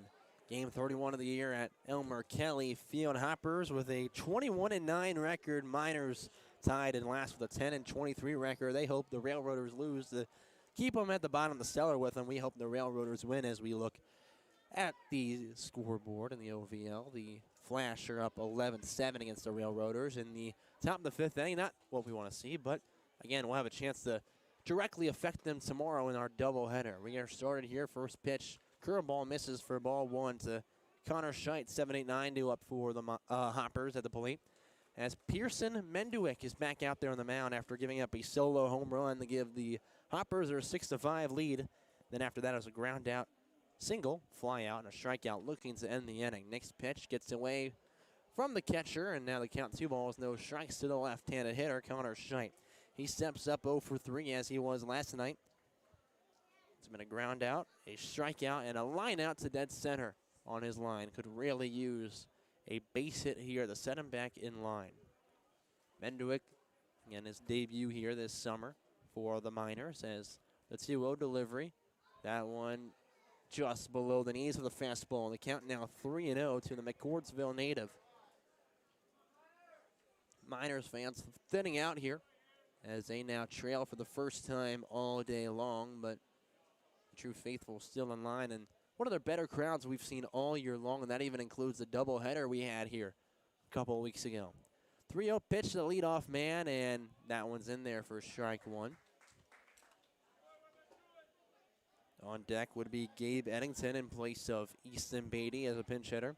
Game 31 of the year at Elmer Kelly Field. Hoppers with a 21-9 record. Miners tied in last with a 10-23 record. They hope the Railroaders lose to keep them at the bottom of the cellar with them. We hope the Railroaders win as we look at the scoreboard in the OVL. The Flash are up 11-7 against the Railroaders in the top of the 5th inning. Not what we want to see, but again, we'll have a chance to directly affect them tomorrow in our doubleheader. We are started here. First pitch, curveball misses for ball 1 to Connor Scheidt. 7-8-9 due up for the Hoppers at the plate. As Pearson Menduick is back out there on the mound after giving up a solo home run to give the Hoppers their 6-5 lead. Then after that, it was a ground out single, fly out, and a strikeout looking to end the inning. Next pitch gets away from the catcher, and now the count 2 balls, no strikes to the left-handed hitter, Connor Scheidt. He steps up 0 for 3 as he was last night. It's been a ground out, a strikeout, and a line out to dead center on his line. Could really use a base hit here to set him back in line. Menduick, again, his debut here this summer for the Miners as the 2-0 delivery. That one just below the knees with a fastball. The count now 3-0 to the McCordsville native. Miners fans thinning out here as they now trail for the first time all day long, but the true faithful still in line, and one of their better crowds we've seen all year long, and that even includes the doubleheader we had here a couple of weeks ago. 3-0 pitch to the leadoff man, and that one's in there for strike 1. On deck would be Gabe Eddington in place of Easton Beatty as a pinch hitter.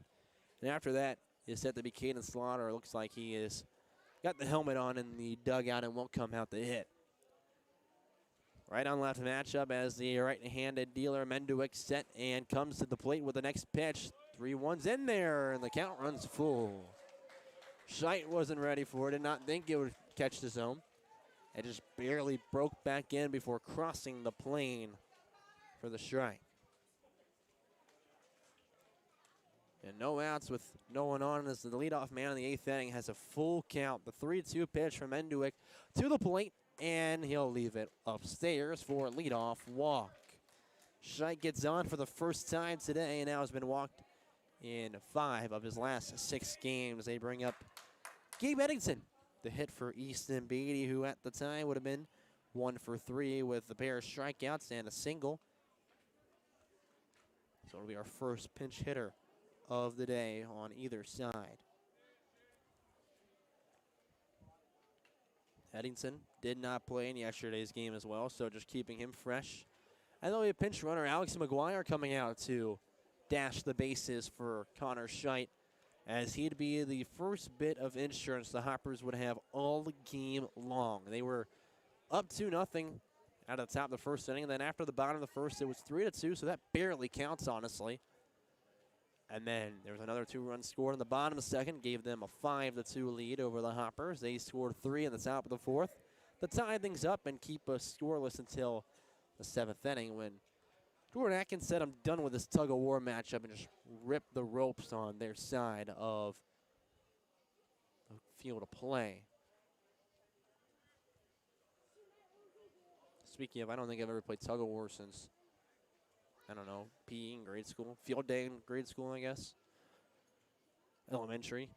And after that is set to be Caden Slaughter. It looks like he is got the helmet on in the dugout and won't come out to hit. Right on left matchup as the right-handed dealer Menduick set and comes to the plate with the next pitch. 3-1's in there, and the count runs full. Scheidt wasn't ready for it, did not think it would catch the zone. It just barely broke back in before crossing the plane for the strike. And no outs with no one on as the leadoff man in the 8th inning has a full count. The 3-2 pitch from Menduick to the plate, and he'll leave it upstairs for a leadoff walk. Scheidt gets on for the first time today and now has been walked in 5 of his last 6 games. They bring up Gabe Eddington, the hit for Easton Beatty, who at the time would have been 1 for 3 with a pair of strikeouts and a single. So it'll be our first pinch hitter of the day on either side. Eddington did not play in yesterday's game as well, so just keeping him fresh. And there'll be a pinch runner, Alex McGuire, coming out to dash the bases for Connor Scheidt, as he'd be the first bit of insurance the Hoppers would have all game long. They were up 2-0 out of the top of the first inning, and then after the bottom of the first, it was 3-2, so that barely counts, honestly. And then there was another 2-run score in the bottom of the second, gave them a 5-2 lead over the Hoppers. They scored 3 in the top of the 4th to tie things up and keep us scoreless until the 7th inning when Jordan Atkins said, "I'm done with this tug-of-war matchup," and just ripped the ropes on their side of the field of play. Speaking of, I don't think I've ever played tug-of-war since, I don't know, PE in grade school. Field day in grade school, I guess. Elementary,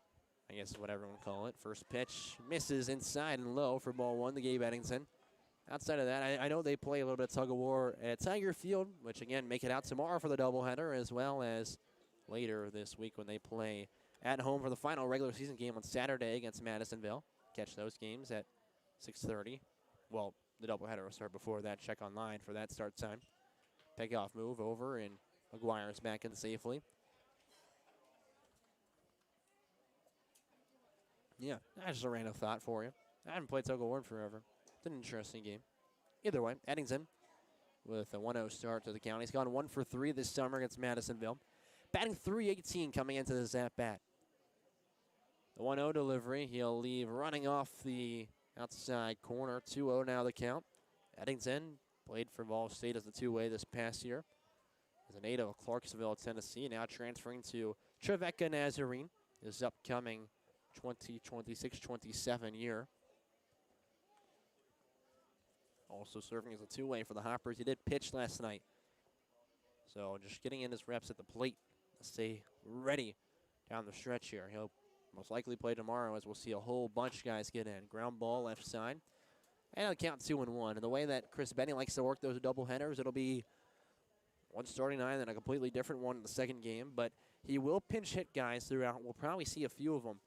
I guess is what everyone would call it. First pitch misses inside and low for ball 1 to Gabe Eddington. Outside of that, I know they play a little bit of tug-of-war at Tiger Field, which, again, make it out tomorrow for the doubleheader, as well as later this week when they play at home for the final regular season game on Saturday against Madisonville. Catch those games at 6:30. Well, the doubleheader will start before that. Check online for that start time. Pickoff move over, and McGuire's back in safely. Yeah, that's just a random thought for you. I haven't played tug-of-war in forever. It's an interesting game. Either way, Eddington with a 1-0 start to the count. He's gone 1 for 3 this summer against Madisonville. Batting .318 coming into this at-bat. The 1-0 delivery, he'll leave running off the outside corner. 2-0 now the count. Eddington played for Vol State as the two-way this past year. As a native of Clarksville, Tennessee, now transferring to Trevecca Nazarene, his upcoming 2026-27 year. Also serving as a two-way for the Hoppers. He did pitch last night. So just getting in his reps at the plate to stay ready down the stretch here. He'll most likely play tomorrow, as we'll see a whole bunch of guys get in. Ground ball left side. And it'll count 2-1. And the way that Chris Benny likes to work those double headers, it'll be one starting nine and a completely different one in the second game. But he will pinch hit guys throughout. We'll probably see a few of them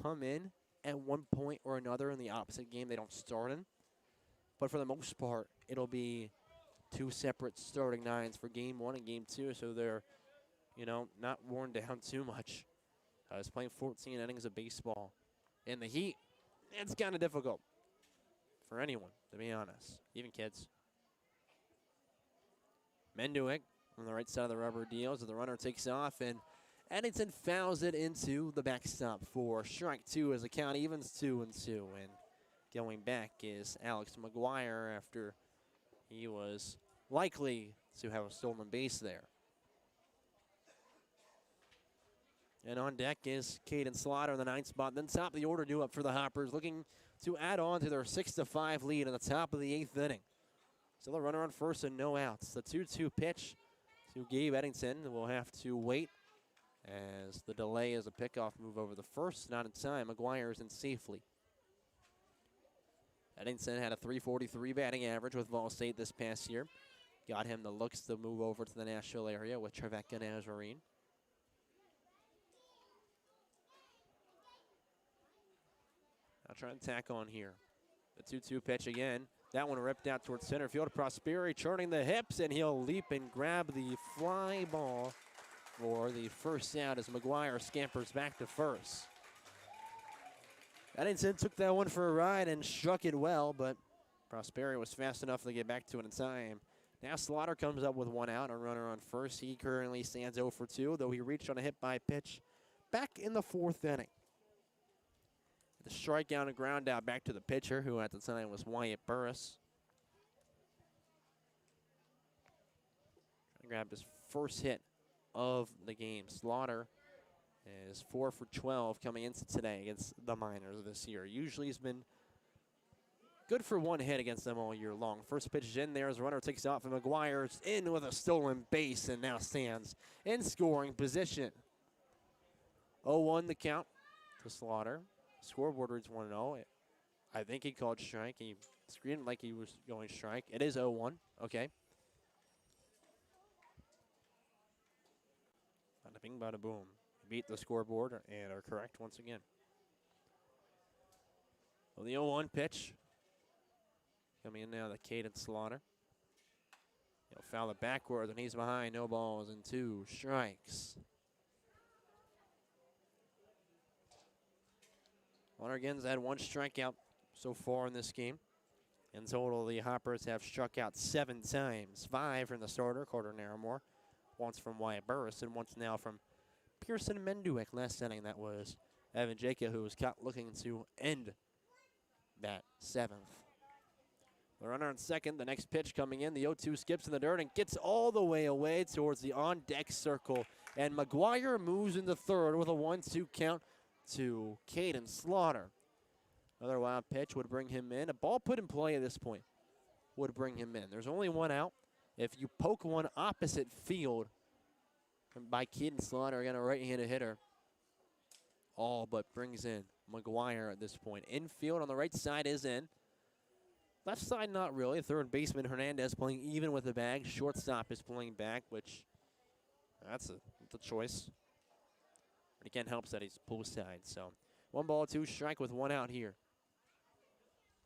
come in at one point or another in the opposite game they don't start in. But for the most part, it'll be two separate starting nines for game one and game two. So they're, not worn down too much. He's playing 14 innings of baseball in the heat. It's kind of difficult for anyone, to be honest, even kids. Menduick on the right side of the rubber deals, and the runner takes off, and Eddington fouls it into the backstop for strike two as the count evens 2-2. And going back is Alex McGuire after he was likely to have a stolen base there. And on deck is Caden Slaughter in the ninth spot. Then top of the order due up for the Hoppers, looking to add on to their 6-5 lead in the top of the eighth inning. Still a runner on first and no outs. The 2-2 pitch to Gabe Eddington. We'll have to wait as the delay is a pickoff move over the first. Not in time. McGuire is in safely. Eddington had a .343 batting average with Vol State this past year. Got him the looks to move over to the Nashville area with Trevecca Nazarene. I'll try and tack on here. The 2-2 pitch again. That one ripped out towards center field. Prosperi turning the hips, and he'll leap and grab the fly ball for the first out as McGuire scampers back to first. Eddington took that one for a ride and struck it well, but Prosperi was fast enough to get back to it in time. Now Slaughter comes up with one out, a runner on first. He currently stands 0 for 2, though he reached on a hit by pitch back in the fourth inning. The strikeout and ground out back to the pitcher, who at the time was Wyatt Burris. Trying to grab his first hit of the game. Slaughter is 4 for 12 coming into today against the Miners this year. Usually he's been good for one hit against them all year long. First pitch is in there as the runner takes off, and McGuire's in with a stolen base and now stands in scoring position. 0-1 the count to Slaughter. Scoreboard reads 1-0. I think he called strike. He screamed like he was going strike. It is 0-1. Okay. Bada bing, bada boom. Beat the scoreboard and are correct once again. Well, the 0-1 pitch coming in now, the Caden Slaughter. He'll foul it backwards, and he's behind. No balls and 2 strikes. Lonergan's had 1 strikeout so far in this game. In total, the Hoppers have struck out 7 times. 5 from the starter, Carter Naramore. Once from Wyatt Burris, and once now from Pearson Menduick. Last inning, that was Evan Jacob, who was caught looking to end that 7th. The runner on second, the next pitch coming in. The 0-2 skips in the dirt and gets all the way away towards the on-deck circle. And McGuire moves into third with a 1-2 count to Caden Slaughter. Another wild pitch would bring him in. A ball put in play at this point would bring him in. There's only one out. If you poke one opposite field by Caden Slaughter, again a right-handed hitter, all but brings in McGuire at this point. Infield on the right side is in. Left side, not really. Third baseman Hernandez playing even with the bag. Shortstop is playing back, which that's a choice. But again, helps that he's pull side. So 1 ball, 2 strike with 1 out here.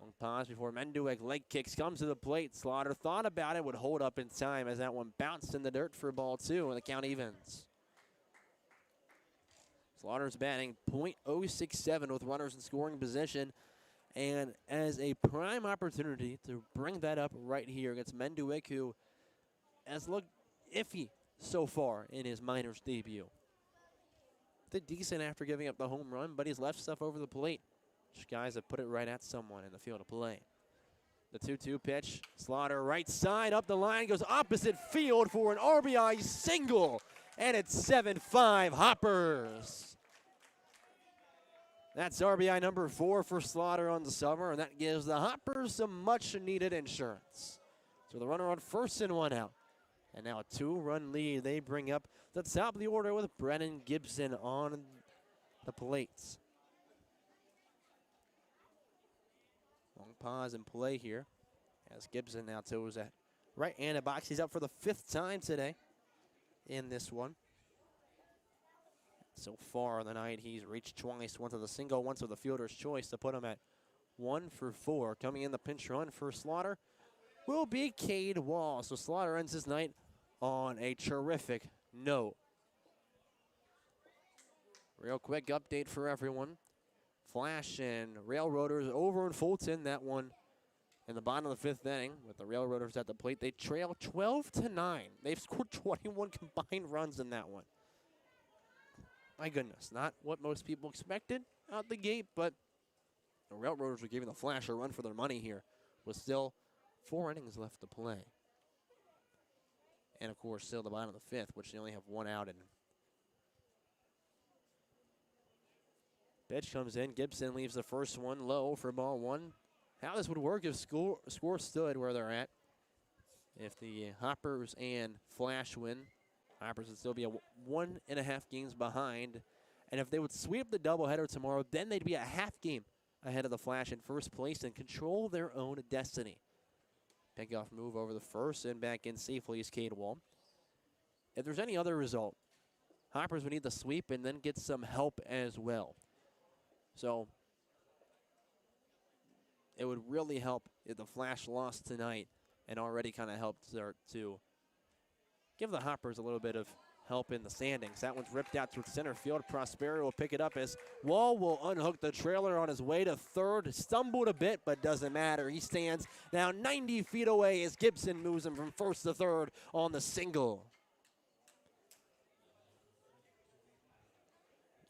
Long pause before Menduick leg kicks, comes to the plate. Slaughter thought about it, would hold up in time as that one bounced in the dirt for ball 2, and the count evens. Slaughter's batting .067 with runners in scoring position, and as a prime opportunity to bring that up right here against Menduick, who has looked iffy so far in his minors debut. Did decent after giving up the home run, but he's left stuff over the plate. Just guys have put it right at someone in the field of play. The 2-2 pitch, Slaughter right side up the line, goes opposite field for an RBI single, and it's 7-5 Hoppers. That's RBI number 4 for Slaughter on the summer, and that gives the Hoppers some much-needed insurance. So the runner on first and 1 out And now a 2-run lead they bring up the top of the order with Brennan Gibson on the plates. Long pause and play here as Gibson now toes at right-handed box. He's up for the 5th time today in this one. So far on the night, he's reached twice, once with a single, once with a fielder's choice to put him at 1 for 4. Coming in the pinch run for Slaughter will be Cade Wall. So Slaughter ends his night on a terrific note. Real quick update for everyone. Flash and Railroaders over in Fulton. That one in the bottom of the 5th inning with the Railroaders at the plate. They trail 12-9. They've scored 21 combined runs in that one. My goodness, not what most people expected out the gate, but the Railroaders were giving the Flash a run for their money here with still 4 innings left to play. And, of course, still the bottom of the 5th, which they only have 1 out in. Pitch comes in. Gibson leaves the first one low for ball 1. How this would work if score stood where they're at. If the Hoppers and Flash win, Hoppers would still be 1.5 games behind. And if they would sweep the doubleheader tomorrow, then they'd be a half game ahead of the Flash in first place and control their own destiny. Pickoff move over the first and back in safely is Cade Wall. If there's any other result, Hoppers would need the sweep and then get some help as well. So it would really help if the Flash lost tonight and already kind of helped start to give the Hoppers a little bit of help in the standings. That one's ripped out towards center field. Prospero will pick it up as Wall will unhook the trailer on his way to third. Stumbled a bit, but doesn't matter. He stands now 90 feet away as Gibson moves him from first to third on the single.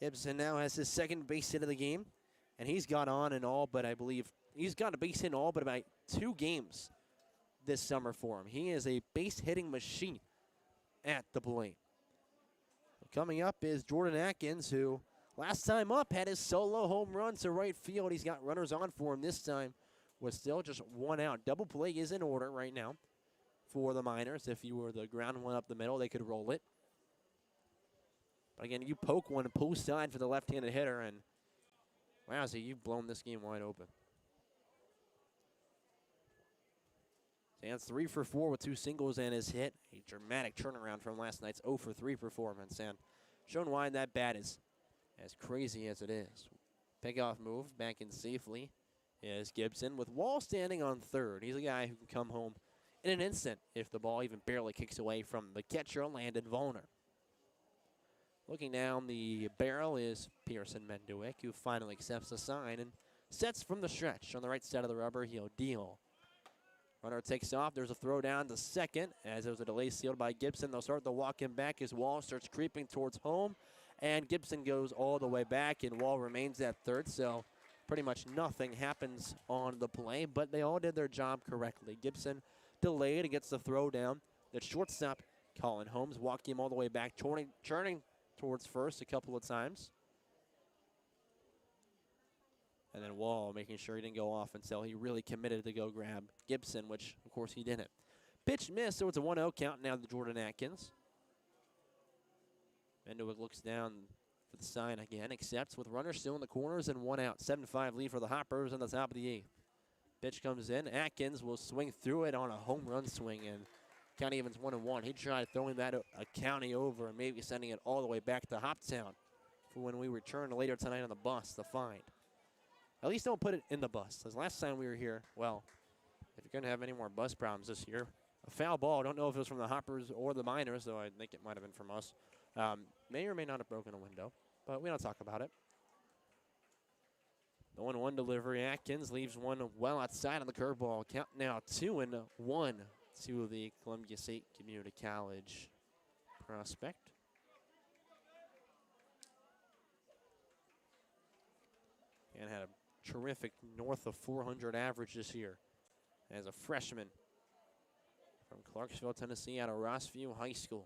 Gibson now has his 2nd base hit of the game, and he's got on and all, but I believe he's got a base hit in all but about 2 games this summer for him. He is a base hitting machine at the plate. Coming up is Jordan Atkins, who last time up had his solo home run to right field. He's got runners on for him this time with still just 1 out. Double play is in order right now for the Miners. If you were the ground one up the middle, they could roll it. But again, you poke one post side for the left-handed hitter, and wowzy, you've blown this game wide open. Stands 3 for 4 with 2 singles and his hit. A dramatic turnaround from last night's 0 for 3 performance, and showing why that bat is as crazy as it is. Pickoff move back in safely is Gibson with Wall standing on third. He's a guy who can come home in an instant if the ball even barely kicks away from the catcher, Landon Vollner. Looking down the barrel is Pearson Menduick, who finally accepts the sign and sets from the stretch. On the right side of the rubber, he'll deal. Runner takes off. There's a throw down to second as it was a delay sealed by Gibson. They'll start the walk-in back as Wall starts creeping towards home. And Gibson goes all the way back, and Wall remains at third. So pretty much nothing happens on the play, but they all did their job correctly. Gibson delayed and gets the throw down. The shortstop, Colin Holmes, walked him all the way back, turning towards first a couple of times. And then Wall making sure he didn't go off until he really committed to go grab Gibson, which, of course, he didn't. Pitch missed, so it's a 1-0 count now to Jordan Atkins. Menduick looks down for the sign again, accepts with runners still in the corners and 1 out. 7-5 lead for the Hoppers on the top of the 8th. Pitch comes in. Atkins will swing through it on a home run swing, and count evens 1-1. He tried throwing that a county over and maybe sending it all the way back to Hoptown for when we return later tonight on the bus to find. At least don't put it in the bus. Because last time we were here, well, if you're going to have any more bus problems this year, a foul ball, I don't know if it was from the Hoppers or the Miners, though I think it might have been from us. May or may not have broken a window, but we don't talk about it. The 1-1 delivery. Atkins leaves one well outside on the curveball. Count now 2-1 to the Columbia State Community College prospect. And had a terrific north of 400 average this year as a freshman from Clarksville, Tennessee, out of Rossview High School.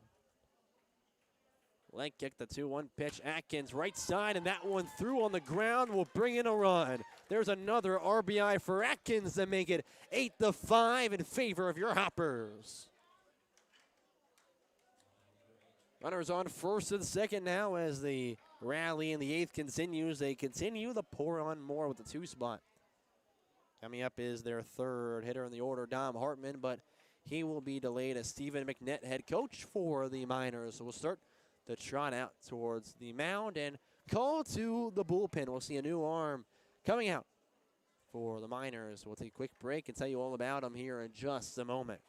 Leg kick, the 2-1 pitch. Atkins right side, and that one through on the ground will bring in a run. There's another RBI for Atkins to make it 8-5 in favor of your Hoppers. Runners on first and second now as the rally in the 8th continues. They continue to pour on more with the 2 spot. Coming up is their 3rd hitter in the order, Dom Hartman, but he will be delayed as Stephen McNett, head coach for the Miners. So we'll start the trot out towards the mound and call to the bullpen. We'll see a new arm coming out for the Miners. We'll take a quick break and tell you all about them here in just a moment.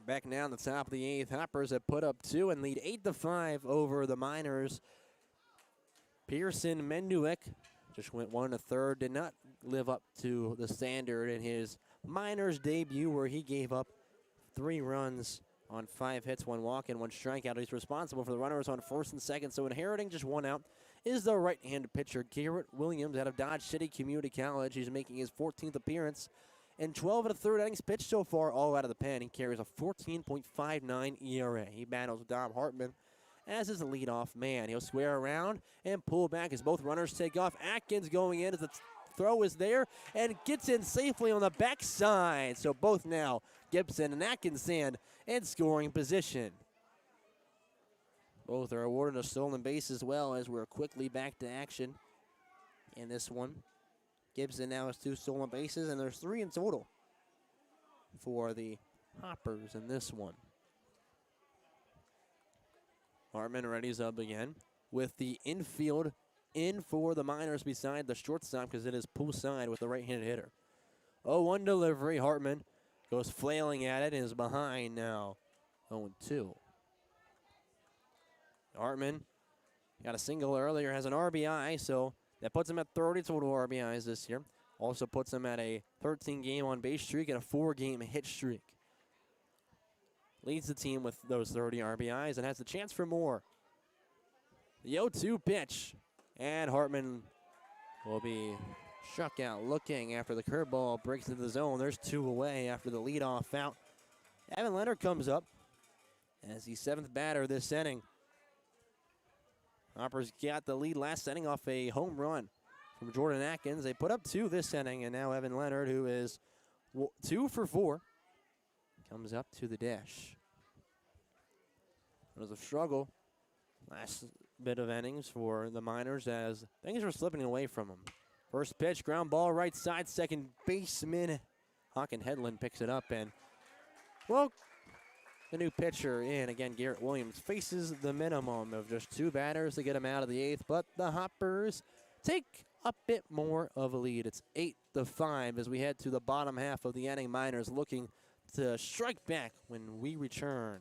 Back now on the top of the 8th, Hoppers have put up 2 and lead 8-5 over the Miners. Pearson Menduek just went 1 1/3, did not live up to the standard in his Miners debut where he gave up 3 runs on 5 hits, 1 walk, and 1 strikeout. He's responsible for the runners on first and second, so inheriting just 1 out is the right-handed pitcher, Garrett Williams, out of Dodge City Community College. He's making his 14th appearance and 12 1/3 innings pitched so far, all out of the pen. He carries a 14.59 ERA. He battles Dom Hartman as his leadoff man. He'll square around and pull back as both runners take off. Atkins going in as the throw is there and gets in safely on the backside. So both now, Gibson and Atkins stand in scoring position. Both are awarded a stolen base as well as we're quickly back to action in this one. Gibson now has 2 stolen bases, and there's 3 in total for the Hoppers in this one. Hartman readies up again with the infield in for the Miners beside the shortstop because it is poolside with the right-handed hitter. 0-1 delivery. Hartman goes flailing at it and is behind now. 0-2. Hartman got a single earlier, has an RBI, so that puts him at 30 total RBIs this year. Also puts him at a 13-game on-base streak and a 4-game hit streak. Leads the team with those 30 RBIs and has the chance for more. The 0-2 pitch. And Hartman will be struck out looking after the curveball breaks into the zone. There's 2 away after the leadoff out. Evan Leonard comes up as the 7th batter this inning. Hoppers got the lead last inning off a home run from Jordan Atkins. They put up 2 this inning, and now Evan Leonard, who is 2 for 4, comes up to the dish. It was a struggle last bit of innings for the Miners as things were slipping away from them. First pitch, ground ball, right side, second baseman Hawken Headland picks it up, and, well, the new pitcher in, again, Garrett Williams, faces the minimum of just 2 batters to get him out of the 8th, but the Hoppers take a bit more of a lead. It's 8-5 as we head to the bottom half of the inning. Miners looking to strike back when we return.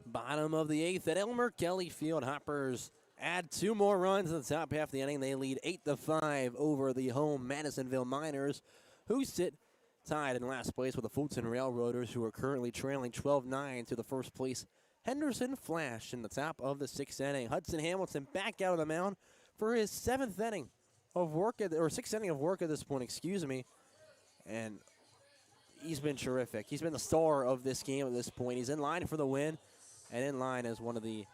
Bottom of the 8th at Elmer Kelly Field. Hoppers add 2 more runs in the top half of the inning. They lead 8-5 over the home Madisonville Miners, who sit tied in last place with the Fulton Railroaders, who are currently trailing 12-9 to the first place Henderson Flash in the top of the 6th inning. Hudson Hamilton back out of the mound for his 7th inning of work, or 6th inning of work at this point, excuse me. And he's been terrific. He's been the star of this game at this point. He's in line for the win, and in line as one of the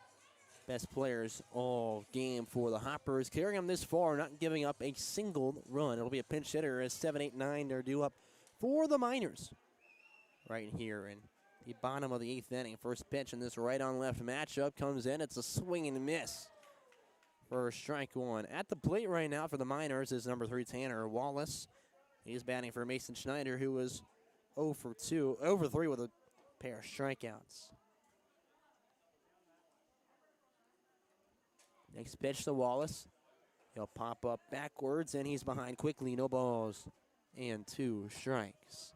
best players all game for the Hoppers, carrying them this far, not giving up a single run. It'll be a pinch hitter as 7, 8, 9 are due up for the Miners right here in the bottom of the 8th inning. First pitch in this right-on-left matchup comes in. It's a swing and miss for strike 1. At the plate right now for the Miners is number 3, Tanner Wallace. He's batting for Mason Schneider, who was 0 for 3 with a pair of strikeouts. Next pitch to Wallace. He'll pop up backwards, and he's behind quickly. No balls and 2 strikes.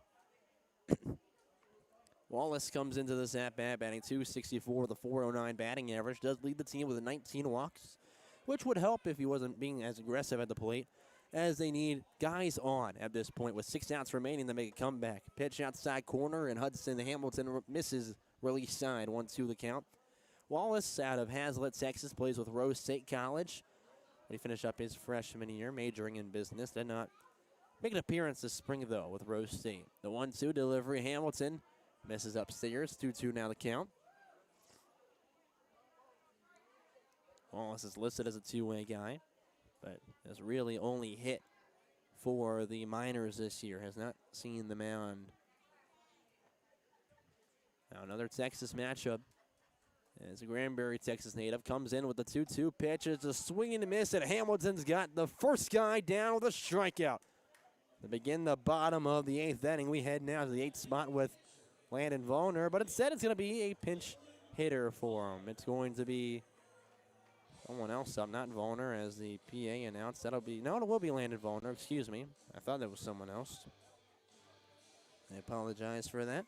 Wallace comes into this at-bat batting .264 with a .409 batting average. Does lead the team with 19 walks, which would help if he wasn't being as aggressive at the plate, as they need guys on at this point with 6 outs remaining to make a comeback. Pitch outside corner, and Hudson Hamilton misses release side. 1-2 the count. Wallace out of Hazlet, Texas, plays with Rose State College. He finished up his freshman year, majoring in business. Did not make an appearance this spring, though, with Rose State. The 1-2 delivery, Hamilton misses upstairs. 2-2 now the count. Wallace is listed as a 2-way guy, but has really only hit for the Miners this year. Has not seen the mound. Now another Texas matchup. As a Granbury, Texas native, comes in with the 2-2 pitch. It's a swing and a miss, and Hamilton's got the first guy down with a strikeout. To begin the bottom of the 8th inning, we head now to the 8th spot with Landon Vollner, but instead it's going to be a pinch hitter for him. It's going to be someone else up, not Vollner, as the PA announced. That'll be, no, it will be Landon Vollner, excuse me. I thought that was someone else. I apologize for that.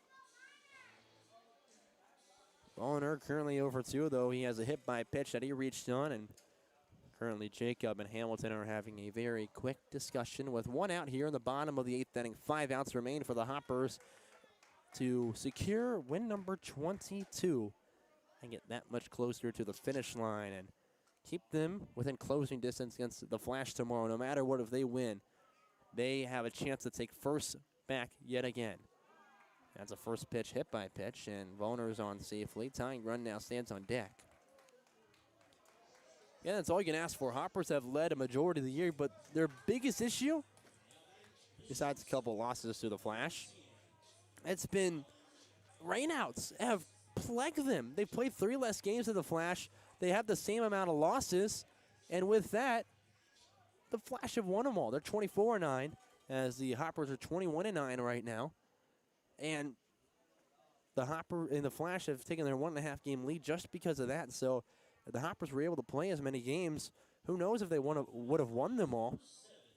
Vollner currently over 2, though he has a hit by pitch that he reached on, and currently Jacob and Hamilton are having a very quick discussion with 1 out here in the bottom of the 8th inning. 5 outs remain for the Hoppers to secure win number 22 and get that much closer to the finish line and keep them within closing distance against the Flash tomorrow. No matter what, if they win, they have a chance to take first back yet again. That's a first pitch hit by pitch, and Vollner's on safely. Tying run now stands on deck. Yeah, that's all you can ask for. Hoppers have led a majority of the year, but their biggest issue, besides a couple losses to the Flash, it's been rainouts have plagued them. They've played 3 less games than the Flash. They have the same amount of losses. And with that, the Flash have won them all. They're 24-9, as the Hoppers are 21-9 right now. And the Hopper and the Flash have taken their 1.5 game lead just because of that. So if the Hoppers were able to play as many games, who knows if they would have won them all,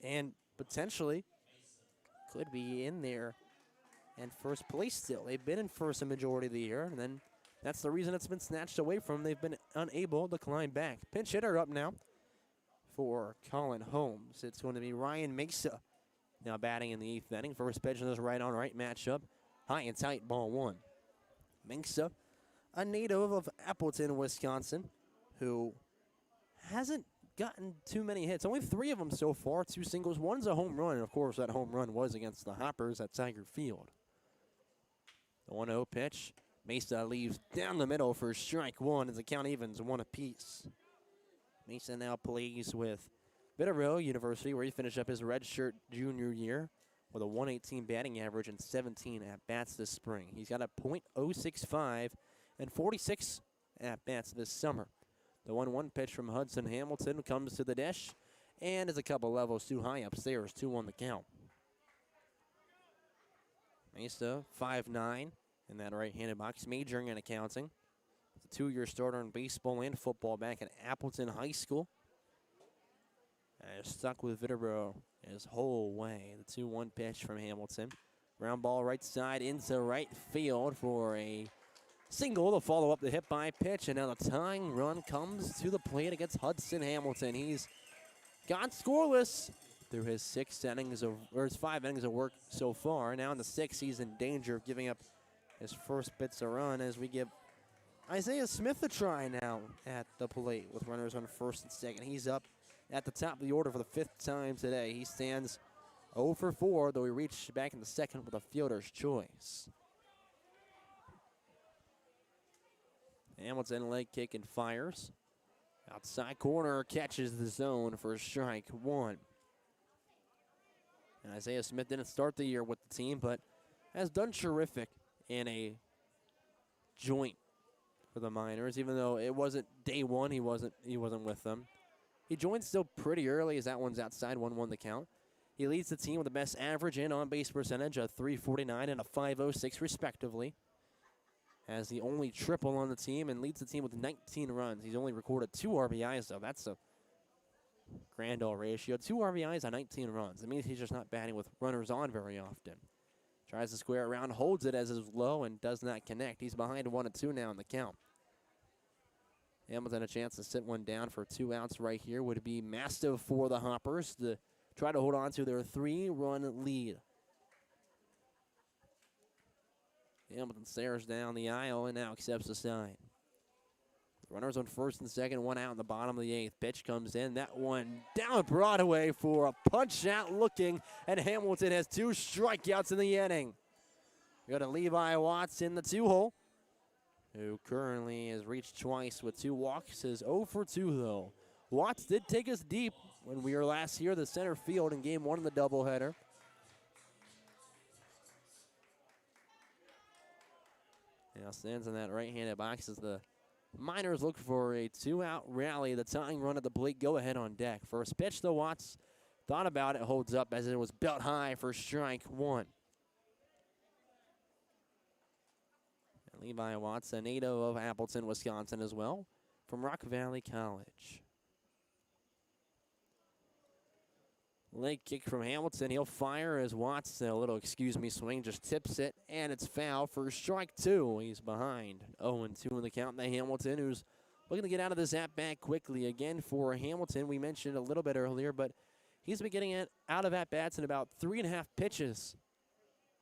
and potentially could be in there in first place still. They've been in first a majority of the year, and then that's the reason it's been snatched away from them. They've been unable to climb back. Pinch hitter up now for Colin Holmes. It's going to be Ryan Mesa now batting in the 8th inning. First pitch in this right-on-right matchup. High and tight, ball 1. Mesa, a native of Appleton, Wisconsin, who hasn't gotten too many hits. Only 3 of them so far, 2 singles. One's a home run, and of course that home run was against the Hoppers at Tiger Field. The 1-0 pitch. Mesa leaves down the middle for strike 1 as the count evens 1 apiece. Mesa now plays with Bitterrow University, where he finished up his redshirt junior year with a 118 batting average and 17 at-bats this spring. He's got a .065 and 46 at-bats this summer. The 1-1 pitch from Hudson Hamilton comes to the dish and is a couple levels too high upstairs, 2-1 the count. Mesa, 5'9", in that right-handed box, majoring in accounting. He's a 2-year starter in baseball and football back at Appleton High School. And stuck with Bitterrow his whole way. The 2-1 pitch from Hamilton. Ground ball right side into right field for a single to follow up the hit by pitch, and now the tying run comes to the plate against Hudson Hamilton. He's gone scoreless through his 5 innings of work so far. Now in the 6th, he's in danger of giving up his first bits of run as we give Isaiah Smith a try now at the plate with runners on first and second. He's up at the top of the order for the 5th time today. He stands 0 for 4, though he reached back in the 2nd with a fielder's choice. Hamilton leg kick and fires. Outside corner, catches the zone for strike 1. And Isaiah Smith didn't start the year with the team, but has done terrific in a joint for the Miners, even though it wasn't day 1, he wasn't with them. He joined still pretty early as that one's outside, 1-1 the count. He leads the team with the best average and on-base percentage of .349 and a .506 respectively. Has the only triple on the team and leads the team with 19 runs. He's only recorded 2 RBIs, though. That's a grand old ratio. 2 RBIs on 19 runs. It means he's just not batting with runners on very often. Tries to square around, holds it as is low, and does not connect. He's behind 1-2 now in the count. Hamilton a chance to sit one down for 2 outs right here. Would be massive for the Hoppers to try to hold on to their 3-run lead. Hamilton stares down the aisle and now accepts the sign. Runners on first and second, 1 out in the bottom of the 8th. Pitch comes in. That one down Broadway for a punch out looking, and Hamilton has 2 strikeouts in the inning. We got a Levi Watts in the 2-hole, who currently has reached twice with 2 walks. Is 0 for 2 though. Watts did take us deep when we were last here, the center field in game 1 of the doubleheader. Now stands in that right-handed box as the Miners look for a 2-out rally. The tying run at the plate, go ahead on deck. First pitch, though, Watts thought about it, holds up as it was belt high for strike 1. And Levi Watts, a native of Appleton, Wisconsin as well, from Rock Valley College. Leg kick from Hamilton. He'll fire as Watts, a little swing, just tips it, and it's foul for strike 2. He's behind 0-2 in the count. Now Hamilton, who's looking to get out of this at-bat quickly. Again, for Hamilton, we mentioned a little bit earlier, but he's been getting out of at-bats in about 3.5 pitches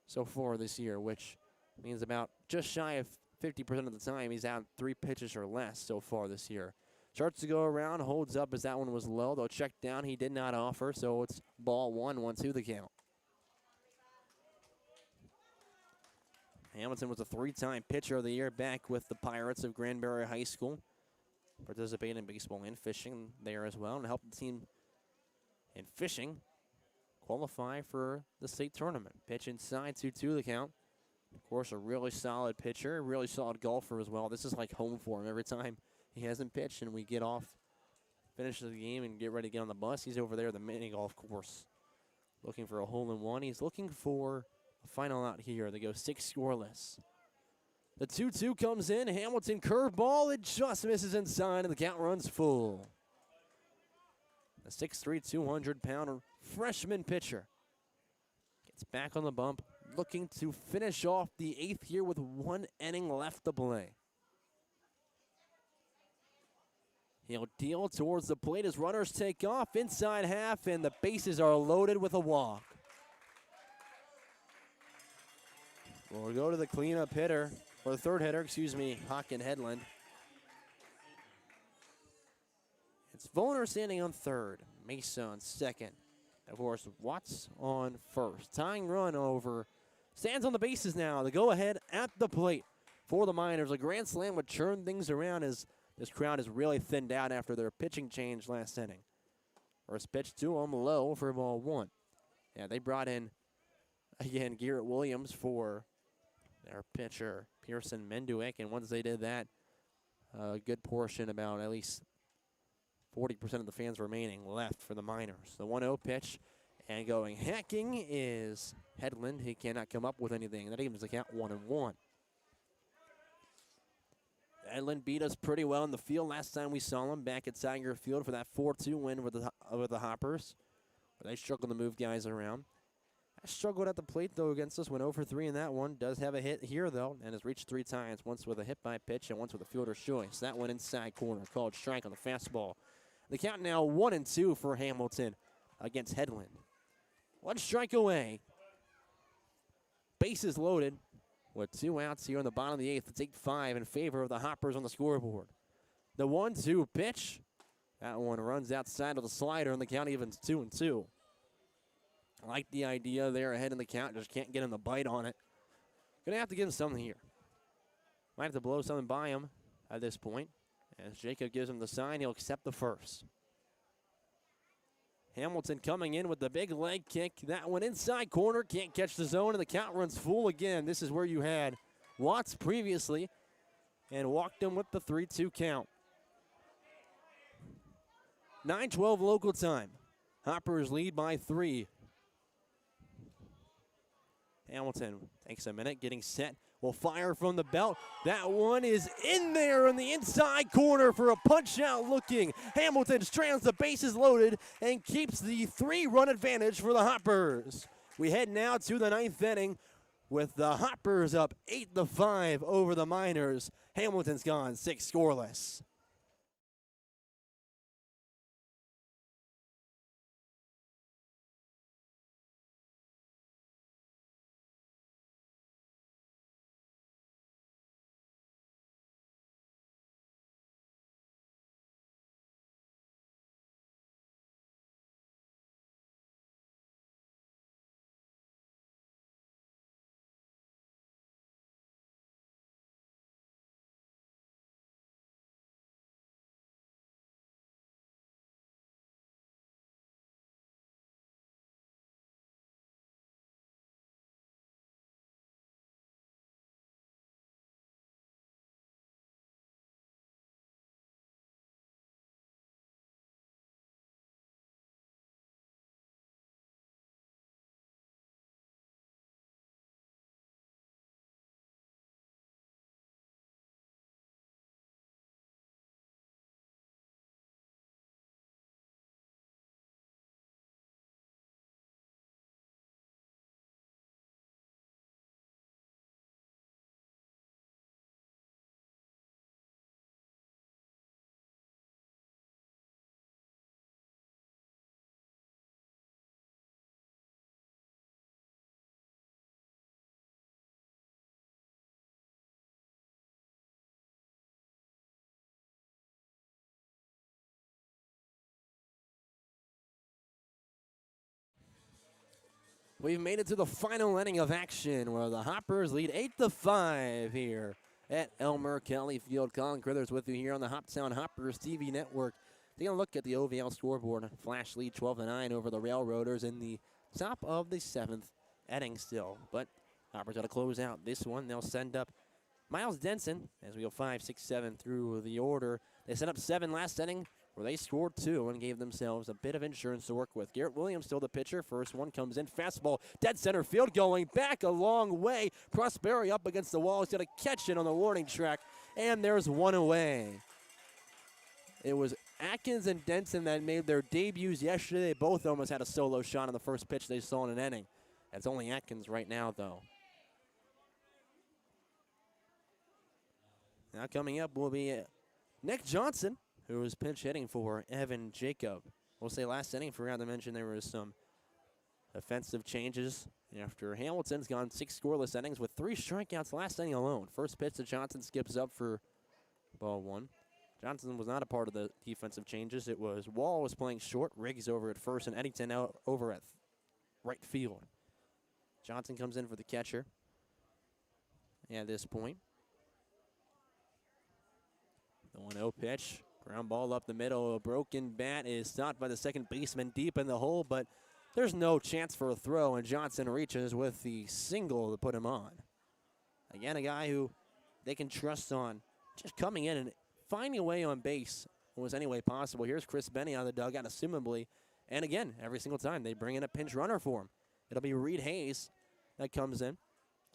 so far this year, which means about just shy of 50% of the time he's out 3 pitches or less so far this year. Starts to go around, holds up as that one was low. They'll check down. He did not offer, so it's ball 1, 1-2 the count. Hamilton was a 3-time pitcher of the year back with the Pirates of Granbury High School. Participated in baseball and fishing there as well, and helped the team in fishing qualify for the state tournament. Pitch inside, 2-2 the count. Of course, a really solid pitcher, really solid golfer as well. This is like home for him every time he hasn't pitched and we get off, finish the game and get ready to get on the bus. He's over there at the mini golf course looking for a hole-in-one. He's looking for a final out here. They go 6 scoreless. The 2-2 comes in. Hamilton curveball. It just misses inside, and the count runs full. The 6'3", 200-pounder freshman pitcher gets back on the bump, looking to finish off the 8th here with 1 inning left to play. He'll deal towards the plate as runners take off inside half, and the bases are loaded with a walk. We'll go to the cleanup hitter, or the third hitter, Hawken Headland. It's Volner standing on third, Mesa on second. Of course, Watts on first. Tying run over, stands on the bases now. The go-ahead at the plate for the Miners. A grand slam would turn things around as this crowd is really thinned out after their pitching change last inning. First pitch to them low for ball 1. Yeah, they brought in, again, Garrett Williams for their pitcher, Pearson Menduick. And once they did that, a good portion, about at least 40% of the fans remaining left for the Miners. The 1-0 pitch, and going hacking is Headland. He cannot come up with anything. That evens the count 1-1. Headland beat us pretty well in the field last time we saw him back at Tiger Field for that 4-2 win with the Hoppers. They struggled to move guys around. I struggled at the plate, though, against us. Went 0 for 3 in that one. Does have a hit here, though, and has reached 3 times. Once with a hit by pitch and once with a fielder's choice. That one inside corner, called strike on the fastball. The count now 1-2 for Hamilton against Headland. 1 strike away. Bases loaded with 2 outs here on the bottom of the 8th. It's 8-5 in favor of the Hoppers on the scoreboard. The 1-2 pitch. That one runs outside of the slider, and the count evens 2-2. I like the idea there ahead in the count. Just can't get him to bite on it. Gonna have to give him something here. Might have to blow something by him at this point. As Jacob gives him the sign, he'll accept the first. Hamilton coming in with the big leg kick. That one inside corner, can't catch the zone, and the count runs full again. This is where you had Watts previously and walked him with the 3-2 count. 9:12 local time. Hoppers lead by 3. Hamilton takes a minute, getting set. Will fire from the belt. That one is in there in the inside corner for a punch-out looking. Hamilton strands the bases loaded and keeps the 3-run advantage for the Hoppers. We head now to the 9th inning with the Hoppers up 8-5 over the Miners. Hamilton's gone 6 scoreless. We've made it to the final inning of action where the Hoppers lead 8-5 here at Elmer Kelly Field. Colin Crithers with you here on the Hoptown Hoppers TV network. Taking a look at the OVL scoreboard. Flash lead 12-9 over the Railroaders in the top of the 7th inning still. But Hoppers got to close out this one. They'll send up Miles Denson as we go 5, 6, 7 through the order. They sent up 7 last inning where they scored 2 and gave themselves a bit of insurance to work with. Garrett Williams still the pitcher. First one comes in. Fastball, dead center field, going back a long way. Prosperi up against the wall. He's going to catch it on the warning track, and there's one away. It was Atkins and Denson that made their debuts yesterday. They both almost had a solo shot on the first pitch they saw in an inning. That's only Atkins right now, though. Now coming up will be Nick Johnson, who was pinch hitting for Evan Jacob. We'll say last inning, forgot to mention there was some offensive changes after Hamilton's gone 6 scoreless innings with 3 strikeouts last inning alone. First pitch to Johnson skips up for ball 1. Johnson was not a part of the defensive changes. It was Wall was playing short, Riggs over at first, and Eddington out over at right field. Johnson comes in for the catcher at this point. The 1-0 pitch. Ground ball up the middle. A broken bat is stopped by the second baseman deep in the hole, but there's no chance for a throw, and Johnson reaches with the single to put him on. Again, a guy who they can trust on just coming in and finding a way on base was any way possible. Here's Chris Benny out of the dugout, assumably. And again, every single time they bring in a pinch runner for him. It'll be Reed Hayes that comes in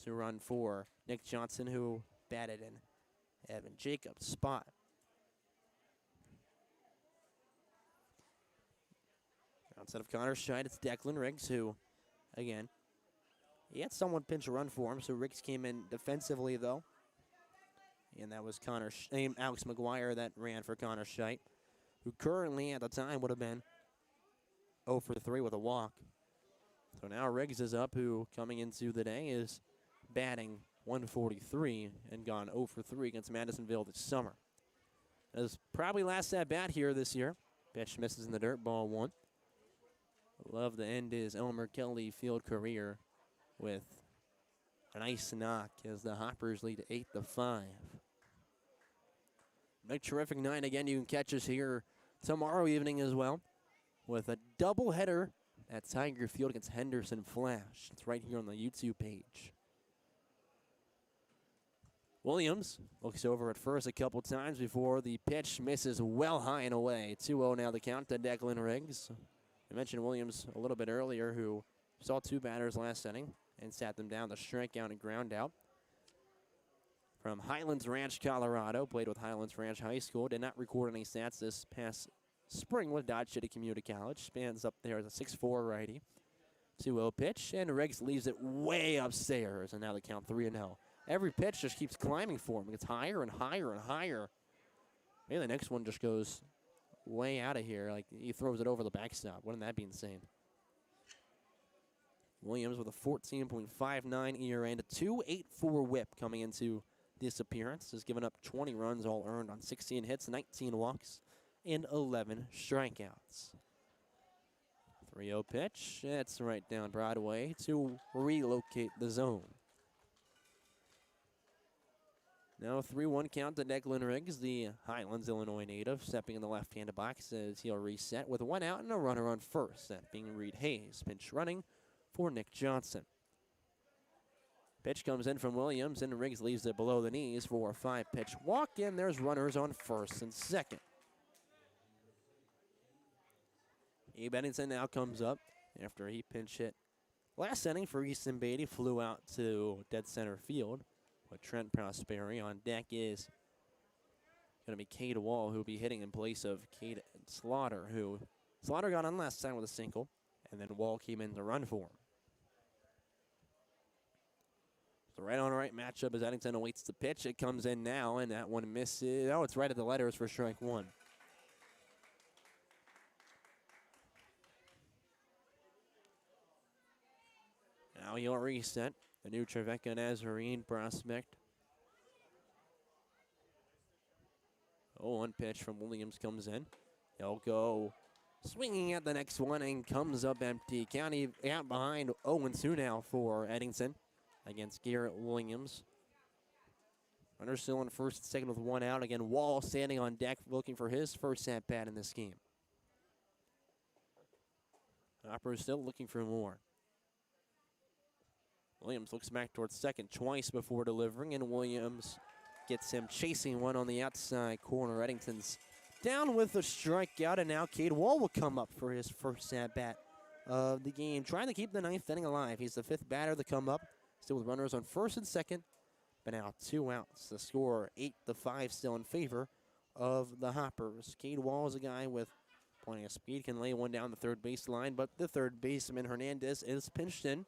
to run for Nick Johnson, who batted in Evan Jacobs' spot. Instead of Connor Scheid, it's Declan Riggs, who, again, he had someone pinch a run for him, so Riggs came in defensively, though. And that was Alex McGuire that ran for Connor Scheid, who currently, at the time, would have been 0 for 3 with a walk. So now Riggs is up, who, coming into the day, is batting 143 and gone 0 for 3 against Madisonville this summer. His probably last at-bat here this year. Pitch misses in the dirt, ball 1. Love to end his Elmer Kelly Field career with a nice knock as the Hoppers lead 8-5. A terrific night. Again, you can catch us here tomorrow evening as well with a doubleheader at Tiger Field against Henderson Flash. It's right here on the YouTube page. Williams looks over at first a couple times before the pitch misses well high and away. 2-0 now the count to Declan Riggs. I mentioned Williams a little bit earlier, who saw 2 batters last inning and sat them down to strikeout and ground out. From Highlands Ranch, Colorado, played with Highlands Ranch High School. Did not record any stats this past spring with Dodge City Community College. Spans up there as a 6'4" righty. 2-0 pitch, and Riggs leaves it way upstairs, and now they count 3-0. Every pitch just keeps climbing for him. It gets higher and higher and higher. Maybe the next one just goes way out of here, like he throws it over the backstop. Wouldn't that be insane? Williams with a 14.59 ERA and a 2.84 whip coming into this appearance. Has given up 20 runs, all earned on 16 hits, 19 walks, and 11 strikeouts. 3-0 pitch. That's right down Broadway to relocate the zone. Now 3-1 count to Declan Riggs, the Highlands, Illinois native, stepping in the left-handed box as he'll reset with 1 out and a runner on first, that being Reed Hayes. Pinch running for Nick Johnson. Pitch comes in from Williams, and Riggs leaves it below the knees for a 5-pitch walk, and there's runners on first and second. Abe Eddington now comes up after he pinch hit last inning for Easton Beatty, flew out to dead center field. With Trent Prosperi on deck is going to be Cade Wall, who will be hitting in place of Cade Slaughter, who Slaughter got on last time with a single, and then Wall came in to run for him. So right on right matchup as Eddington awaits the pitch. It comes in now, and that one misses. Oh, it's right at the letters for strike 1. Now he'll reset. The new Trevecca Nazarene prospect. Oh, 1 pitch from Williams comes in. He'll go swinging at the next one and comes up empty. County out behind 0-2 now for Eddington against Garrett Williams. Runner still on first and second with 1 out. Again, Wall standing on deck looking for his first at-bat in this game. Hopper is still looking for more. Williams looks back towards second twice before delivering, and Williams gets him chasing one on the outside corner. Eddington's down with a strikeout, and now Cade Wall will come up for his first at-bat of the game, trying to keep the ninth inning alive. He's the fifth batter to come up, still with runners on first and second, but now 2 outs. The score 8-5 still in favor of the Hoppers. Cade Wall is a guy with plenty of speed, can lay one down the third base line, but the third baseman Hernandez is pinched in.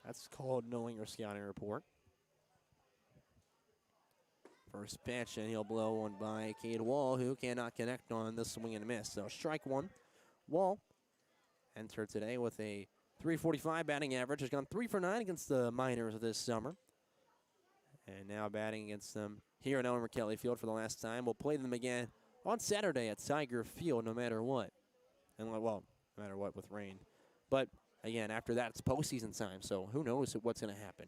That's called knowing your scouting report. First pitch, and he'll blow one by Cade Wall, who cannot connect on the swing and miss. So strike one. Wall entered today with a .345 batting average. Has gone 3 for 9 against the Miners this summer. And now batting against them here at Elmer Kelly Field for the last time. We'll play them again on Saturday at Tiger Field, no matter what. And, well, no matter what with rain. But, again, after that, it's postseason time, so who knows what's going to happen.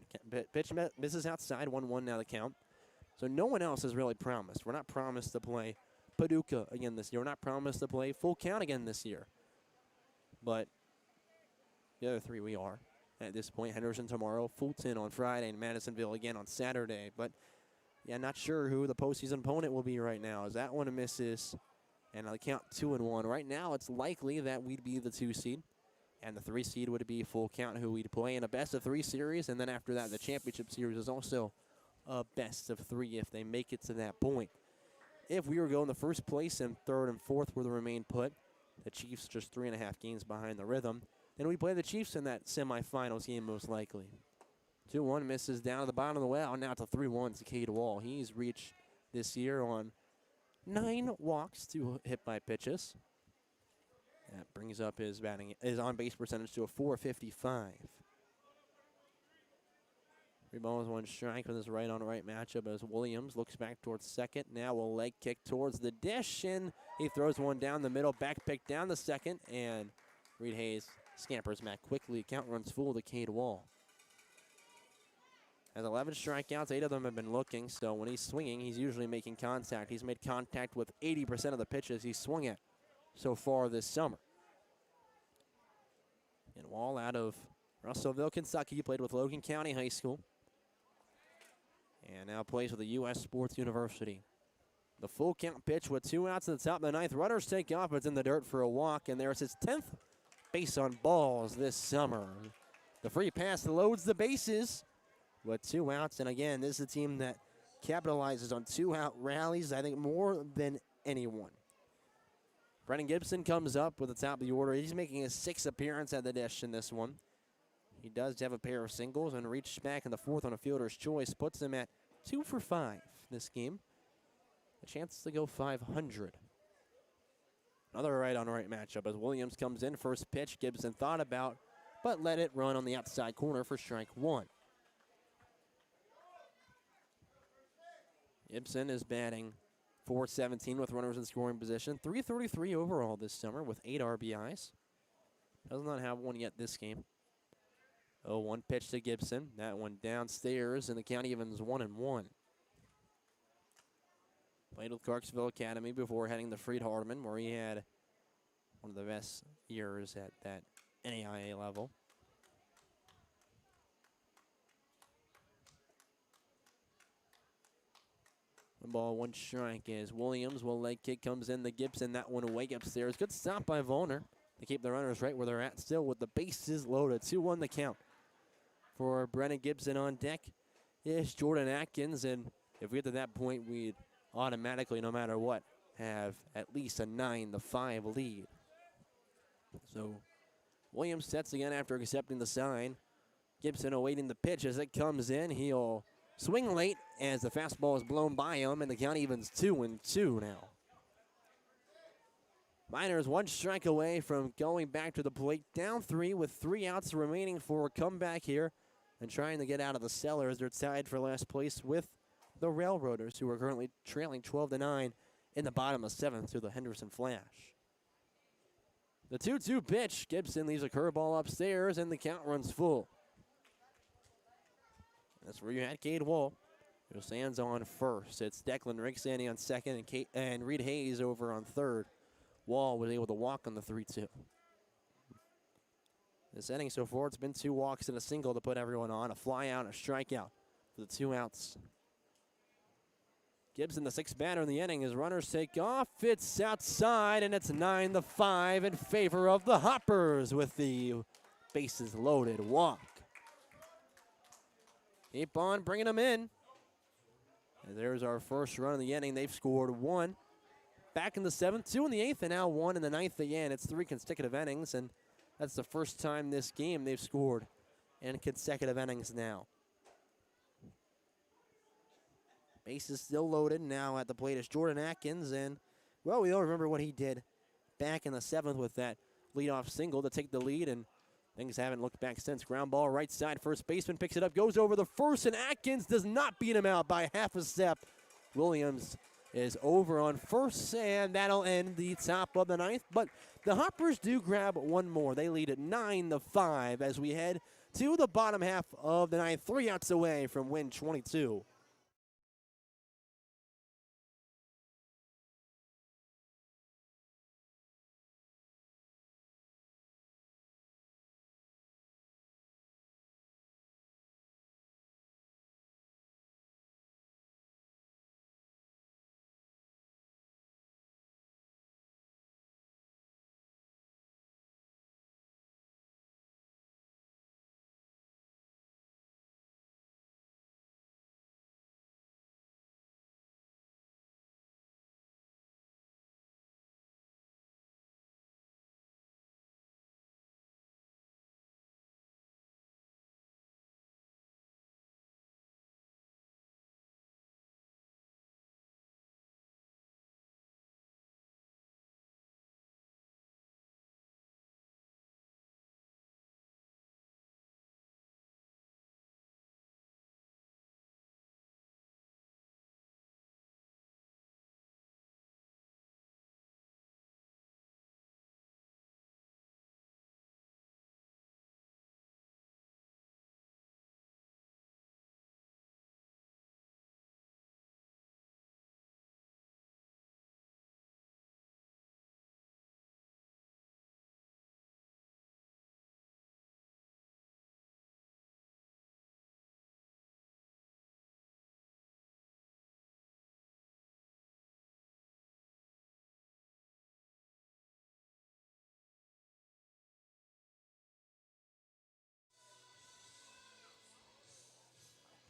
Pitch misses outside, 1-1 now the count. So no one else is really promised. We're not promised to play Paducah again this year. We're not promised to play full count again this year. But the other three we are. At this point, Henderson tomorrow, Fulton on Friday, and Madisonville again on Saturday. But, yeah, not sure who the postseason opponent will be right now, as that one misses, and I count 2-1. Right now, it's likely that we'd be the 2 seed, and the 3 seed would be full count who we'd play in a best-of-3 series, and then after that, the championship series is also a best-of-3 if they make it to that point. If we were going the first place and third and fourth were to remain put, the Chiefs just 3.5 games behind the Rhythm, then we play the Chiefs in that semifinals game most likely. 2-1 misses down to the bottom of the well. Now to 3-1 to Cade Wall. He's reached this year on 9 walks to hit by pitches. That brings up his on-base percentage to a .455. 3 balls, 1 strike with his right-on-right matchup as Williams looks back towards second. Now a leg kick towards the dish, and he throws one down the middle, back pick down the second, and Reed Hayes scampers back quickly. Count runs full to Cade Wall. Has 11 strikeouts, 8 of them have been looking, so when he's swinging, he's usually making contact. He's made contact with 80% of the pitches he's swung at so far this summer. And Wall out of Russellville, Kentucky. He played with Logan County High School. And now plays with the U.S. Sports University. The full count pitch with 2 outs at the top of the ninth. Runners take off, but it's in the dirt for a walk, and there's his 10th base on balls this summer. The free pass loads the bases with 2 outs, and again, this is a team that capitalizes on 2-out rallies, I think, more than anyone. Brennan Gibson comes up with the top of the order. He's making his 6th appearance at the dish in this one. He does have a pair of singles and reaches back in the 4th on a fielder's choice, puts him at 2 for 5 this game. A chance to go 500. Another right-on-right matchup as Williams comes in. First pitch, Gibson thought about, but let it run on the outside corner for strike 1. Gibson is batting .417 with runners in scoring position. .333 overall this summer with 8 RBIs. Does not have one yet this game. 0-1 pitch to Gibson. That one downstairs, and the count evens 1-1. Played with Clarksville Academy before heading to Freed-Hardeman, where he had one of the best years at that NAIA level. One ball, 1 strike as Williams will leg kick, comes in the Gibson. That one away upstairs. Good stop by Volner to keep the runners right where they're at still with the bases loaded. 2-1 the count. For Brennan Gibson on deck is Jordan Atkins, and if we get to that point, we'd automatically, no matter what, have at least a 9-5 lead. So Williams sets again after accepting the sign. Gibson awaiting the pitch as it comes in. He'll swing late as the fastball is blown by him, and the count evens 2-2 now. Miners 1 strike away from going back to the plate, down 3 with 3 outs remaining for a comeback here and trying to get out of the cellar as they're tied for last place with the Railroaders, who are currently trailing 12-9 in the bottom of 7th to the Henderson Flash. The 2-2 pitch, Gibson leaves a curveball upstairs, and the count runs full. That's where you had Cade Wall, who stands on first. It's Declan Rick standing on second, and Reed Hayes over on third. Wall was able to walk on the 3-2. This inning so far, it's been 2 walks and a single to put everyone on. A fly out, a strikeout for the 2 outs. Gibson, the 6th batter in the inning, as runners take off. It's outside, and it's 9-5 in favor of the Hoppers with the bases loaded walk. Keep on bringing them in. And there's our first run of the inning. They've scored 1. Back in the 7th, 2 in the 8th, and now 1 in the 9th again. It's 3 consecutive innings, and that's the first time this game they've scored in consecutive innings now. Bases still loaded. Now at the plate is Jordan Atkins, and, well, we all remember what he did back in the 7th with that leadoff single to take the lead, and things haven't looked back since. Ground ball right side. First baseman picks it up, goes over the first, and Atkins does not beat him out by half a step. Williams is over on first, and that'll end the top of the 9th. But the Hoppers do grab one more. They lead at 9-5 as we head to the bottom half of the 9th. 3 outs away from win 22.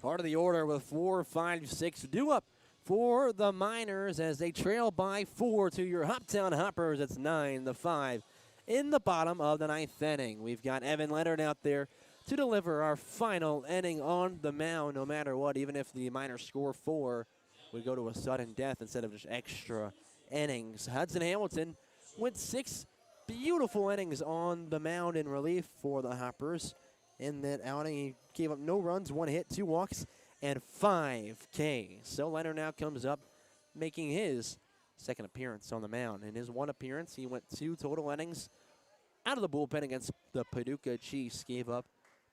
Part of the order with 4, 5, 6 due up for the Miners as they trail by 4 to your Hoptown Hoppers. It's 9-5 in the bottom of the 9th inning. We've got Evan Leonard out there to deliver our final inning on the mound, no matter what. Even if the Miners score 4, we go to a sudden death instead of just extra innings. Hudson Hamilton went 6 beautiful innings on the mound in relief for the Hoppers. In that outing, he gave up no runs, 1 hit, 2 walks, and 5 Ks. So Leonard now comes up, making his 2nd appearance on the mound. In his 1 appearance, he went 2 total innings out of the bullpen against the Paducah Chiefs. Gave up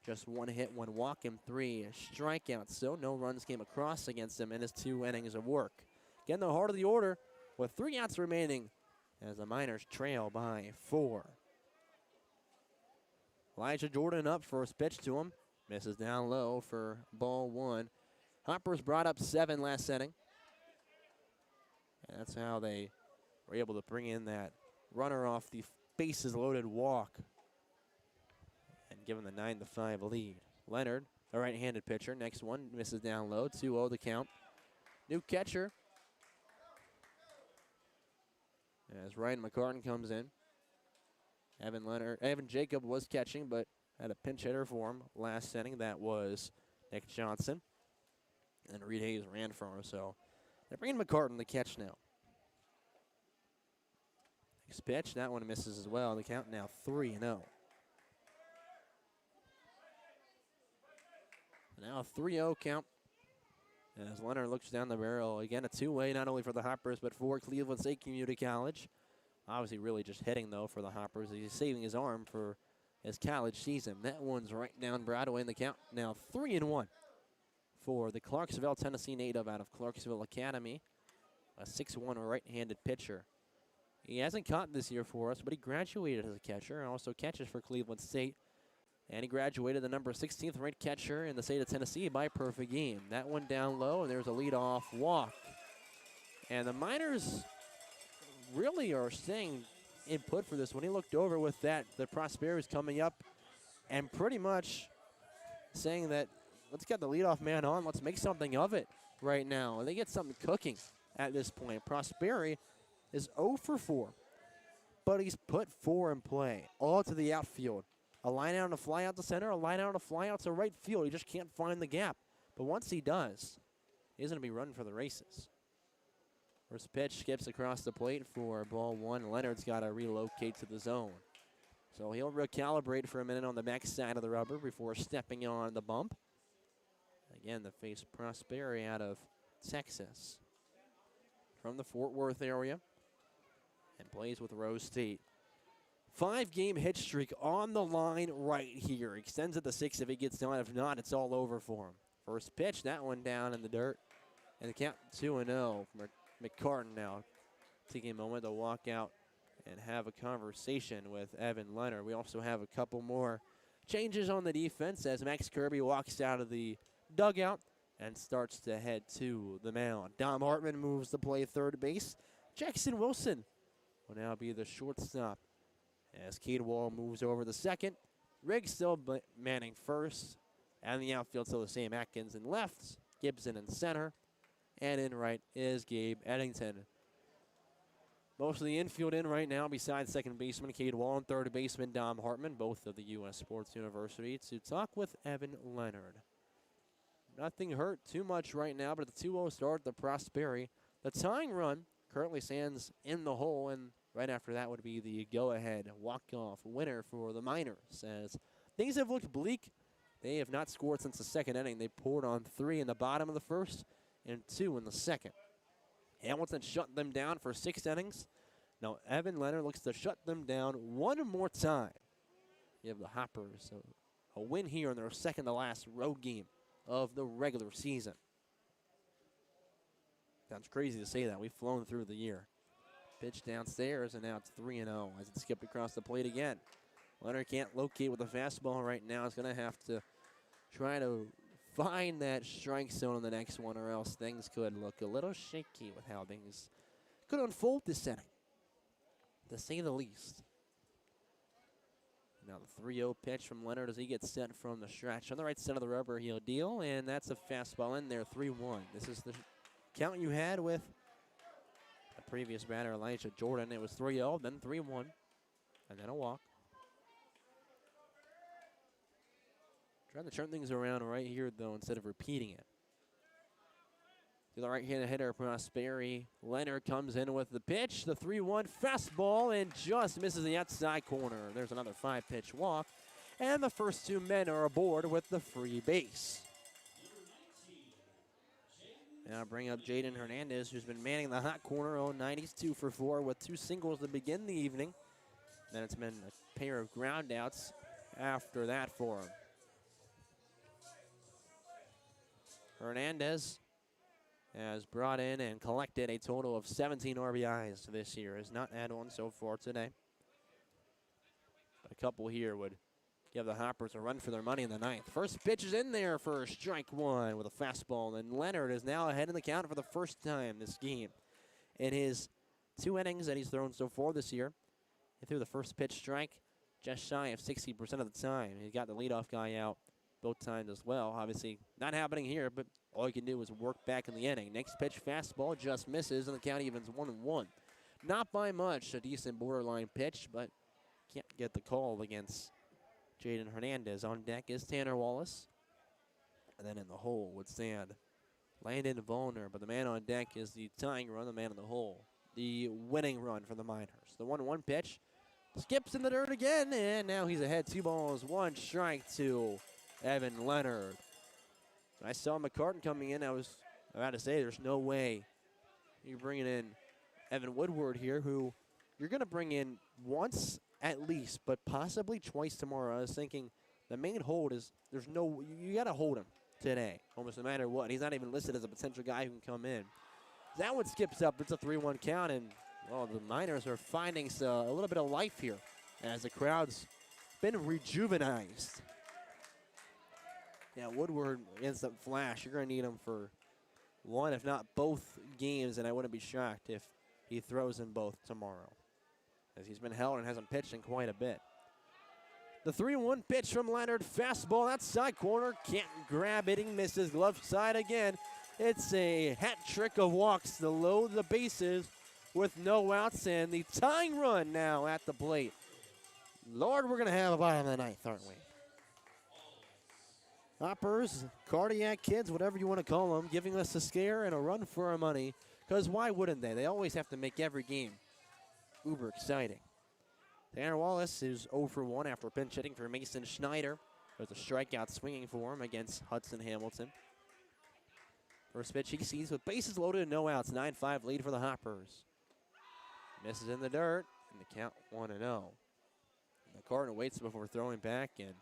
just 1 hit, 1 walk, and 3 strikeouts. So no runs came across against him in his 2 innings of work. Again, the heart of the order with 3 outs remaining as the Miners trail by 4. Elijah Jordan up, first pitch to him. Misses down low for ball 1. Hoppers brought up 7 last inning. And that's how they were able to bring in that runner off the bases loaded walk and give them the 9-5 lead. Leonard, a right-handed pitcher. Next one misses down low. 2-0 the count. New catcher as Ryan McCartan comes in. Evan Jacob was catching, but had a pinch hitter for him last inning. That was Nick Johnson. And Reed Hayes ran for him, so they're bringing McCartan the catch now. Next pitch, that one misses as well. The count now 3-0. Now a 3-0 count as Leonard looks down the barrel. Again, a 2-way, not only for the Hoppers, but for Cleveland State Community College. Obviously really just hitting, though, for the Hoppers. He's saving his arm for his college season. That one's right down Broadway in the count. Now 3-1 for the Clarksville, Tennessee native out of Clarksville Academy. A 6'1" right-handed pitcher. He hasn't caught this year for us, but he graduated as a catcher and also catches for Cleveland State And he graduated the number 16th ranked catcher in the state of Tennessee by perfect game. That one down low, and there's a leadoff walk. And the Miners really are staying in put for this. When he looked over with that, the Prosperity was coming up and pretty much saying that, let's get the leadoff man on. Let's make something of it right now. And they get something cooking at this point. Prosperity is 0 for 4, but he's put 4 in play, all to the outfield. A line out and a fly out to center, a line out and a fly out to right field. He just can't find the gap. But once he does, he's going to be running for the races. First pitch skips across the plate for ball 1. Leonard's got to relocate to the zone. So he'll recalibrate for a minute on the back side of the rubber before stepping on the bump. Again, the face Prosperity out of Texas from the Fort Worth area and plays with Rose State. 5-game hit streak on the line right here. Extends it to 6 if he gets done. If not, it's all over for him. First pitch, that one down in the dirt. And the count 2-0 for McCartan now. Taking a moment to walk out and have a conversation with Evan Leonard. We also have a couple more changes on the defense as Max Kirby walks out of the dugout and starts to head to the mound. Dom Hartman moves to play third base. Jackson Wilson will now be the shortstop as Cade Wall moves over the second. Riggs still manning first. And the outfield still the same. Atkins in left, Gibson in center. And in right is Gabe Eddington. Most of the infield in right now besides second baseman Cade Wall and third baseman Dom Hartman, both of the U.S. Sports University, to talk with Evan Leonard. Nothing hurt too much right now, but at the 2-0 start, the Prosperity. The tying run currently stands in the hole, and right after that would be the go-ahead walk-off winner for the Miners. As things have looked bleak, they have not scored since the second inning. They poured on 3 in the bottom of the first and 2 in the second. Hamilton shut them down for 6 innings. Now Evan Leonard looks to shut them down one more time. You have the Hoppers a win here in their second-to-last road game of the regular season. Sounds crazy to say that. We've flown through the year. Pitch downstairs, and now it's 3-0 as it skipped across the plate again. Leonard can't locate with the fastball right now. He's going to have to try to find that strike zone on the next one, or else things could look a little shaky with how things could unfold this inning, to say the least. Now the 3-0 pitch from Leonard as he gets set from the stretch. On the right side of the rubber, he'll deal, and that's a fastball in there, 3-1. This is the count you had with the previous batter, Elijah Jordan. It was 3-0, then 3-1, and then a walk. Trying to turn things around right here, though, instead of repeating it. To the right-handed hitter, Prosperity. Leonard comes in with the pitch, the 3-1 fastball, and just misses the outside corner. There's another 5-pitch walk, and the first 2 men are aboard with the free base. Now bring up Jaden Hernandez, who's been manning the hot corner. 0-90s, 2 for 4 with 2 singles to begin the evening. Then it's been a pair of groundouts after that for him. Hernandez has brought in and collected a total of 17 RBIs this year. Has not had one so far today. A couple here would give the Hoppers a run for their money in the ninth. First pitch is in there for strike 1 with a fastball. And Leonard is now ahead in the count for the first time this game. In his 2 innings that he's thrown so far this year, he threw the first pitch strike just shy of 60% of the time. He got the leadoff guy out both times as well. Obviously not happening here, but all you can do is work back in the inning. Next pitch fastball just misses, and the count evens 1-1. Not by much, a decent borderline pitch, but can't get the call against Jaden Hernandez. On deck is Tanner Wallace. And then in the hole would stand Landon Vollner, but the man on deck is the tying run, the man in the hole. The winning run for the Miners. The 1-1 pitch skips in the dirt again, and now he's ahead 2 balls, 1 strike to Evan Leonard. I saw McCartan coming in. I was about to say there's no way you're bringing in Evan Woodward here, who you're going to bring in once at least, but possibly twice tomorrow. I was thinking the main hold is you got to hold him today, almost no matter what. He's not even listed as a potential guy who can come in. That one skips up. It's a 3-1 count, and well, the Miners are finding a little bit of life here as the crowd's been rejuvenized Yeah, Woodward against the Flash, you're going to need him for one, if not both games, and I wouldn't be shocked if he throws in both tomorrow, as he's been held and hasn't pitched in quite a bit. The 3-1 pitch from Leonard, fastball outside corner, can't grab it, he misses, left side again. It's a hat trick of walks to load the bases with no outs, and the tying run now at the plate. Lord, we're going to have a bottom of the ninth, aren't we? Hoppers, cardiac kids, whatever you want to call them, giving us a scare and a run for our money, because why wouldn't they? They always have to make every game uber exciting. Tanner Wallace is 0 for 1 after pinch hitting for Mason Schneider. There's a strikeout swinging for him against Hudson Hamilton. First pitch he sees with bases loaded and no outs. 9-5 lead for the Hoppers. Misses in the dirt, and the count 1-0. McCartan waits before throwing back, and I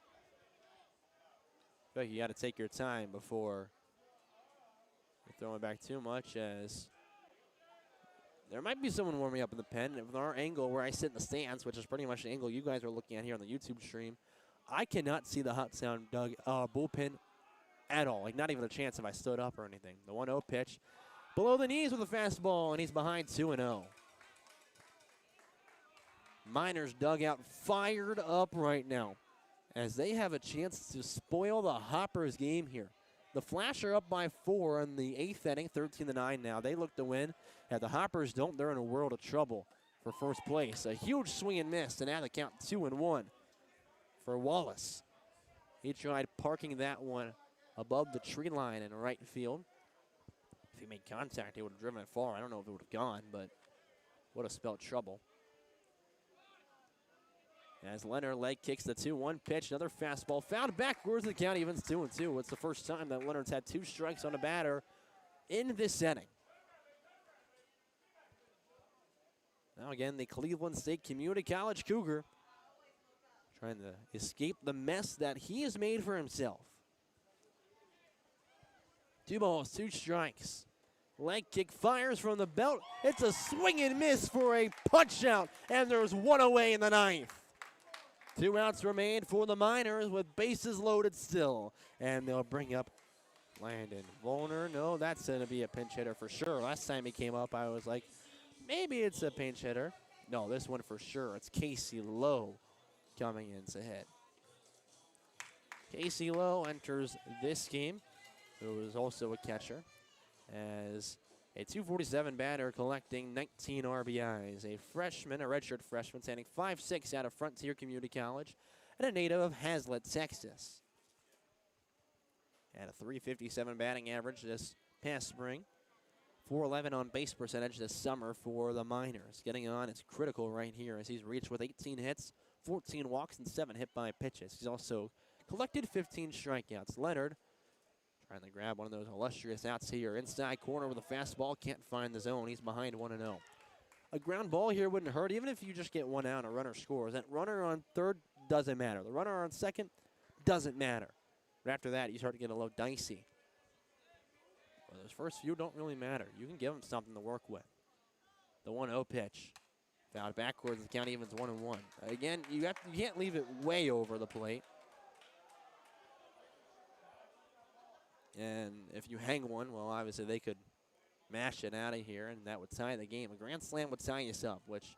feel like you got to take your time before you're throwing back too much, as there might be someone warming up in the pen. And from our angle where I sit in the stands, which is pretty much the angle you guys are looking at here on the YouTube stream, I cannot see the Hoptown bullpen at all. Like, not even a chance if I stood up or anything. The 1-0 pitch below the knees with a fastball, and he's behind 2-0. Miners dugout fired up right now, as they have a chance to spoil the Hoppers game here. The Flash are up by 4 in the 8th inning, 13-9 now. They look to win. If the Hoppers don't, they're in a world of trouble for first place. A huge swing and miss, and now the count 2-1 for Wallace. He tried parking that one above the tree line in right field. If he made contact, he would have driven it far. I don't know if it would have gone, but would have spelled trouble. As Leonard leg kicks the 2-1 pitch, another fastball found backwards. The count evens 2-2. It's the first time that Leonard's had 2 strikes on a batter in this inning. Now again, the Cleveland State Community College Cougar trying to escape the mess that he has made for himself. 2 balls, 2 strikes. Leg kick fires from the belt. It's a swing and miss for a punch out, and there's 1 away in the 9th. 2 outs remain for the Miners with bases loaded still. And they'll bring up Landon Volner. No, that's going to be a pinch hitter for sure. Last time he came up, I was like, maybe it's a pinch hitter. No, this one for sure. It's Casey Lowe coming in to hit. Casey Lowe enters this game, who is also a catcher, as a 247 batter collecting 19 RBIs. A freshman, a redshirt freshman, standing 5'6" out of Frontier Community College, and a native of Hazlet, Texas. At a 357 batting average this past spring. 411 on base percentage this summer for the Miners. Getting on is critical right here, as he's reached with 18 hits, 14 walks, and 7 hit by pitches. He's also collected 15 strikeouts. Leonard trying to grab one of those illustrious outs here. Inside corner with a fastball. Can't find the zone. He's behind 1-0. A ground ball here wouldn't hurt, even if you just get 1 out and a runner scores. That runner on third doesn't matter. The runner on second doesn't matter. But after that, you start to get a little dicey. Well, those first few don't really matter. You can give them something to work with. The 1-0 pitch. Fouled backwards. The count evens 1-1. Again, you can't leave it way over the plate. And if you hang one, well, obviously they could mash it out of here, and that would tie the game. A grand slam would tie us up, which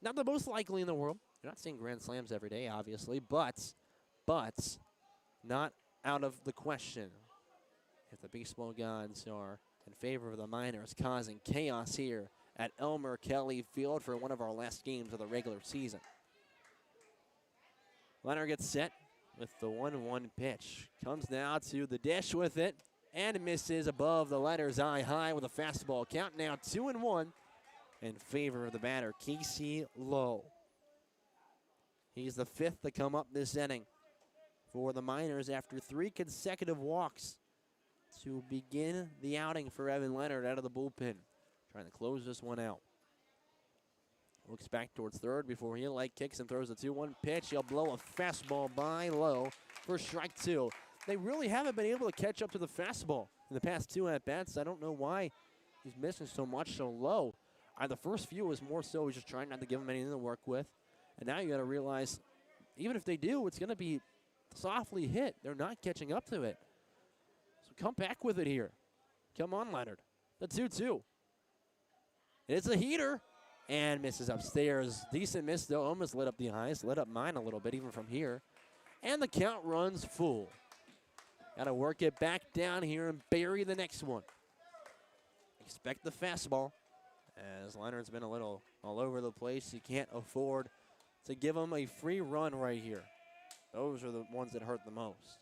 not the most likely in the world. You're not seeing grand slams every day, obviously, but not out of the question. If the baseball gods are in favor of the Miners, causing chaos here at Elmer Kelly Field for one of our last games of the regular season. Leonard gets set with the 1-1 pitch. Comes now to the dish with it and misses above the letter's eye high with a fastball. Count now 2-1 in favor of the batter, Casey Lowe. He's the 5th to come up this inning for the Miners after 3 consecutive walks to begin the outing for Evan Leonard out of the bullpen. Trying to close this one out. Looks back towards third before he leg kicks and throws a 2-1 pitch. He'll blow a fastball by Lowe for strike 2. They really haven't been able to catch up to the fastball in the past 2 at-bats. I don't know why he's missing so much so low. The first few was more so he's just trying not to give him anything to work with. And now you got to realize, even if they do, it's going to be softly hit. They're not catching up to it. So come back with it here. Come on, Leonard. The 2-2. It's a heater. And misses upstairs. Decent miss, though. Almost lit up the eyes. Lit up mine a little bit, even from here. And the count runs full. Got to work it back down here and bury the next one. Expect the fastball. As Leonard's been a little all over the place. You can't afford to give him a free run right here. Those are the ones that hurt the most.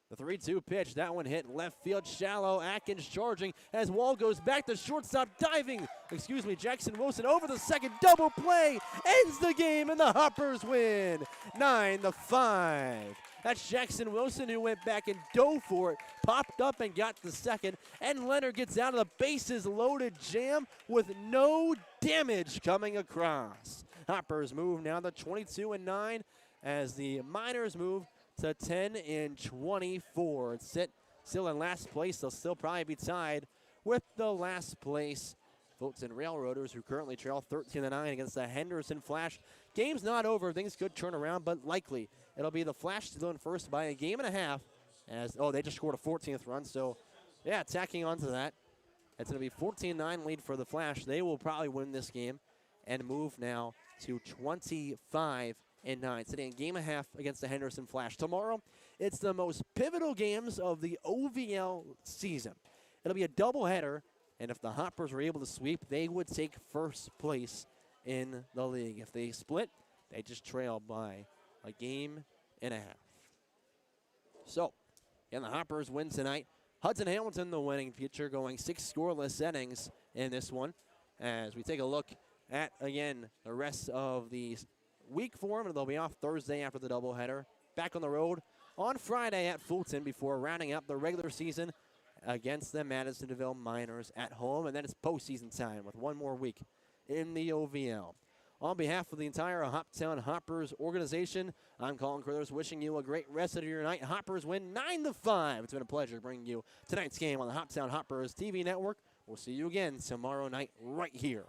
The 3-2 pitch, that one hit left field shallow. Atkins charging as Wall goes back to shortstop diving. Jackson Wilson over the second, double play, ends the game, and the Hoppers win 9-5. That's Jackson Wilson who went back and dove for it, popped up and got the second, and Leonard gets out of the bases loaded jam with no damage coming across. Hoppers move now to 22-9 as the Miners move to 10-24. It's still in last place. They'll still probably be tied with the last place Fulton Railroaders, who currently trail 13-9 against the Henderson Flash. Game's not over. Things could turn around, but likely it'll be the Flash still in first by a game and a half. They just scored a 14th run. So, yeah, tacking onto that. It's going to be 14-9 lead for the Flash. They will probably win this game and move now to 25-9, sitting a game and a half against the Henderson Flash. Tomorrow, it's the most pivotal games of the OVL season. It'll be a doubleheader, and if the Hoppers are able to sweep, they would take first place in the league. If they split, they just trail by a game and a half. So, the Hoppers win tonight. Hudson Hamilton, the winning pitcher, going 6 scoreless innings in this one. As we take a look at, again, the rest of the week for them, and they'll be off Thursday after the doubleheader. Back on the road on Friday at Fulton before rounding up the regular season against the Madisonville Miners at home. And then it's postseason time with one more week in the OVL. On behalf of the entire Hoptown Hoppers organization, I'm Colin Crothers, wishing you a great rest of your night. Hoppers win 9-5. It's been a pleasure bringing you tonight's game on the Hoptown Hoppers TV network. We'll see you again tomorrow night right here